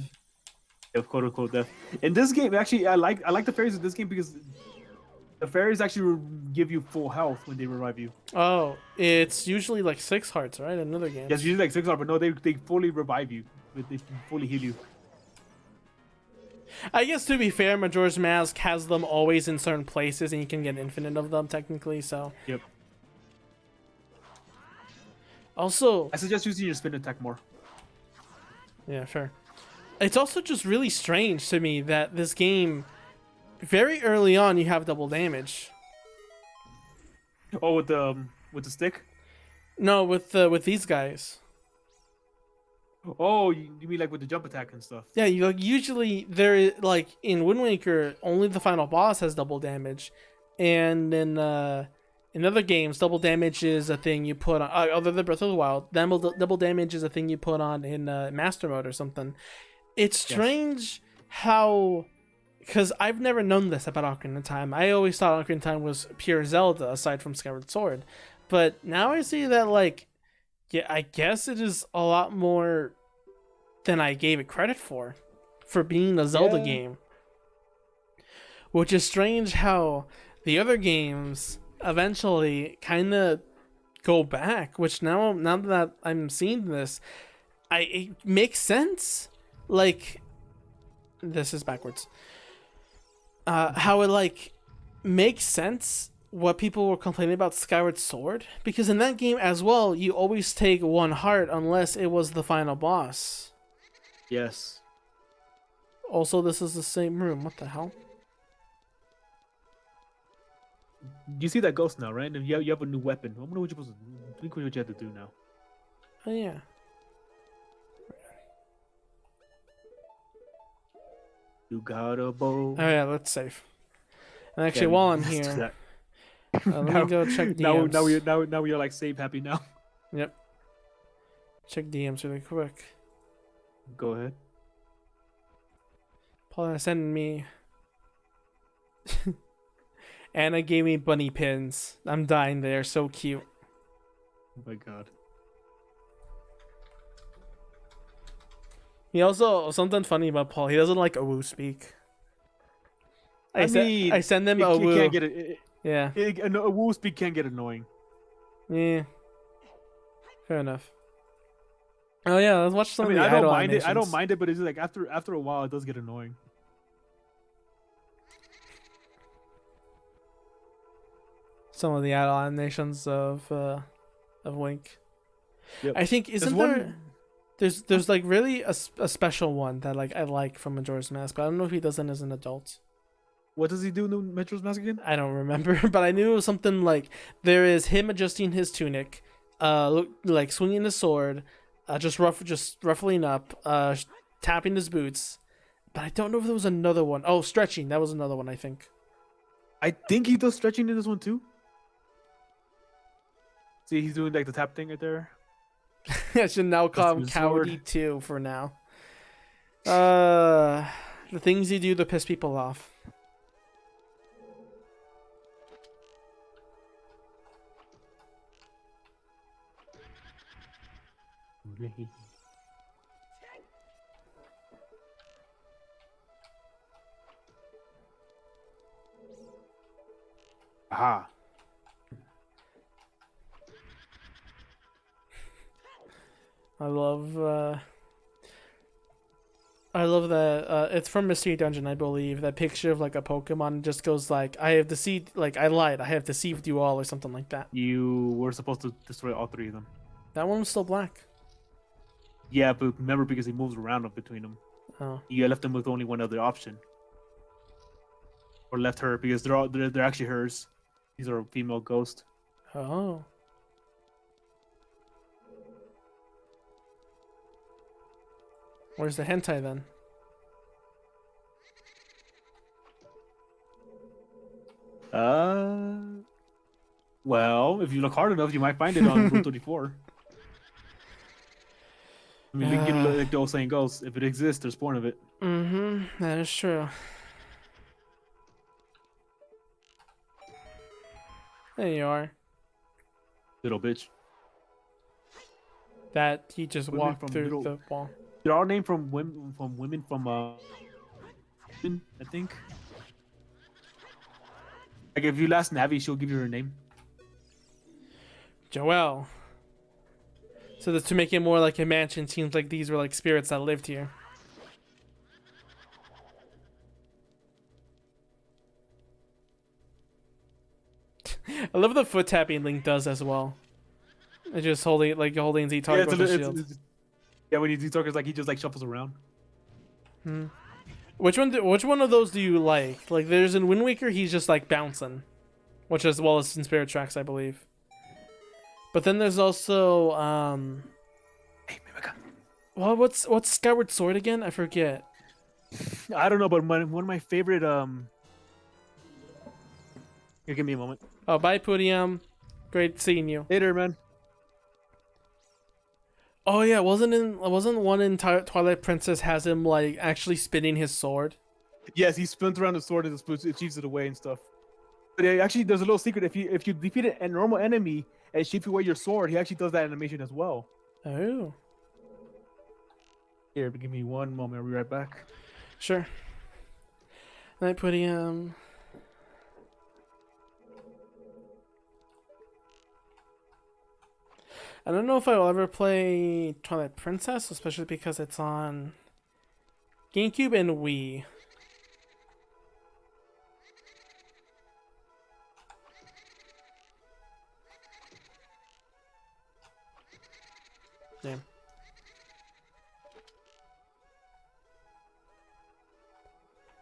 Yeah, quote unquote death. In this game, actually, I like the fairies in this game because the fairies actually give you full health when they revive you. Oh, it's usually like 6 hearts, right? In other games. Yes, usually like 6 hearts, but no, they fully revive you. They fully heal you. I guess to be fair, Majora's Mask has them always in certain places, and you can get infinite of them technically. So. Yep. Also, I suggest using your spin attack more. Yeah, fair. It's also just really strange to me that this game, very early on, you have double damage. Oh, with the stick? No, with these guys. Oh, you mean like with the jump attack and stuff? Yeah, usually there like in Wind Waker, only the final boss has double damage, and in other games, double damage is a thing you put on. Other than Breath of the Wild, double damage is a thing you put on in Master Mode or something. It's strange how, because I've never known this about Ocarina of Time. I always thought Ocarina of Time was pure Zelda, aside from Skyward Sword, but now I see that like. Yeah, I guess it is a lot more than I gave it credit for. for being a Zelda game. Which is strange how the other games eventually kind of go back, which now that I'm seeing this, it makes sense. Like, this is backwards. How it like makes sense what people were complaining about Skyward Sword, because in that game as well, you always take one heart unless it was the final boss. Yes. Also, this is the same room. What the hell? You see that ghost now, right? And you have a new weapon. I wonder what you're supposed to think what you have to do now. Oh yeah. You got a bow. Oh yeah, let's save. And actually, while I'm here, let me go check DMs. Now we're like save happy now. Yep. Check DMs really quick. Go ahead. Paula sent me. Anna gave me bunny pins. I'm dying. They are so cute. Oh my god. He also, something funny about Paul, he doesn't like awoo speak. I send him awoo. Can't get it. Yeah. A woo speak can get annoying. Yeah. Fair enough. Oh yeah, let's watch some of the I don't idle mind animations. it. I don't mind it, but it's like after a while, it does get annoying. Some of the idle animations of Wink. Yep. I think there's like really a special one that like I like from Majora's Mask, but I don't know if he does it as an adult. What does he do in Majora's Mask again? I don't remember, but I knew it was something like there is him adjusting his tunic, like swinging his sword, just ruffling up, tapping his boots. But I don't know if there was another one. Oh, stretching. That was another one, I think. I think he does stretching in this one too. See, he's doing like the tap thing right there. I should now call him Cowdy 2 for now. The things you do to piss people off. Aha. I love that it's from Mystery Dungeon, I believe. That picture of like a Pokemon just goes like, I have deceived, like I lied, I have deceived you all, or something like that. You were supposed to destroy all three of them. That one was still black. Yeah, but remember, because he moves around up between them. Oh. You left them with only one other option. Or left her, because they're actually hers. These are a female ghost. Oh. Where's the hentai then? Well, if you look hard enough, you might find it on Rule 34. I mean, like the old saying goes, if it exists, there's porn of it. Mm-hmm. That is true. There you are. Little bitch. That he just Women walked through the wall. They're all named from women from I think. Like if you ask Navi, she'll give you her name. Joelle. So that to make it more like a mansion, seems like these were like spirits that lived here. I love the foot tapping Link does as well. It's just holding Z-Target with the shield. Yeah, when you Z-Target, like he just like shuffles around. Hmm. Which one of those do you like? Like there's in Wind Waker, he's just like bouncing, which as well as in Spirit Tracks, I believe. But then there's also Hey, Mimika. well, what's Skyward Sword again? I forget. I don't know, but one of my favorite Here, give me a moment. Oh, bye, Podium. Great seeing you. Later, man. Oh yeah, wasn't one in Twilight Princess has him like actually spinning his sword? Yes, he spins around the sword and it shoots it away and stuff. But actually, there's a little secret. If you defeat a normal enemy and shoots away your sword, he actually does that animation as well. Oh. Here, give me one moment. I'll be right back. Sure. Night podium. I don't know if I will ever play Twilight Princess, especially because it's on GameCube and Wii. Damn.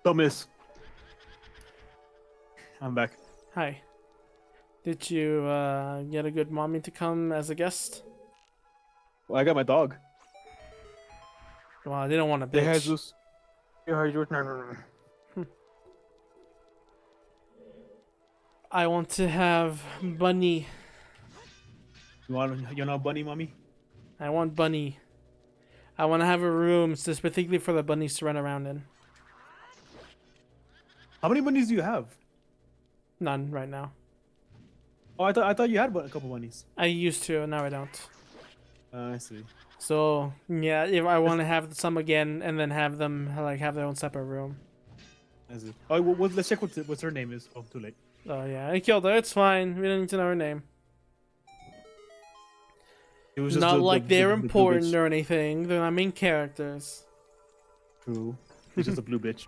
Don't miss. I'm back. Hi. Did you get a good mommy to come as a guest? Well, I got my dog. Well, I didn't want to Hey, bitch. Jesus. I want to have Bunny. You know Bunny, mommy? I want Bunny. I want to have a room specifically for the bunnies to run around in. How many bunnies do you have? None right now. Oh, I thought you had a couple bunnies. I used to, now I don't. I see. So yeah, if I want to have some again and then have them like have their own separate room. I see. Oh, let's check what her name is. Oh, too late. Oh yeah, I killed her. It's fine. We don't need to know her name. It was just Not like they're the important blue bitch. or anything. They're not main characters. True. It's just a blue bitch.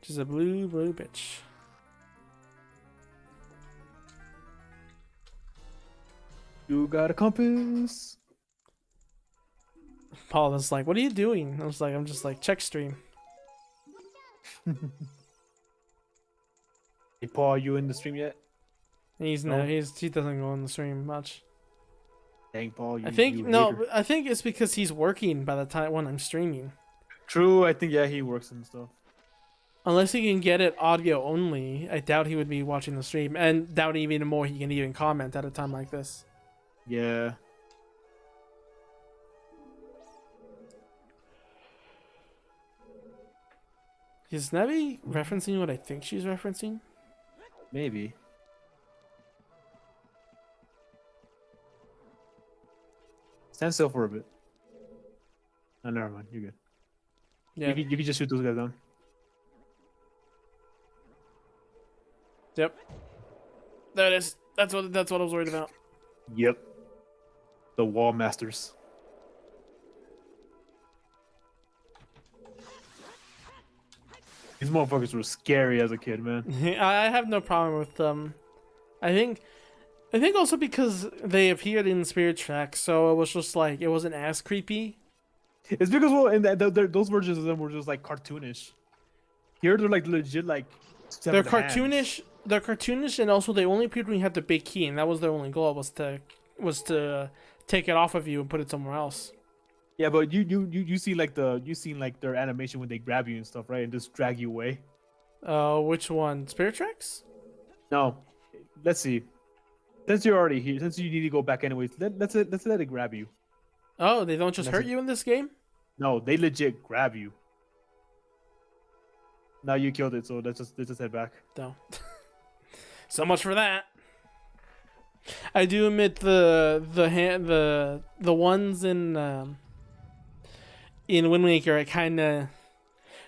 She's a blue bitch. You got a compass. Paul was like, "What are you doing?" I was like, "I'm just like check stream." Hey, Paul, are you in the stream yet? He doesn't go on the stream much. Dang, Paul. I think it's because he's working by the time when I'm streaming. True. I think he works and stuff. Unless he can get it audio only, I doubt he would be watching the stream, and doubt even more he can even comment at a time like this. Yeah. Is Navi referencing what I think she's referencing? Maybe. Stand still for a bit. Oh, never mind. You're good. Yeah. You can just shoot those guys down. Yep. There it is. That's what I was worried about. Yep. The wall masters. These motherfuckers were scary as a kid, man. I have no problem with them. I think also because they appeared in Spirit Tracks, so it was just like it wasn't as creepy. It's because those versions of them were just like cartoonish. Here they're like legit like. They're cartoonish. Hands. They're cartoonish, and also they only appeared when you had the big key, and that was their only goal was to take it off of you and put it somewhere else. Yeah, but you see like their animation when they grab you and stuff, right, and just drag you away. Which one? Spirit Tracks? No, let's see. Since you're already here, since you need to go back anyways, let's let it grab you. Oh, they don't just hurt you in this game? No, they legit grab you. Now you killed it, so let's just head back. No. So much for that. I do admit the ones in Wind Waker I kind of,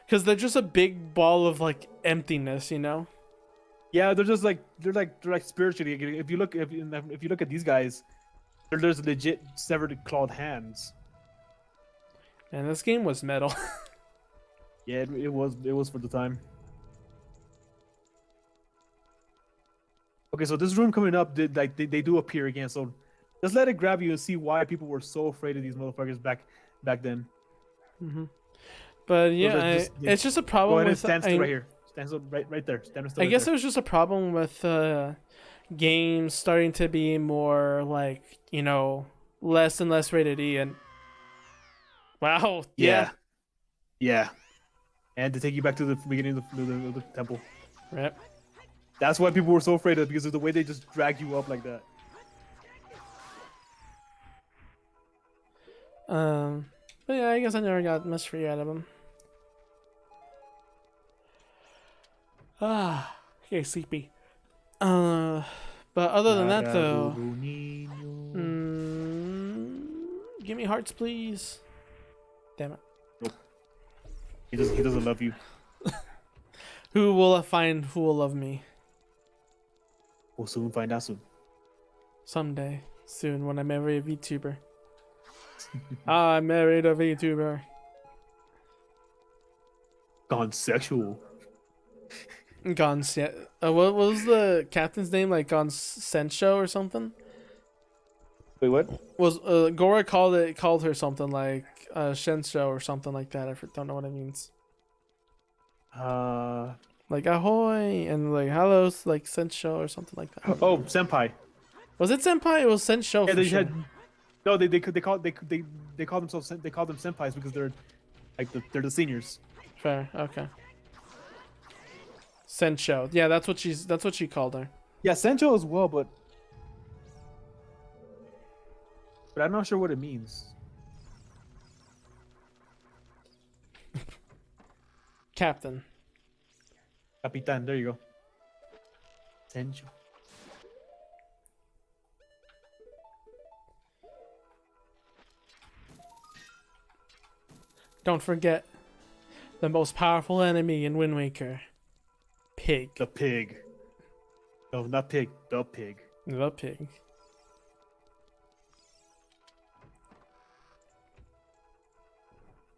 because they're just a big ball of like emptiness, you know. Yeah, they're like spiritually. If you look at these guys, there's legit severed clawed hands. And this game was metal. Yeah, it was for the time. Okay, so this room coming up, they do appear again. So just let it grab you and see why people were so afraid of these motherfuckers back then. Mm-hmm. But yeah, it's just a problem. Go ahead and with stand still right here. Stand still right there. Stand still. I guess it was just a problem with games starting to be more like, you know, less and less rated E. And wow, yeah, and to take you back to the beginning of the temple. Right. That's why people were so afraid of it, because of the way they just drag you up like that. But yeah, I guess I never got much free out of them. Okay, sleepy. But other than that though, give me hearts, please. Damn it. Nope. He doesn't love you. Who will I find who will love me? We'll soon find out soon. Someday. Soon, when I marry a VTuber. I married a VTuber. Gone sexual. What was the captain's name? Like Sensho or something? Wait, what? Was Gora called her something like Shensho or something like that. I don't know what it means. Like ahoy and like hello, like Sensho or something like that. Oh, senpai. Was it senpai? It was Sensho. Yeah, for sure. No, they call themselves senpais because they're like they're the seniors. Fair. Okay. Sensho. Yeah, that's what she called her. Yeah, Sensho as well, but I'm not sure what it means. Captain. Capitan, there you go. Sensho. Don't forget the most powerful enemy in Wind Waker. Pig. The pig. No, not pig. The pig. The pig.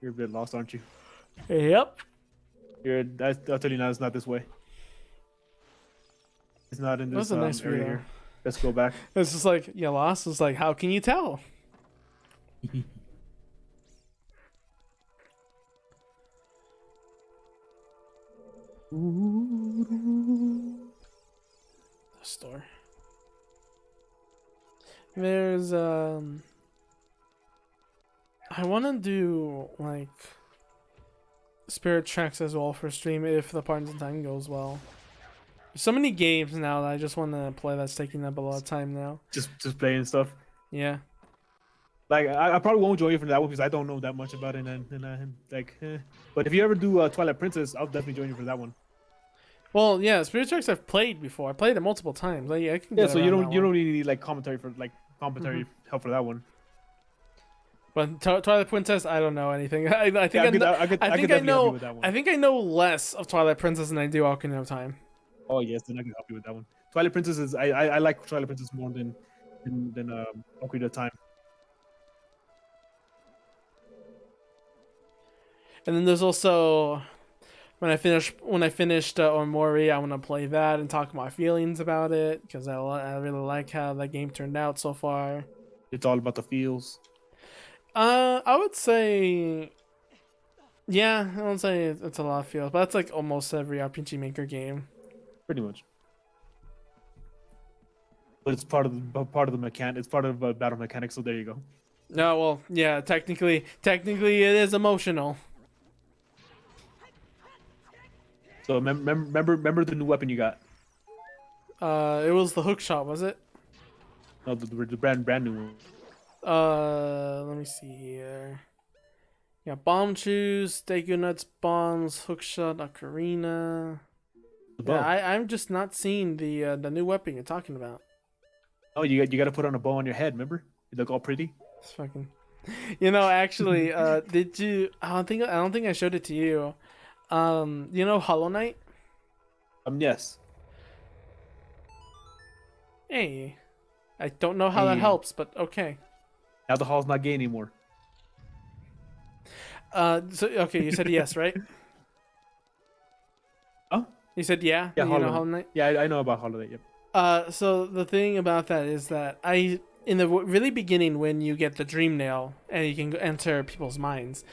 You're a bit lost, aren't you? Yep. I'll tell you now, it's not this way. It's not in this That's a nice area view, here. Let's go back. It's just like, you lost. It's like, how can you tell? The store. There's I want to do like spirit tracks as well for stream if the parts and time goes well. There's so many games now that I just want to play that's taking up a lot of time now. Just playing stuff. Yeah. Like I probably won't join you for that one because I don't know that much about it and But if you ever do Twilight Princess, I'll definitely join you for that one. Well, yeah, Spirit Tracks I've played before. I played it multiple times. I can yeah, so you don't really need like commentary help for that one. But Twilight Princess, I don't know anything. I think I know less of Twilight Princess than I do Ocarina of Time. Oh yes, then I can help you with that one. Twilight Princess is I like Twilight Princess more than Ocarina of Time. And then there's also when I finished Omori, I want to play that and talk my feelings about it because I really like how that game turned out so far. It's all about the feels. I would say, yeah, I would say it's a lot of feels, but that's like almost every RPG Maker game. Pretty much. But it's part of the mechanic. It's part of battle mechanics. So there you go. No, well, yeah, technically it is emotional. So remember the new weapon you got? It was the hook shot, was it? No, the brand new one. Let me see here. Yeah, bomb shoes, Deku Nuts, bombs, hookshot, Ocarina. Yeah, I'm just not seeing the new weapon you're talking about. Oh, you got to put on a bow on your head. Remember, you look all pretty. It's fucking. You know, actually, did you? I don't think I showed it to you. You know Hollow Knight? Yes. Hey, I don't know how that helps, but okay. Now the hall's not gay anymore. So okay, you said yes, right? Oh, you said yeah. Yeah, you know Hollow Knight. Yeah, I know about Hollow Knight. Yep. So the thing about that is that in the really beginning when you get the dream nail and you can enter people's minds,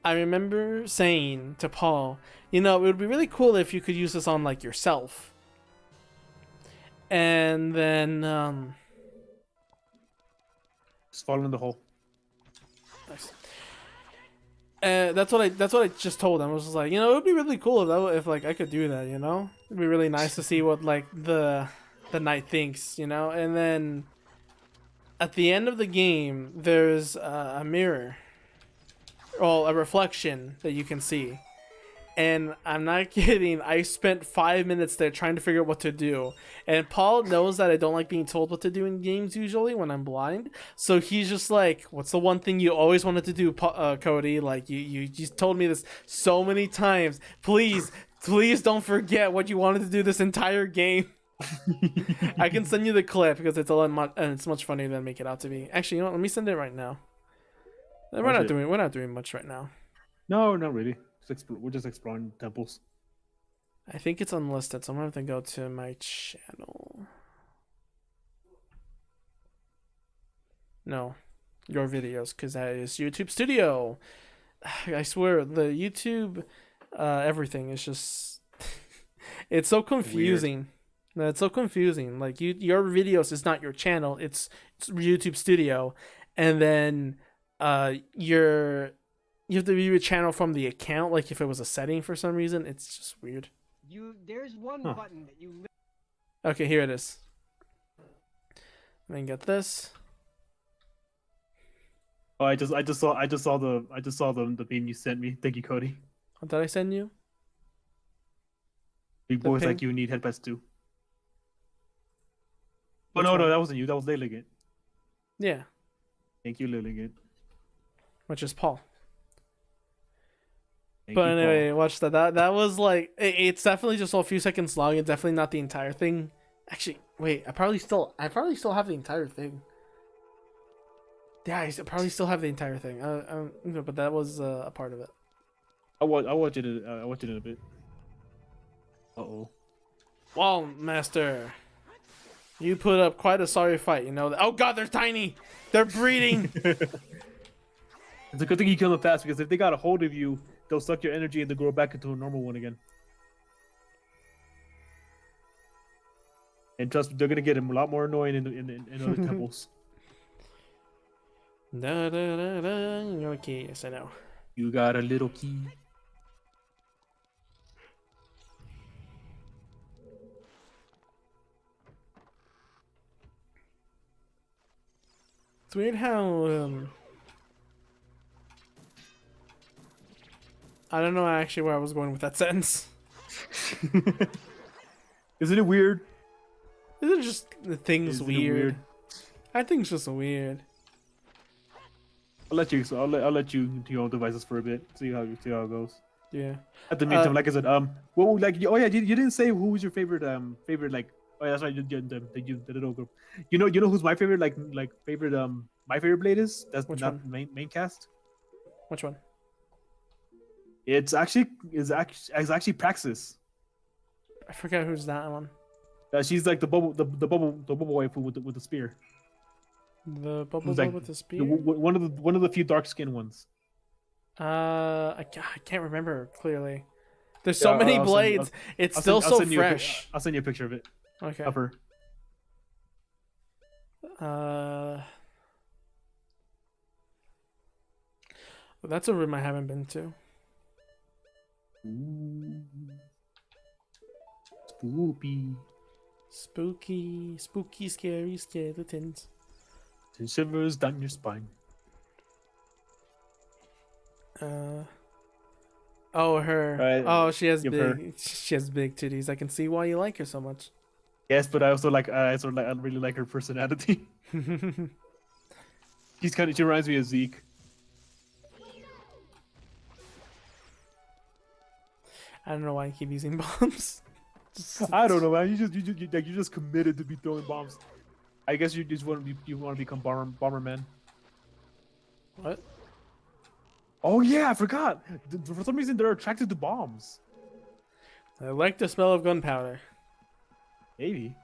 I remember saying to Paul, you know, it would be really cool if you could use this on like yourself. And then just fall in the hole. Nice. That's what I just told him. I was just like, you know, it would be really cool if like I could do that, you know? It'd be really nice to see what like the knight thinks, you know? And then at the end of the game, there's a mirror. Well, a reflection that you can see. And I'm not kidding. I spent 5 minutes there trying to figure out what to do. And Paul knows that I don't like being told what to do in games usually when I'm blind. So he's just like, "What's the one thing you always wanted to do, Cody? Like you just told me this so many times. Please don't forget what you wanted to do this entire game." I can send you the clip because it's it's much funnier than make it out to be. Actually, you know what? Let me send it right now. We're not doing much right now. No, not really. We're just exploring temples. I think it's unlisted, so I'm gonna have to go to my channel. No, your videos, because that is YouTube Studio. I swear, the YouTube, everything is just, it's so confusing. No, it's so confusing. Like your videos is not your channel; it's YouTube Studio, and then you have to view a channel from the account, like if it was a setting for some reason. It's just weird. There's one button that you. Okay, here it is. Let me get this. Oh, I just saw the meme you sent me. Thank you, Cody. What did I send you? Big boys like you need headpats too. Oh no, that wasn't you. That was Lilligant. Yeah. Thank you, Lilligant. Which is Paul. Thank But you, anyway, Paul. watch that. That was like, it's definitely just a few seconds long. It's definitely not the entire thing. Actually, wait, I probably still have the entire thing. Yeah, I probably still have the entire thing. But that was a part of it. I'll watch it in a bit. Uh-oh. Wall Master, you put up quite a sorry fight, you know. Oh god, they're tiny! They're breeding! It's a good thing you kill them fast, because if they got a hold of you, they'll suck your energy and they'll grow back into a normal one again. And trust me, they're gonna get a lot more annoying in other temples. Da, da, da, da. Okay, yes, I know. You got a little key. It's weird how I don't know actually where I was going with that sentence. Isn't it weird? Isn't it just the thing's weird? I think it's just weird. I'll let you to your own devices for a bit. See how it goes. Yeah. At the meantime, like I said, well, like, oh yeah, you didn't say who was your favorite like. Oh yeah, that's right. The little group. You know who's my favorite favorite my favorite blade is? That's Which not one? main cast. Which one? It's actually Praxis. I forget who's that one. She's like the bubble waifu with the spear. The bubble like, with the spear. One of the few dark skinned ones. I can't remember clearly. There's so many blades. It's still so fresh. I'll send you a picture of it. Okay. Of her. Well, that's a room I haven't been to. Ooh. Spooky, scary skeletons. It shivers down your spine. Oh, her. Right. Oh, she has Her. She has big titties. I can see why you like her so much. Yes, but I also I really like her personality. She reminds me of Zeke. I don't know why I keep using bombs. I don't know, man. You're just committed to be throwing bombs. I guess you just want to become Bomberman. What? Oh yeah, I forgot. For some reason, they're attracted to bombs. I like the smell of gunpowder. Maybe.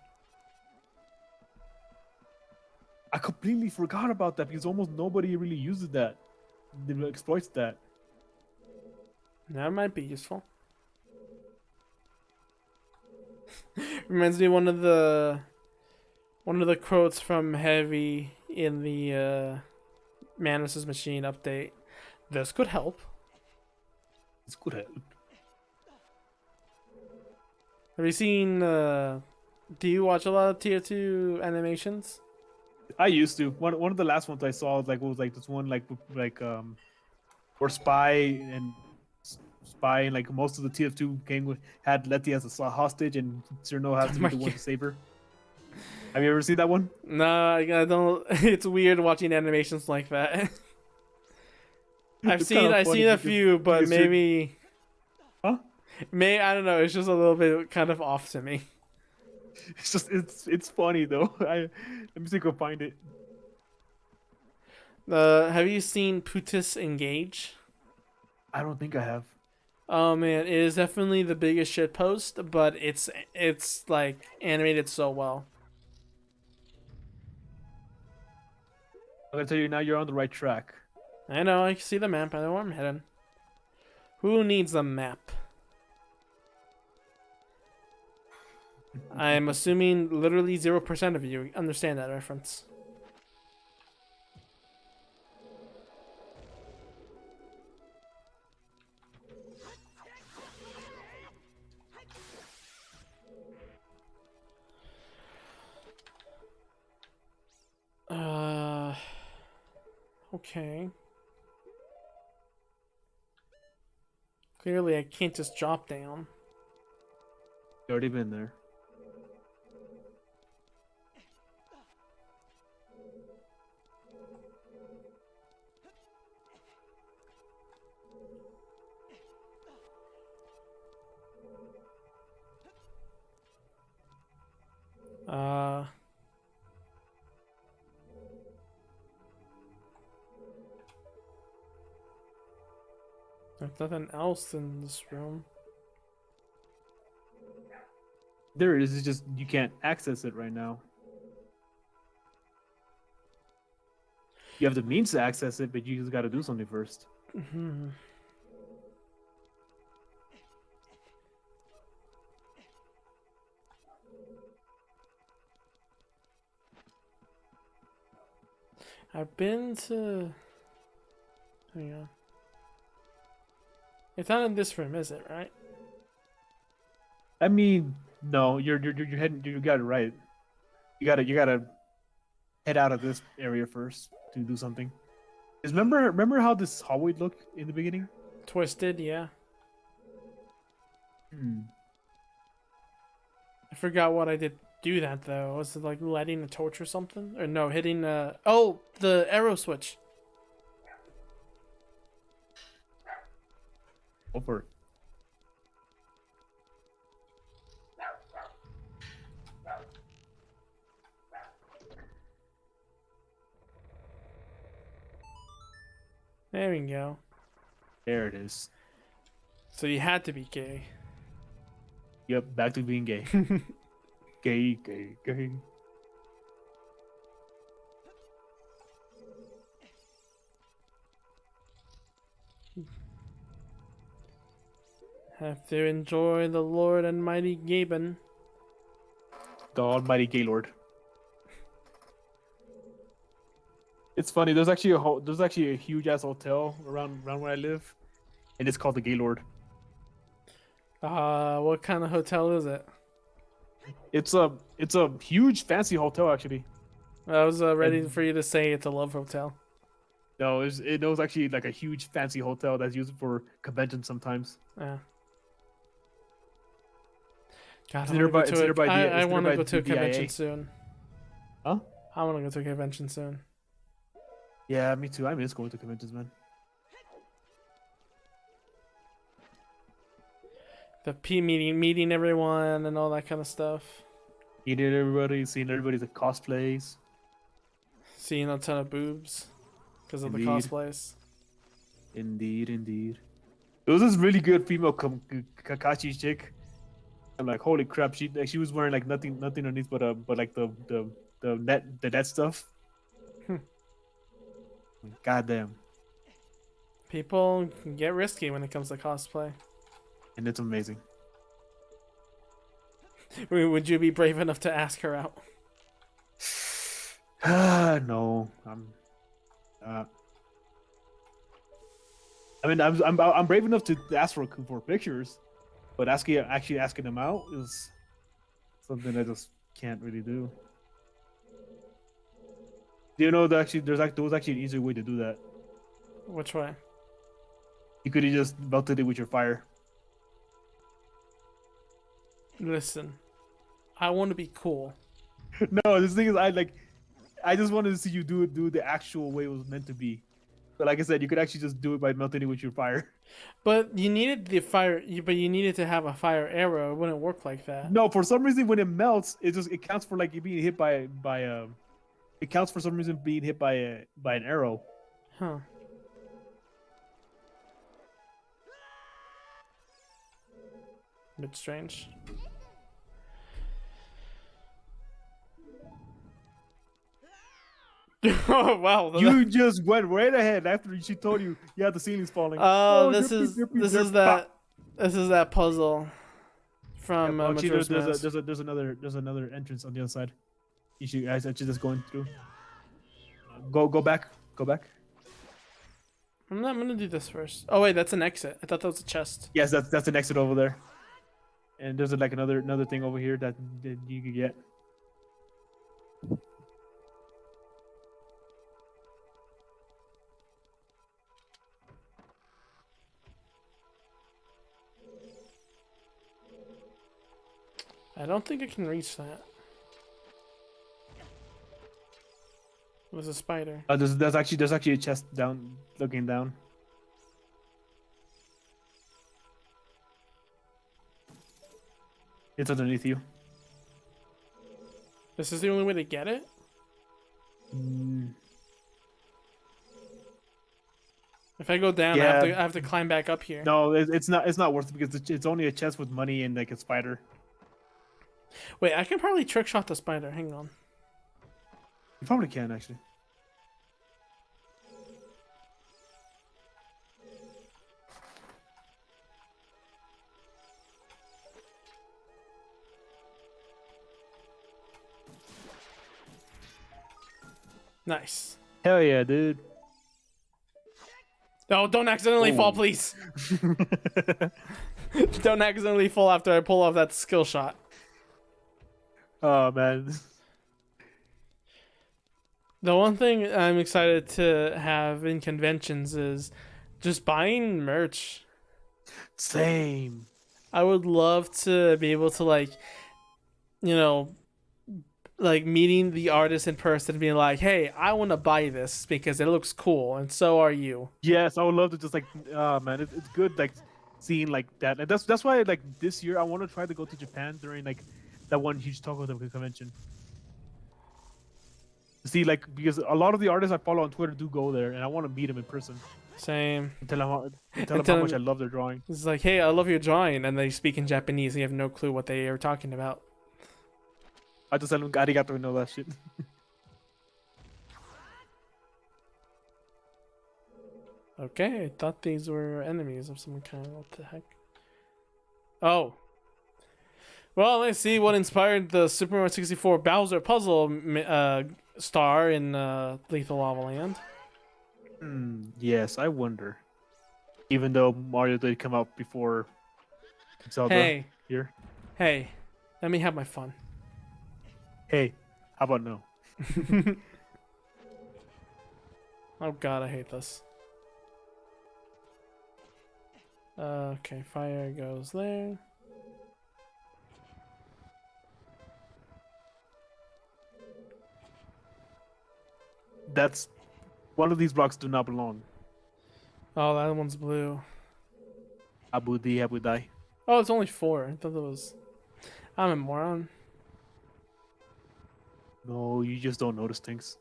I completely forgot about that because almost nobody really uses that. Exploits that. That might be useful. Reminds me of one of the quotes from Heavy in the Manus' Machine update. This could help. This could help. Have you seen? Do you watch a lot of tier 2 animations? I used to. One of the last ones I saw was this one where Spy and spy, and like most of the TF2 gang had Letty as a hostage, and Cyrano has to be the one to save her. Have you ever seen that one? No, I don't. It's weird watching animations like that. I've seen a few, but maybe. Huh? I don't know. It's just a little bit kind of off to me. It's funny though. Let me see if I can find it. Have you seen Putis Engage? I don't think I have. Oh man, it is definitely the biggest shit post, but it's like animated so well. I'm gonna tell you now, you're on the right track. I know, I can see the map. I know where I'm heading. Who needs a map? I'm assuming literally 0% of you understand that reference. Okay. Clearly, I can't just drop down. You already been there. There's nothing else in this room. There it is. It's just you can't access it right now. You have the means to access it, but you just got to do something first. Mm-hmm. I've been to. Hang on. It's not in this room, is it? Right? I mean, no. You're heading. You got it right. You gotta head out of this area first to do something. Because remember how this hallway looked in the beginning? Twisted, yeah. Hmm. I forgot what I did. Do that though. Was it like lighting a torch or something? Or no, hitting oh, the arrow switch. Over. There we go. There it is. So you had to be gay. Yep, back to being gay. Gay. Have to enjoy the Lord and mighty Gaben. The almighty Gaylord. It's funny. There's actually a huge ass hotel around where I live, and it's called the Gaylord. What kind of hotel is it? It's a huge fancy hotel actually. I was ready for you to say it's a love hotel. No, it was actually like a huge fancy hotel that's used for conventions sometimes. Yeah. God, I want to go to a convention soon. Huh? I want to go to a convention soon. Yeah, me too. I miss going to conventions, man. The meeting everyone and all that kind of stuff. Meeting everybody, seeing everybody's cosplays. Seeing a ton of boobs because of Indeed. the cosplays. Indeed. There was this really good female Kakashi chick. I'm like, holy crap! She was wearing like nothing underneath but like the net stuff. God damn. People get risky when it comes to cosplay. And it's amazing. Would you be brave enough to ask her out? No, I'm brave enough to ask for pictures, but actually asking them out is something I just can't really do. Do you know that there was actually an easier way to do that? Which way? You could have just melted it with your fire. Listen, I want to be cool. No, this thing is, I just wanted to see you do it the actual way it was meant to be. But like I said, you could actually just do it by melting it with your fire. But you needed the fire. But you needed to have a fire arrow. It wouldn't work like that. No, for some reason when it melts, it counts for like you being hit by it counts for some reason being hit by an arrow. Huh. Bit strange. Oh wow! You just went right ahead after she told you, yeah, the ceiling's falling. This is that puzzle from there's another entrance on the other side. You should guys actually just going through. Go back. I'm gonna do this first. Oh wait, that's an exit. I thought that was a chest. Yes, that's an exit over there. And there's like another thing over here that you could get. I don't think I can reach that. There's a spider. There's actually a chest down, looking down. It's underneath you. This is the only way to get it? If I go down, yeah. I have to climb back up here. No, it's not worth it because it's only a chest with money and like a spider. Wait, I can probably trick shot the spider. Hang on. You probably can actually. Nice. Hell yeah, dude. No, don't accidentally fall, please. Don't accidentally fall after I pull off that skill shot. Oh, man. The one thing I'm excited to have in conventions is just buying merch. Same. I would love to be able to, like, you know, like meeting the artist in person and being like, hey, I want to buy this because it looks cool and so are you. Yes, I would love to just like, man, it's good like seeing like that. And that's why like this year I want to try to go to Japan during like that one huge Taco convention. See, like, because a lot of the artists I follow on Twitter do go there and I want to meet them in person. Same. And tell them how much I love their drawing. It's like, hey, I love your drawing, and they speak in Japanese and you have no clue what they are talking about. I just tell them arigato and all that shit. Okay, I thought these were enemies of some kind. What the heck? Oh. Well, let's see what inspired the Super Mario 64 Bowser puzzle star in Lethal Lava Land. Yes, I wonder. Even though Mario did come out before Zelda here. Hey, let me have my fun. Hey, how about no? Oh god, I hate this. Okay, fire goes there. That's one of these blocks do not belong. Oh, that one's blue. Abu Dai. Oh, it's only 4. I thought that was... I'm a moron. No, you just don't notice things.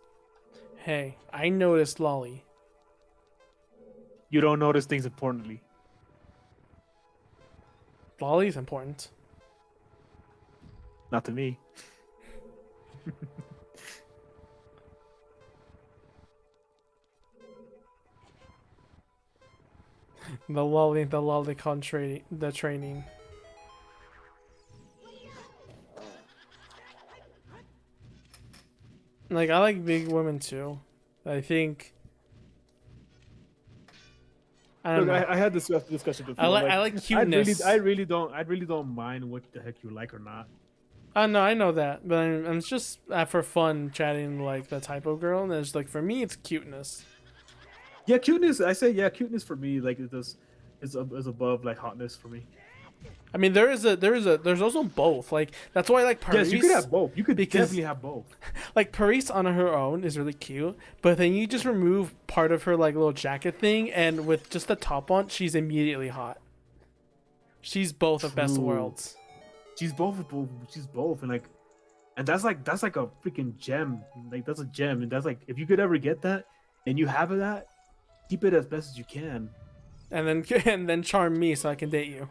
Hey, I noticed Lolly. You don't notice things importantly. Lolly's important. Not to me. The lolicon training. Like, I like big women too. I think. I had this discussion before. I like cuteness. I really don't mind what the heck you like or not. No, I know that, but it's just for fun chatting like the typo girl, and it's like for me it's cuteness. Yeah, cuteness. I say yeah, cuteness for me like is above like hotness for me. I mean, there's also both. Like that's why I like Paris. Yes, you could have both. You could definitely have both. Like Paris on her own is really cute, but then you just remove part of her like little jacket thing, and with just the top on, she's immediately hot. She's both of best worlds. She's both. She's both, and that's like a freaking gem. Like that's a gem, and that's like if you could ever get that, and you have that, keep it as best as you can. And then charm me so I can date you.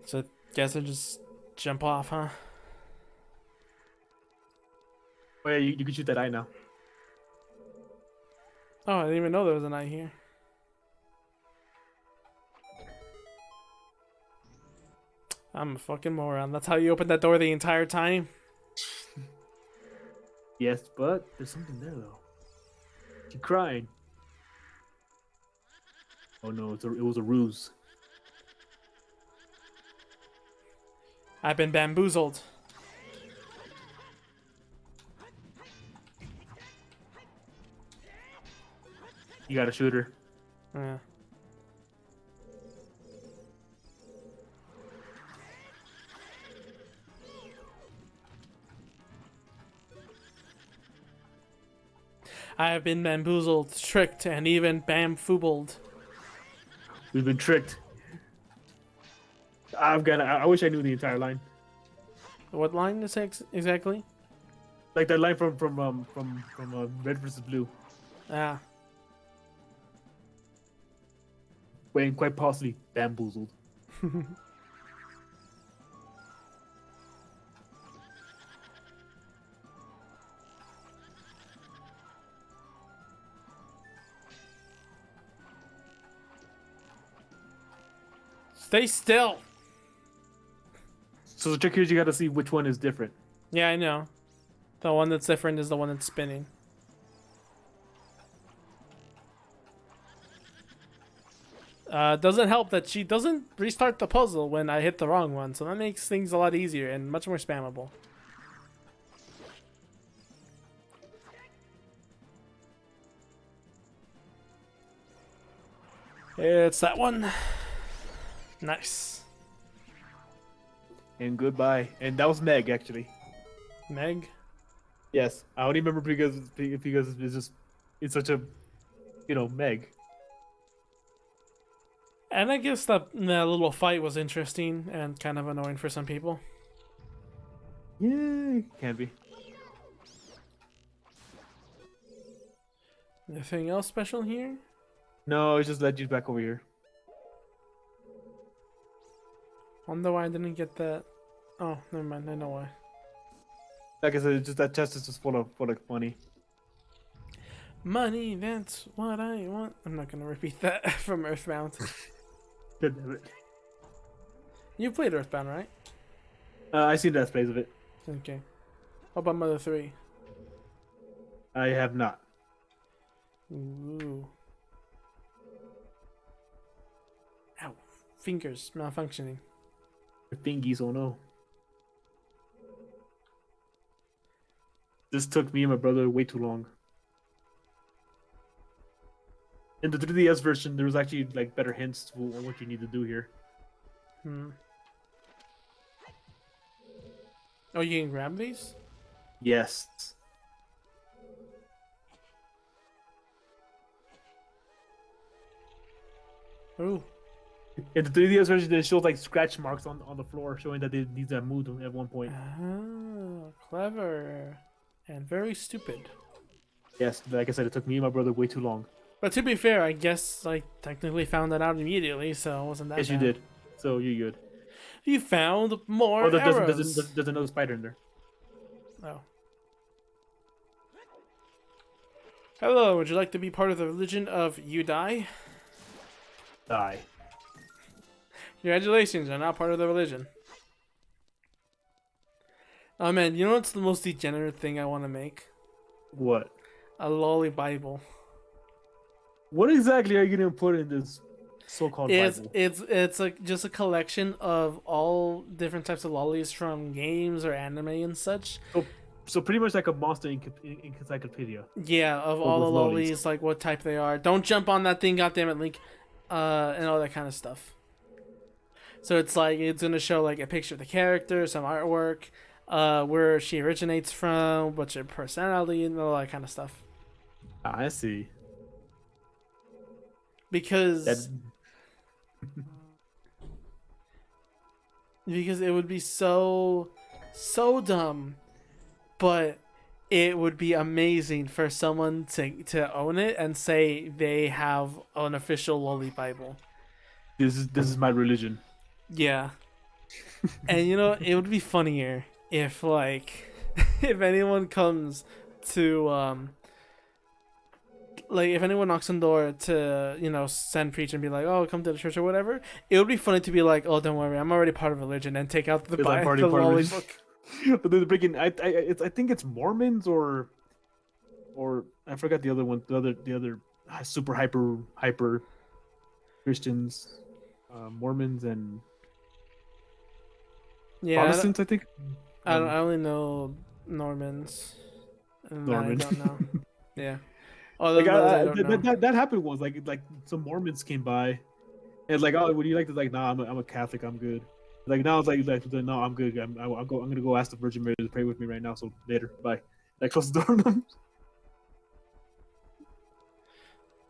So guess I just jump off, huh? Oh yeah, you can shoot that eye now. Oh, I didn't even know there was an eye here. I'm a fucking moron. That's how you opened that door the entire time? Yes, but there's something there though. She's crying. Oh no, it was a ruse. I've been bamboozled. You gotta shoot her. Yeah. I have been bamboozled, tricked, and even bamfoobled. We've been tricked. I wish I knew the entire line. What line is it exactly? Like that line from Red versus Blue. Ah. When quite possibly bamboozled. Stay still. So the trick here is you gotta see which one is different. Yeah, I know. The one that's different is the one that's spinning. Doesn't help that she doesn't restart the puzzle when I hit the wrong one, so that makes things a lot easier and much more spammable. It's that one. Nice. And goodbye. And that was Meg, actually. Meg? Yes. I only remember because it's such a, Meg. And I guess that little fight was interesting and kind of annoying for some people. Yeah, can be. Anything else special here? No, it just led you back over here. Wonder why I didn't get that. Oh, never mind. I know why. Like I said, it's just that chest is just full of money. Money, that's what I want. I'm not gonna repeat that from Earthbound. God damn it. You played Earthbound, right? I seen that plays of it. Okay. How about Mother 3? I have not. Ooh. Ow. Fingers malfunctioning. Fingies, oh no. This took me and my brother way too long. In the 3DS version, there was actually like better hints to what you need to do here. Oh, you can grab these? Yes. Ooh. In the 3DS version, it shows like scratch marks on the floor, showing that these have moved at one point. Ah, clever. And very stupid. Yes, like I said, it took me and my brother way too long. But to be fair, I guess I technically found that out immediately, so it wasn't that Yes, bad. you did. So you're good. You found more Oh, arrows. there's another spider in there. Oh. Hello, would you like to be part of the religion of you die? Die. Congratulations, you're not part of the religion. Oh man, you know what's the most degenerate thing I want to make? What? A lolly Bible. What exactly are you gonna put in this so-called Bible? It's like just a collection of all different types of lollies from games or anime and such. So So pretty much like a monster encyclopedia. Yeah, of all the lollies, like what type they are. Don't jump on that thing, goddammit, Link, and all that kind of stuff. So it's like it's gonna show like a picture of the character, some artwork, where she originates from, what's her personality, and all that kind of stuff. I see. Because it would be so dumb, but it would be amazing for someone to own it and say they have an official lolly Bible. This is my religion. Yeah. And you know, it would be funnier if like if anyone comes to like if anyone knocks on the door to, you know, send preach and be like, oh, come to the church or whatever, it would be funny to be like, oh, don't worry, I'm already part of religion, and take out the lolly book. But they're breaking. I think it's Mormons or I forgot the other one. The other super hyper Christians, Mormons and Protestants. I think. I only know Normans. Norman. I don't know. Yeah. Like, that happened once. Like some Mormons came by, and it's like, oh, would you like to? Like, nah, I'm a Catholic. I'm good. Like now it's like no, I'm good. I'm gonna go ask the Virgin Mary to pray with me right now. So later, bye. I close the door on them.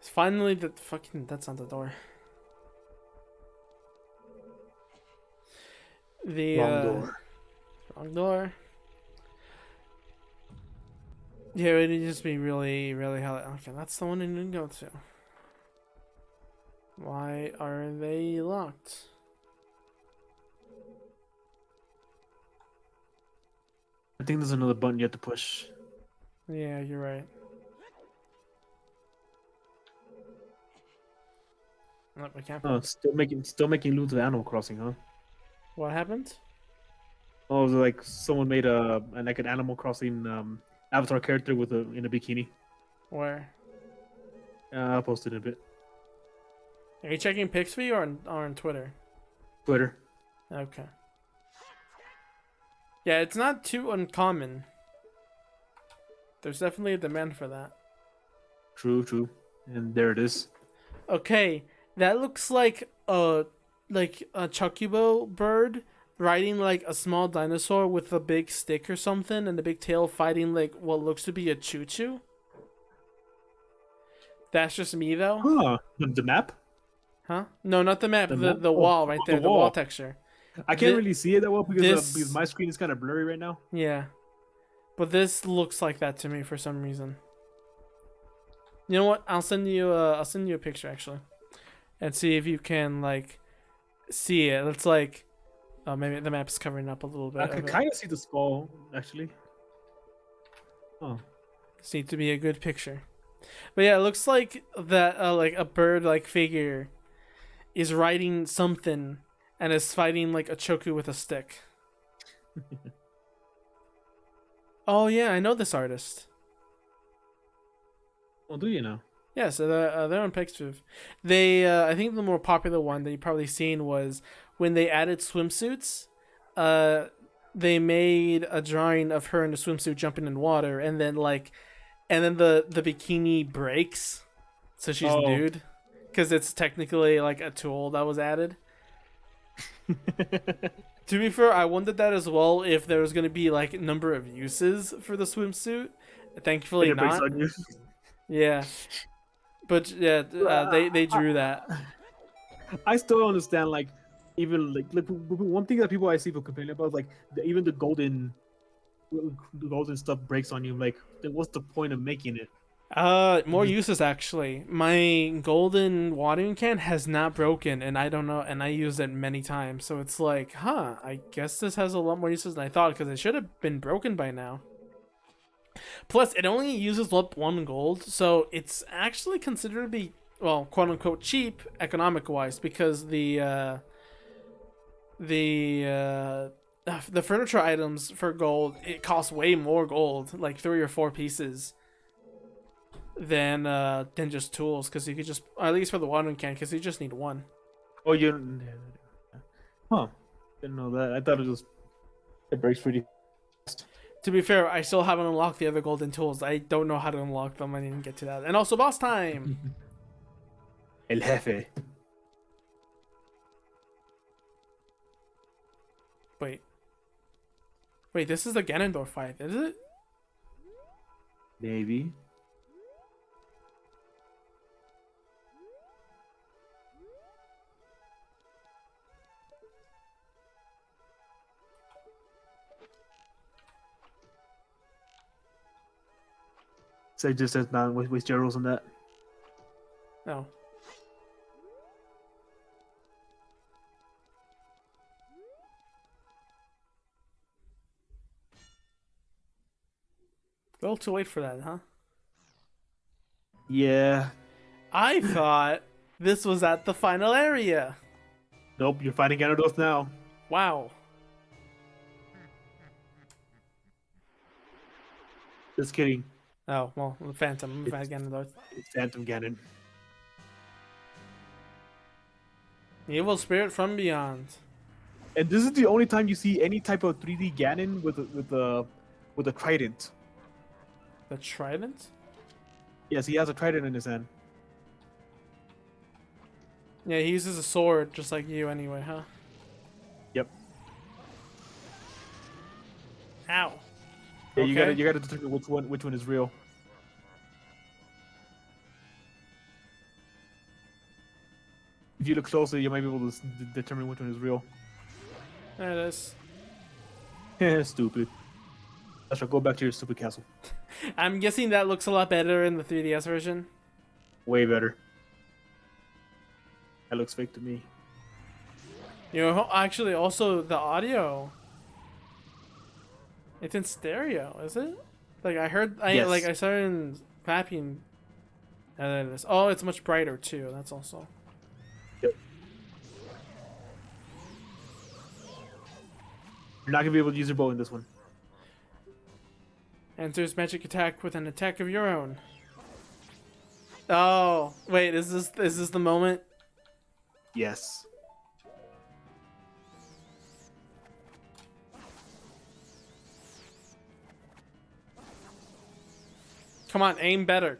Finally, that's on the door. Wrong door. Yeah, it would just be really, really hell. Okay, that's the one I didn't go to. Why are they locked? I think there's another button you have to push. Yeah, you're right. Nope, I can't. Oh, still making loot to Animal Crossing, huh? What happened? Oh, it was like someone made an Animal Crossing avatar character in a bikini. Where? I'll post it in a bit. Are you checking Pixby or on Twitter? Twitter. Okay. Yeah, it's not too uncommon. There's definitely a demand for that. True. And there it is. Okay, that looks like a chocobo bird riding like a small dinosaur with a big stick or something and a big tail fighting like what looks to be a choo-choo. That's just me though. Huh. The map? Huh? No, not the map. The wall right there. The wall texture. I can't really see it that well because my screen is kind of blurry right now. Yeah, but this looks like that to me for some reason. You know what? I'll send you a picture actually, and see if you can like see it. It's like, oh, maybe the map's covering up a little bit. I can kind of see the skull actually. Oh, this needs to be a good picture. But yeah, it looks like that like a bird like figure is riding something. And is fighting like a choku with a stick. Oh yeah, I know this artist. Well, do you know? Yeah, so they're on Pixiv. They I think the more popular one that you've probably seen was when they added swimsuits. They made a drawing of her in the swimsuit jumping in water, and then the bikini breaks, so she's nude, because it's technically like a tool that was added. To be fair, I wondered that as well if there was going to be like a number of uses for the swimsuit. Thankfully not. Yeah, but yeah, they drew that. I still don't understand like even like one thing that people I see people complaining about is like even the golden stuff breaks on you. Like, what's the point of making it? More uses actually. My golden watering can has not broken, and I don't know, and I used it many times. So it's like, I guess this has a lot more uses than I thought, because it should have been broken by now. Plus, it only uses up 1 gold, so it's actually considered to be, well, quote unquote cheap economic wise, because the furniture items for gold, it costs way more gold, like 3 or 4 pieces. Than just tools, because you could just, at least for the watering can, because you just need 1. Oh, you? Huh? Didn't know that. I thought it breaks pretty fast. To be fair, I still haven't unlocked the other golden tools. I don't know how to unlock them. I didn't get to that. And also boss time. El jefe. Wait, this is the Ganondorf fight, is it? Maybe. So it just says not waste Gerald's on that. No. A little too late for that, huh? Yeah. I thought this was at the final area. Nope, you're fighting Ganondorf now. Wow. Just kidding. Oh, well, the Phantom. Ganondorf. It's Phantom Ganon. Evil spirit from beyond. And this is the only time you see any type of 3D Ganon with a trident. The trident? Yes, he has a trident in his hand. Yeah, he uses a sword just like you anyway, huh? Yep. Ow. Yeah, Okay. you gotta determine which one is real. If you look closely, you might be able to determine which one is real. There it is. Stupid. I shall go back to your stupid castle. I'm guessing that looks a lot better in the 3DS version. Way better. That looks fake to me. You know, actually, also the audio. It's in stereo, is it? Like I heard, Yes. I started clapping. And then it is. Oh, it's much brighter too. That's also. Yep. You're not gonna be able to use your bow in this one. Enters magic attack with an attack of your own. Oh, wait, is this the moment? Yes. Come on, aim better.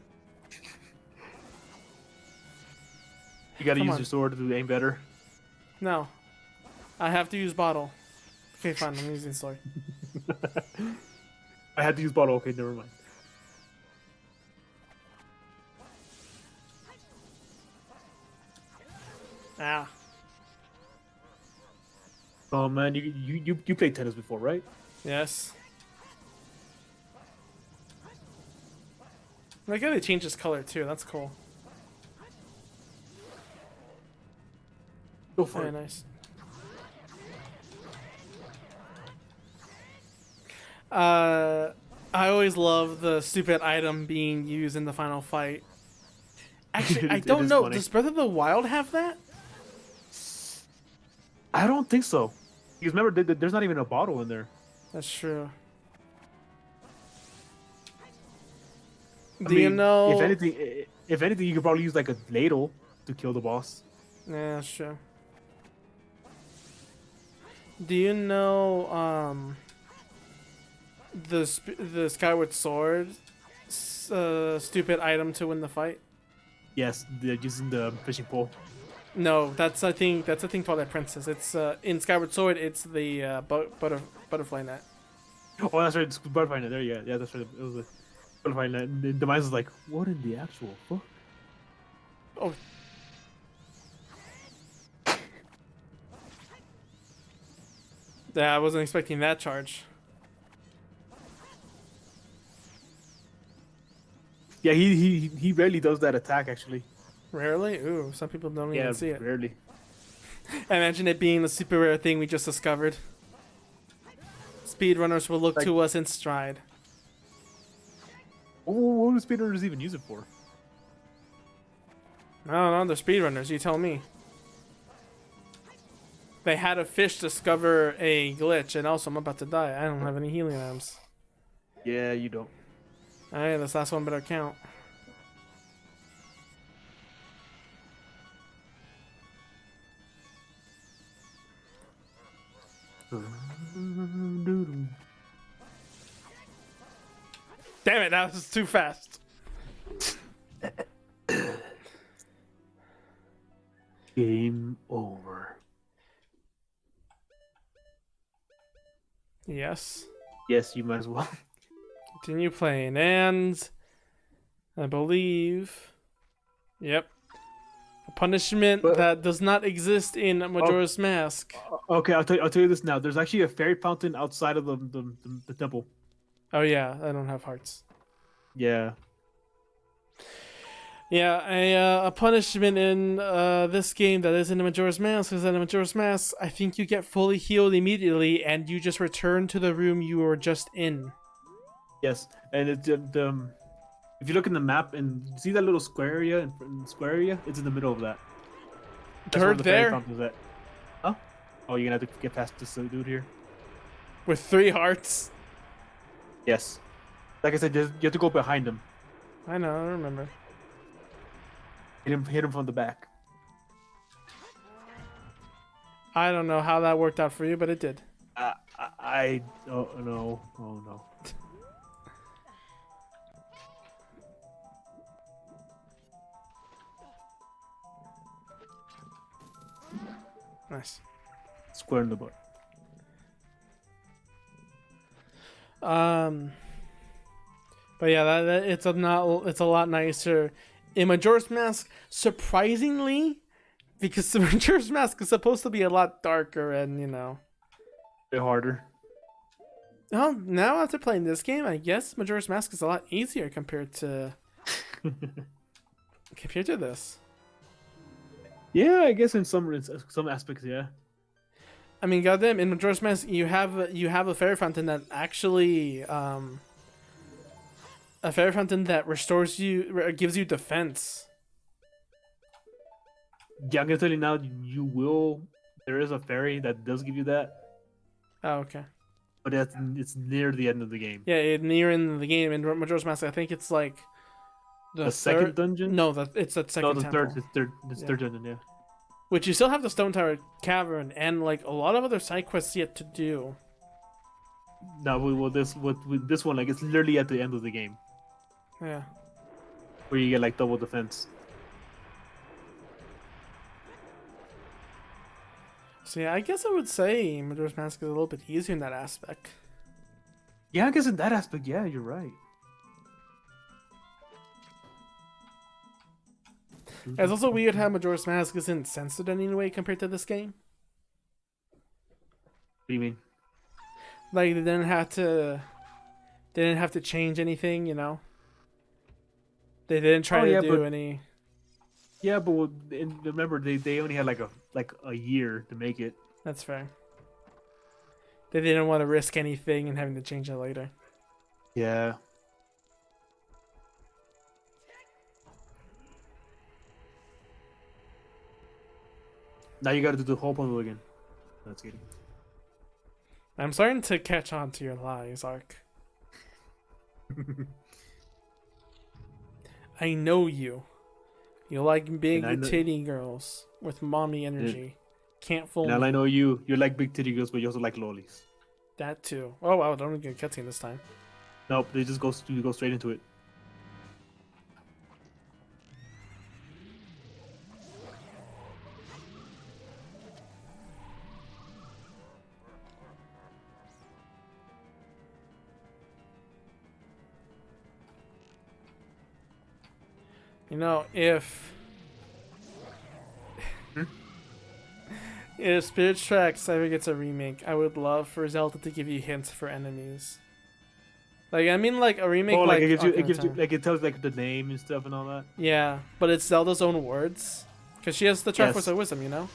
You gotta Come use on. your sword to aim better. No. I have to use bottle. Okay, fine, I'm using sword. I had to use bottle. Okay, never mind. Ah. Oh man, you played tennis before, right? Yes. I like how they changed his color too, that's cool. Go for Very it. nice. I always love the stupid item being used in the final fight. Actually, I It don't is know. funny. Does Breath of the Wild have that? I don't think so. Because remember, there's not even a bottle in there. That's true. I Do you mean, know? if anything, you could probably use like a ladle to kill the boss. Yeah, that's true. Do you know the Skyward Sword stupid item to win the fight? Yes, they're using the fishing pole. No, that's a thing Twilight Princess. It's in Skyward Sword. It's the butterfly net. Oh, that's right. It's butterfly net. There, yeah, that's right. It was a butterfly net. And the demise is like, what in the actual fuck? Oh. Yeah, I wasn't expecting that charge. Yeah, he rarely does that attack actually. Rarely? Ooh, some people don't even see it. Rarely. Imagine it being the super rare thing we just discovered. Speedrunners will look Like- to us in stride. What do speedrunners even use it for? I don't know, they're speedrunners, you tell me. They had a fish discover a glitch, and also I'm about to die. I don't have any healing items. Yeah, you don't. Alright, this last one better count. Damn it, that was too fast. Game over. Yes. Yes, you might as well. Continue playing, and I believe, yep, a punishment that does not exist in Majora's Mask. Okay, I'll tell you this now. There's actually a fairy fountain outside of the temple. Oh yeah, I don't have hearts. Yeah. Yeah, a punishment in this game that is in the Majora's Mask is that in Majora's Mask, I think you get fully healed immediately, and you just return to the room you were just in. Yes, and it's if you look in the map and see that little square area, in square area, it's in the middle of that. That's where the fairy fountain is at. Huh? Oh, you're gonna have to get past this dude here. With 3 hearts. Yes. Like I said, you have to go behind him. I know, I remember. Hit him from the back. I don't know how that worked out for you, but it did. I don't know. Oh no. Nice. Square in the butt. But yeah, it's a lot nicer in Majora's Mask. Surprisingly, because the Majora's Mask is supposed to be a lot darker and a bit harder. Well, now after playing this game, I guess Majora's Mask is a lot easier compared to this. Yeah, I guess in some aspects, yeah. I mean, goddamn, in Majora's Mask, you have a fairy fountain that actually a fairy fountain that restores you, gives you defense. Yeah, I'm gonna tell you now. There is a fairy that does give you that. Oh, okay. But it's near the end of the game. Yeah, near end of the game in Majora's Mask. I think it's like the second dungeon. No, it's the second. No, the temple. third dungeon. Yeah. Which you still have the Stone Tower Cavern and like a lot of other side quests yet to do. No, with this one, like it's literally at the end of the game. Yeah. Where you get like double defense. So yeah, I guess I would say Majora's Mask is a little bit easier in that aspect. Yeah, I guess in that aspect, yeah, you're right. It's also weird how Majora's Mask isn't censored in any way compared to this game. What do you mean? Like they didn't have to change anything, you know. They didn't try to do any. Yeah, but remember they only had like a year to make it. That's fair. They didn't want to risk anything and having to change it later. Yeah. Now you got to do the whole puzzle again. That's good. I'm starting to catch on to your lies, Ark. I know you. You like big titty girls with mommy energy. Can't fool me. Now I know you. You like big titty girls, but you also like lollies. That too. Oh wow! Don't get a cutscene this time. Nope, they just go straight into it. You know, if Spirit Tracks ever gets a remake, I would love for Zelda to give you hints for enemies. Like, I mean, like a remake. Oh, like it gives you, like it tells like the name and stuff and all that. Yeah, but it's Zelda's own words, because she has the Triforce of Wisdom, you know.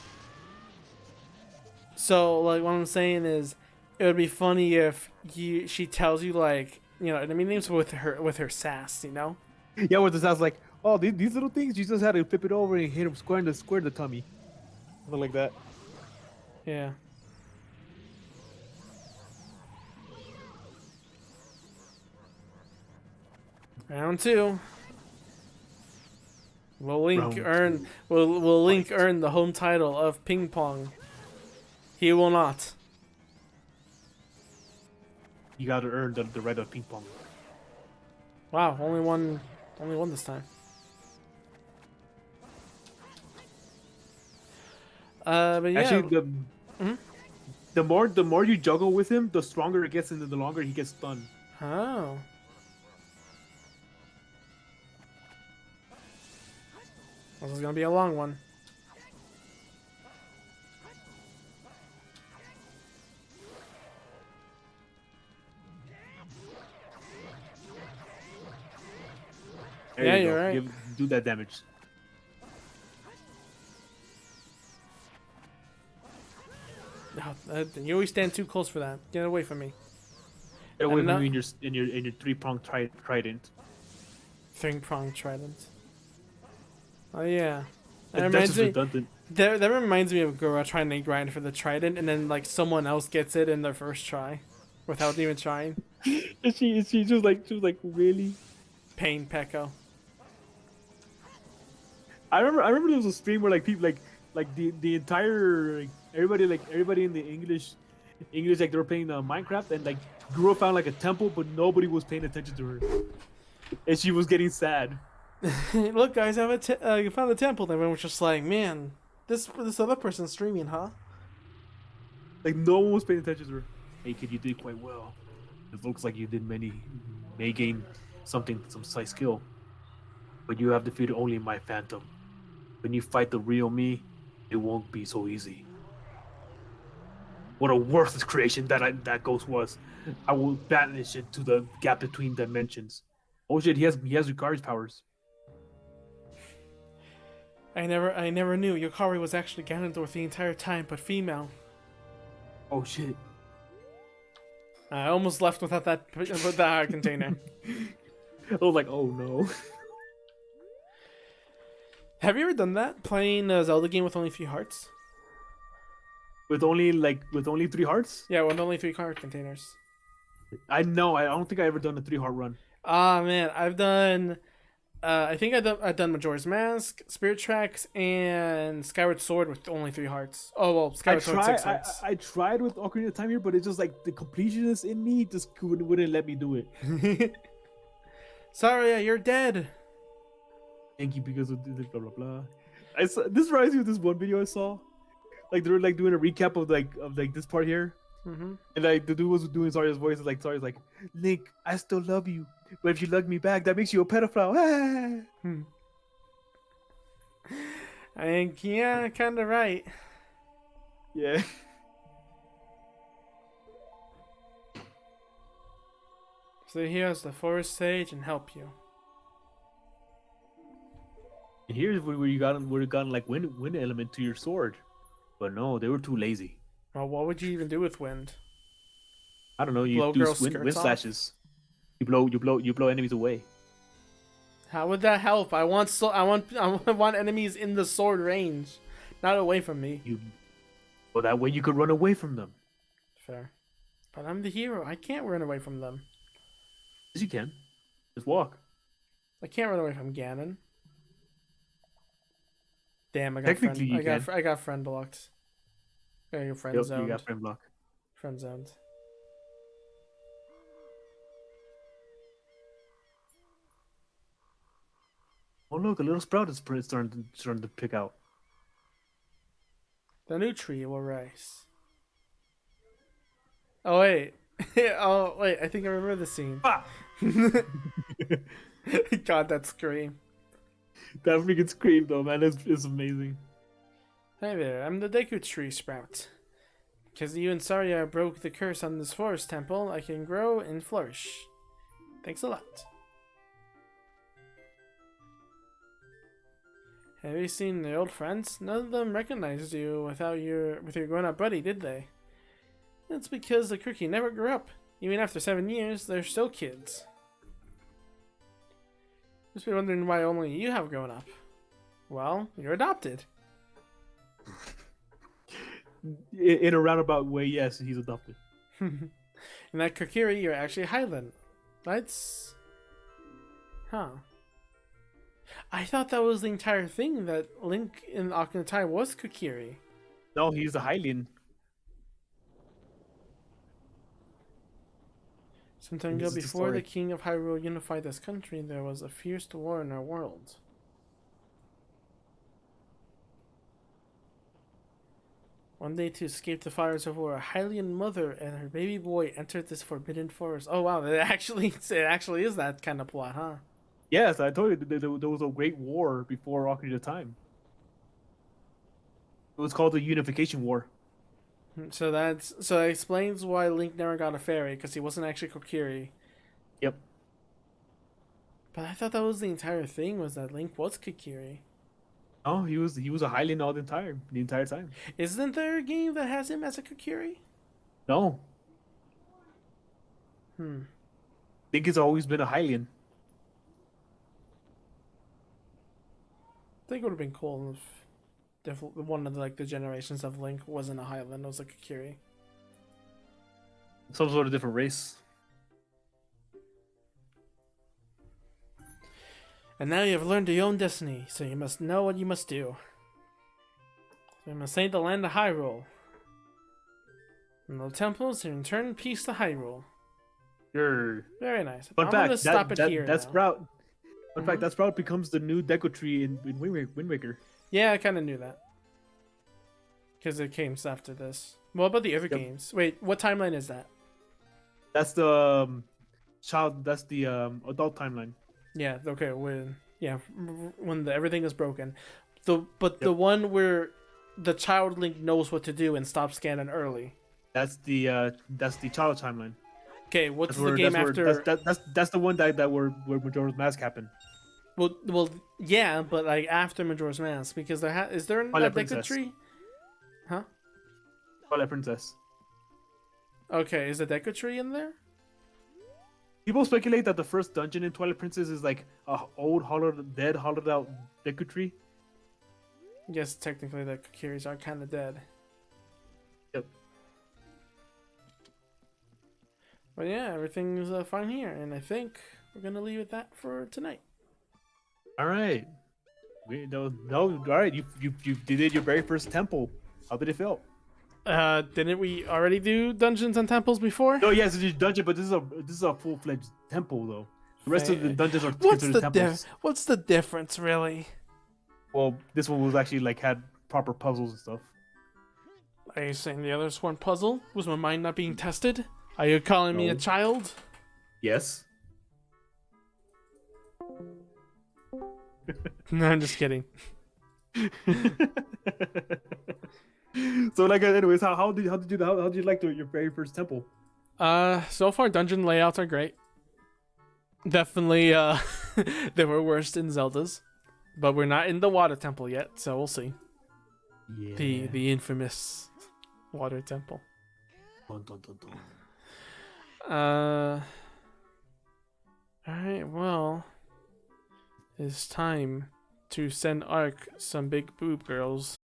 So, like, what I'm saying is, it would be funny if she tells you like, you know, enemy names with her sass, you know. Yeah, with the sass like, oh, these little things, you just had to flip it over and hit him square in the tummy, something like that. Yeah. Round 2. Will Link earn the home title of Ping Pong? He will not. You gotta earn the right of Ping Pong. Wow, only one this time. But yeah. Actually, Mhm. the more you juggle with him, the stronger it gets, and the longer he gets stunned. Oh. This is gonna be a long one. There Yeah, you you're go. right. Do that damage. No, you always stand too close for that. Get away from me. Get away I'm from not- me in your 3-pronged trident. Three-pronged trident. Oh yeah. That That's reminds just me. redundant. That reminds me of Gura trying to grind for the trident, and then like someone else gets it in their first try, without even trying. And she was like really. Pain Pecco. I remember there was a stream where like people like the entire everybody in the English like they were playing Minecraft, and like Guru found like a temple, but nobody was paying attention to her, and she was getting sad. Look, guys, you found the temple. And everyone was just like, man, this other person's streaming, huh? Like no one was paying attention to her. Hey kid, you did quite well. It looks like you may gain some slight skill, but you have defeated only my phantom. When you fight the real me, it won't be so easy. What a worthless creation that ghost was. I will banish it to the gap between dimensions. Oh shit, he has Yukari's powers. I never knew Yukari was actually Ganondorf the entire time, but female. Oh shit. I almost left without that container. I was like, oh no. Have you ever done that? Playing a Zelda game with only 3 hearts? With only 3 hearts? Yeah, with only 3 heart containers. I know. I don't think I ever done a 3-heart run. Ah man, I've done. I think I've done Majora's Mask, Spirit Tracks, and Skyward Sword with only 3 hearts. Oh well, Skyward Sword 6 hearts. I tried with Ocarina of Time here, but it's just like the completionist in me just wouldn't let me do it. Sorry, you're dead. Thank you because of this blah blah blah. This reminds me of this one video I saw. Like they were like doing a recap of like this part here. Mm-hmm. And like the dude was doing Zarya's voice, and like Zarya's like, Link, I still love you, but if you love me back, that makes you a pedophile. I think yeah, kind of right. Yeah. So here's the forest sage and help you. And here's where you got like wind element to your sword, but no, they were too lazy. Well, what would you even do with wind? I don't know. You Blow do girls' wind skirts off? slashes. You blow enemies away. How would that help? I want enemies in the sword range, not away from me. Well, that way you could run away from them. Fair. But I'm the hero. I can't run away from them. Yes, you can. Just walk. I can't run away from Ganon. Damn, I got Technically, I got friend blocked. I got friend zoned. You got friend block. Friend zoned. Oh look, a little sprout is starting to pick out. The new tree will rise. Oh wait. Oh wait, I think I remember the scene. Ah! God, that scream. That freaking scream though, man, is amazing. Hey there, I'm the Deku Tree Sprout. Because you and Sarya broke the curse on this forest temple, I can grow and flourish. Thanks a lot. Have you seen the old friends? None of them recognized you with your grown-up buddy, did they? That's because the Crookie never grew up. Even after 7 years, they're still kids. Just been wondering why only you have grown up. Well, you're adopted. In a roundabout way, yes, he's adopted. In that Kokiri, you're actually Highland. That's... Huh. I thought that was the entire thing, that Link in Ocarina of Time was Kokiri. No, he's a Hylian. Some time ago, before the king of Hyrule unified this country, there was a fierce war in our world. One day, to escape the fires of war, a Hylian mother and her baby boy entered this forbidden forest. Oh wow, it actually is that kind of plot, huh? Yes, I told you there was a great war before Ocarina of Time. It was called the Unification War. So that explains why Link never got a fairy, because he wasn't actually Kokiri. Yep. But I thought that was the entire thing, was that Link was Kokiri. Oh, he was a Hylian all the entire time. Isn't there a game that has him as a Kokiri? No. I think it's always been a Hylian. I think it would have been cool if one of the generations of Link wasn't a Hylian, it was a Kokiri. Some sort of different race. And now you have learned your own destiny, so you must know what you must do. So you must save the land of Hyrule. And the temples and return peace to Hyrule. Sure. Very nice. Fun I'm fact, gonna stop it here. That Sprout. In fact, that Sprout becomes the new Deku Tree in Wind Waker. Yeah, I kind of knew that. Because it came after this. What about the other games? Wait, what timeline is that? That's the That's the adult timeline. Yeah. Okay. When everything is broken, the one where the child Link knows what to do and stops Ganon early. That's the child timeline. Okay. What's the game after? That's the one that where Majora's Mask happened. Well, yeah, but like after Majora's Mask, because is there a Deku Tree? Huh? Twilight Princess. Okay, is the Deku Tree in there? People speculate that the first dungeon in Twilight Princess is like a old, hollowed out Deku Tree. Yes, technically the Kokiris are kind of dead. Yep. But yeah, everything's fine here, and I think we're gonna leave it that for tonight. All right. All right. You did your very first temple. How did it feel? Didn't we already do dungeons and temples before? No, yes, it's a dungeon, but this is a full-fledged temple though. The rest of the dungeons are considered temples. What's the difference, really? Well, this one was actually had proper puzzles and stuff. Are you saying the others weren't puzzle? Was my mind not being tested? Are you calling me a child? Yes. No, I'm just kidding. So, anyways, how did you like your very first temple? So far dungeon layouts are great. Definitely, they were worse in Zelda's, but we're not in the water temple yet, so we'll see. Yeah. The infamous water temple. Dun, dun, dun, dun. Alright, well, it's time to send Ark some big boob girls.